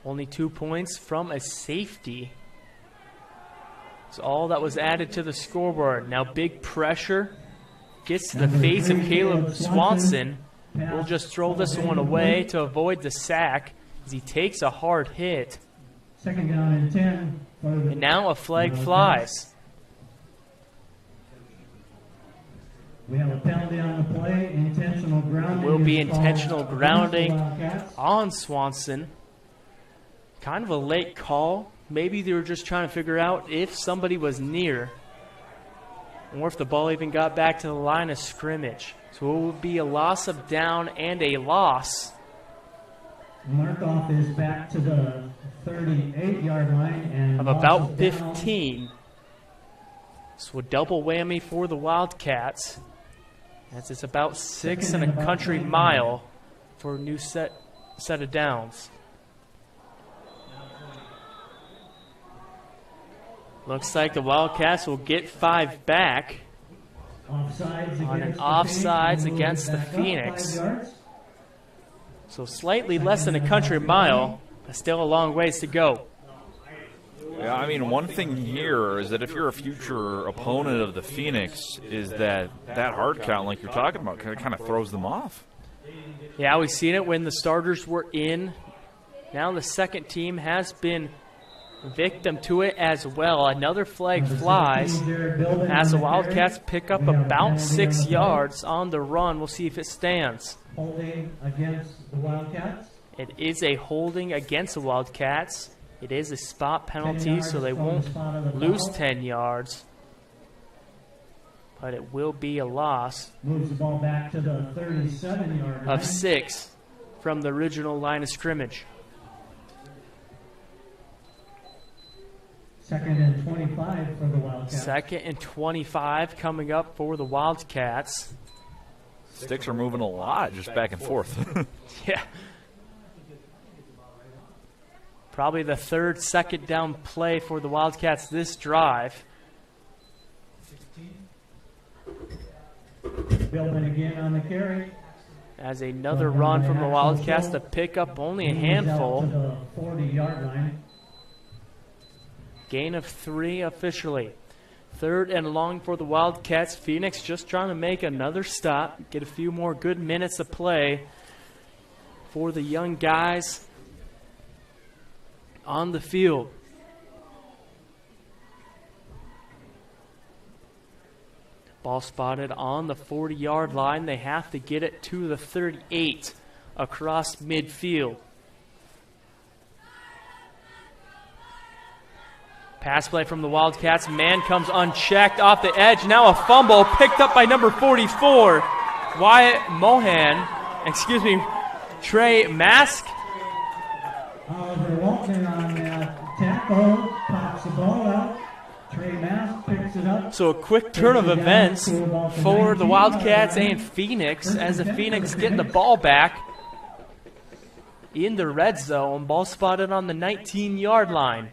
Speaker 1: Only 2 points from a safety. It's all that was added to the scoreboard. Now big pressure gets to the face of Caleb Swanson. We'll just throw this one away to avoid the sack as he takes a hard hit.
Speaker 7: 2nd down and 10.
Speaker 1: And now a flag flies.
Speaker 7: We have a penalty on the play, intentional grounding.
Speaker 1: Will be intentional grounding on Swanson. Kind of a late call. Maybe they were just trying to figure out if somebody was near or if the ball even got back to the line of scrimmage. So it will be a loss of down and a loss.
Speaker 7: Markoff is back to the 38-yard line and
Speaker 1: of about 15. So a double whammy for the WiLdKats, as it's about 6 and a country mile for a new set of downs. Looks like the WiLdKats will get 5 back on an offsides against the Phoenix. So slightly less than a country mile, but still a long ways to go.
Speaker 2: Yeah, I mean, one thing here is that if you're a future opponent of the Phoenix, is that hard count, like you're talking about, kind of throws them off.
Speaker 1: Yeah, we've seen it when the starters were in. Now the second team has been victim to it as well. Another flag flies as the WiLdKats pick up about 6 yards on the run. We'll see if it stands.
Speaker 7: Holding against the WiLdKats.
Speaker 1: It is a holding against the WiLdKats. It is a spot penalty, so they won't lose 10 yards. But it will be a loss
Speaker 7: Moves the ball back to the 37-yard line.
Speaker 1: of 6 from the original line of scrimmage.
Speaker 7: 2nd and 25 for the WiLdKats.
Speaker 1: 2nd and 25 coming up for the WiLdKats.
Speaker 2: Sticks are moving a lot, just back and forth.
Speaker 1: Yeah. Probably the 3rd 2nd down play for the WiLdKats this drive.
Speaker 7: Building again on the carry.
Speaker 1: As another run from the WiLdKats to pick up only a handful.
Speaker 7: To the 40-yard line.
Speaker 1: Gain of 3 officially. 3rd and long for the WiLdKats. Phoenix just trying to make another stop, get a few more good minutes of play for the young guys on the field. Ball spotted on the 40-yard line. They have to get it to the 38 across midfield. Pass play from the WiLdKats. Man comes unchecked off the edge. Now a fumble picked up by number 44, Wyatt Mohan. Excuse me, Trey Mask.
Speaker 7: Oliver Walton on that tackle. Pops the ball out. Trey Mask picks it up.
Speaker 1: So a quick turn of events for the WiLdKats and Phoenix, as the Phoenix getting the ball back in the red zone. Ball spotted on the 19-yard line.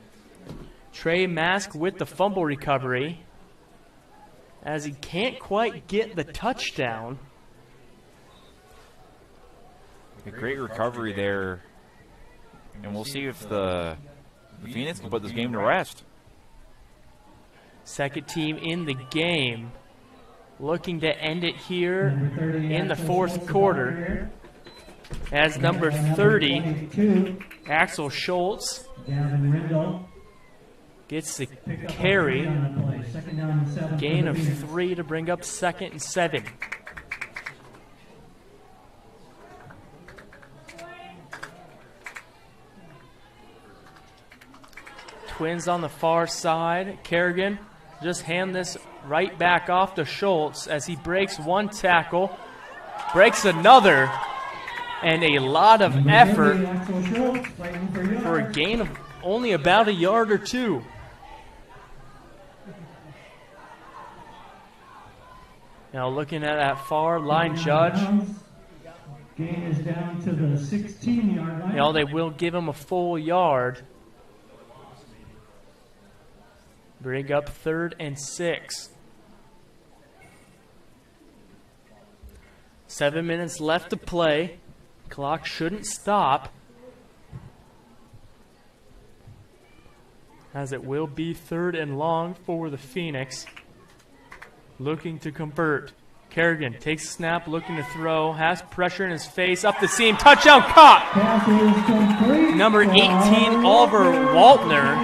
Speaker 1: Trey Mask with the fumble recovery, as he can't quite get the touchdown.
Speaker 2: A great recovery there, and we'll see if the Phoenix can put this game to rest.
Speaker 1: Second team in the game, looking to end it here in the 4th quarter. as number 30, Axel Schultz, gets the carry. Gain of 3 to bring up 2nd and 7. Twins on the far side. Kerrigan just hand this right back off to Schultz as he breaks one tackle, breaks another, and a lot of effort for a gain of only about a yard or 2. Now looking at that far line judge.
Speaker 7: Gain is down to the 16-yard line.
Speaker 1: Now they will give him a full yard. Bring up 3rd and 6. 7 minutes left to play. Clock shouldn't stop, as it will be 3rd and long for the Phoenix. Looking to convert. Kerrigan takes a snap, looking to throw, has pressure in his face, up the seam, touchdown caught! Number 18, Oliver Waltner,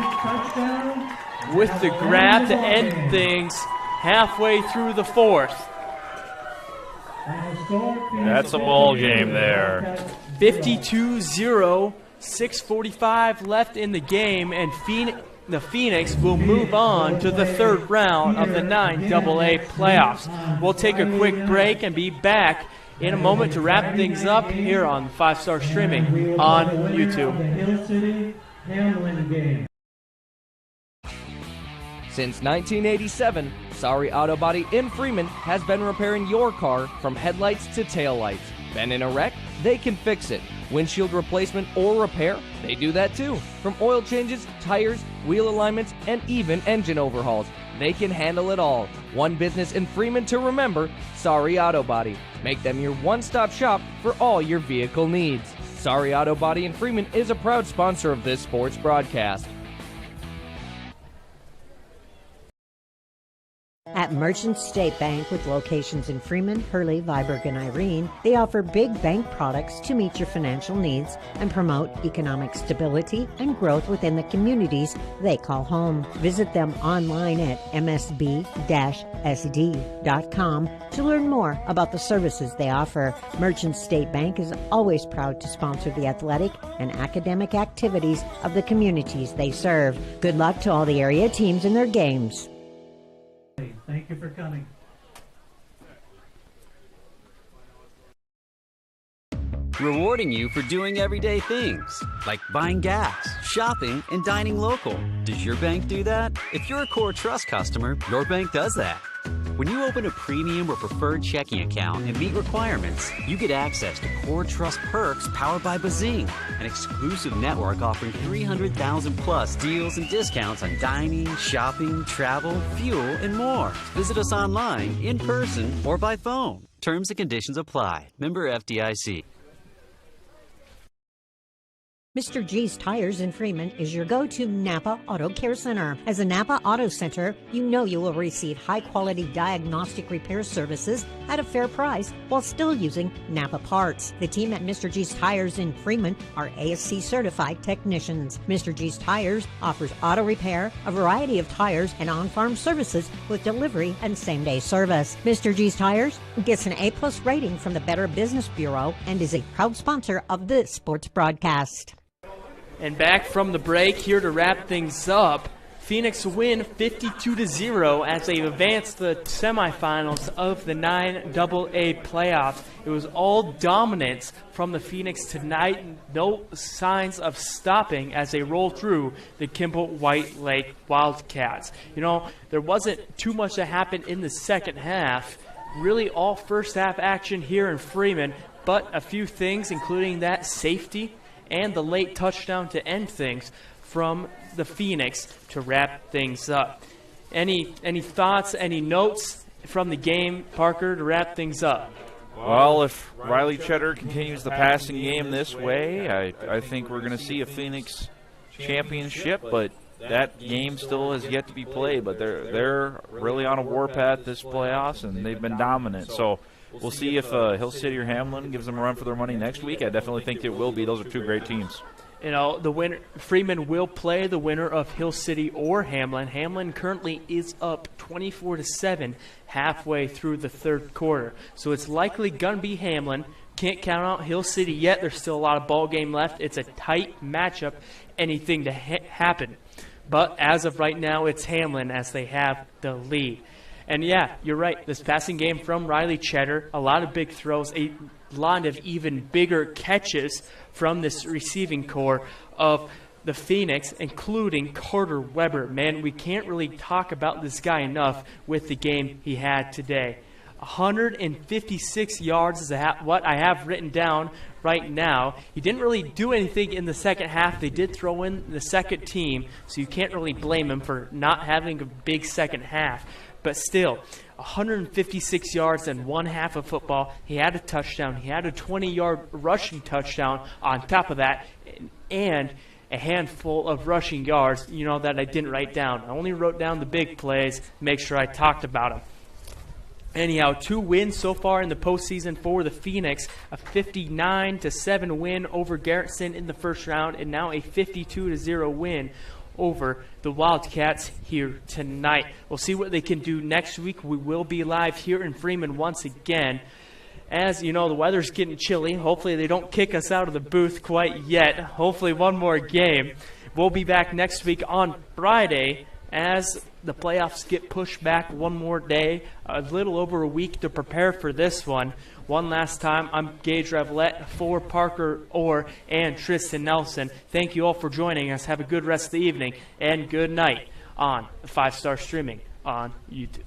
Speaker 1: with the grab to end things halfway through the 4th.
Speaker 2: That's a ball game there.
Speaker 1: 52-0, 6:45 left in the game, and the Phoenix will move on to the 3rd round of the 9AA playoffs. We'll take a quick break and be back in a moment to wrap things up here on 5-Star Streaming on YouTube.
Speaker 9: Since 1987, Sari Auto Body in Freeman has been repairing your car from headlights to taillights. Been in a wreck? They can fix it. Windshield replacement or repair? They do that too. From oil changes, tires, wheel alignments, and even engine overhauls. They can handle it all. One business in Freeman to remember, Sari Auto Body. Make them your one-stop shop for all your vehicle needs. Sari Auto Body in Freeman is a proud sponsor of this sports broadcast.
Speaker 12: At Merchant State Bank, with locations in Freeman, Hurley, Viborg, and Irene, they offer big bank products to meet your financial needs and promote economic stability and growth within the communities they call home. Visit them online at msb-sd.com to learn more about the services they offer. Merchant State Bank is always proud to sponsor the athletic and academic activities of the communities they serve. Good luck to all the area teams in their games.
Speaker 7: Thank you for coming.
Speaker 13: Rewarding you for doing everyday things, like buying gas, shopping, and dining local. Does your bank do that? If you're a Core Trust customer, your bank does that. When you open a premium or preferred checking account and meet requirements, you get access to Core Trust perks powered by Bazing, an exclusive network offering 300,000 plus deals and discounts on dining, shopping, travel, fuel, and more. Visit us online, in person, or by phone. Terms and conditions apply. Member FDIC.
Speaker 12: Mr. G's Tires in Freeman is your go-to Napa Auto Care Center. As a Napa Auto Center, you know you will receive high-quality diagnostic repair services at a fair price while still using Napa parts. The team at Mr. G's Tires in Freeman are ASC certified technicians. Mr. G's Tires offers auto repair, a variety of tires, and on-farm services with delivery and same-day service. Mr. G's Tires gets an A+ rating from the Better Business Bureau and is a proud sponsor of this sports broadcast.
Speaker 1: And back from the break here to wrap things up. Phoenix win 52-0 as they advance the semifinals of the 9AA playoffs. It was all dominance from the Phoenix tonight. No signs of stopping as they roll through the Kimball White Lake WiLdKats. You know, there wasn't too much that happened in the second half. Really all first half action here in Freeman, but a few things, including that safety and the late touchdown to end things from the Phoenix to wrap things up. Any thoughts, any notes from the game, Parker, to wrap things up?
Speaker 2: Well, if Riley Cheddar continues the passing game this way, I think we're going to see a Phoenix championship, but that game still has yet to be played. But they're really on a warpath this playoffs, and they've been dominant. So we'll see if Hill City or Hamlin gives them a run for their money next week. I definitely think it will be. Those are two great teams.
Speaker 1: You know, the winner, Freeman will play the winner of Hill City or Hamlin. Hamlin currently is up 24-7 halfway through the third quarter. So it's likely going to be Hamlin. Can't count out Hill City yet. There's still a lot of ball game left. It's a tight matchup. Anything to happen. But as of right now, it's Hamlin as they have the lead. And yeah, you're right. This passing game from Riley Cheddar, a lot of big throws, a lot of even bigger catches from this receiving core of the Phoenix, including Carter Weber. Man, we can't really talk about this guy enough with the game he had today. 156 yards is what I have written down right now. He didn't really do anything in the second half. They did throw in the second team, so you can't really blame him for not having a big second half. But still, 156 yards and one half of football. He had a touchdown. He had a 20-yard rushing touchdown on top of that, and a handful of rushing yards, you know, that I didn't write down. I only wrote down the big plays, make sure I talked about them. Anyhow, 2 wins so far in the postseason for the Phoenix. A 59-7 win over Garrettson in the first round, and now a 52-0 win over the WiLdKats here tonight. We'll see what they can do next week. We will be live here in Freeman once again. As you know, the weather's getting chilly. Hopefully they don't kick us out of the booth quite yet. Hopefully one more game. We'll be back next week on Friday as the playoffs get pushed back one more day, a little over a week to prepare for this one. One last time, I'm Gage Ravellette for Parker Orr and Tristan Nelson. Thank you all for joining us. Have a good rest of the evening and good night on 5 Star Streaming on YouTube.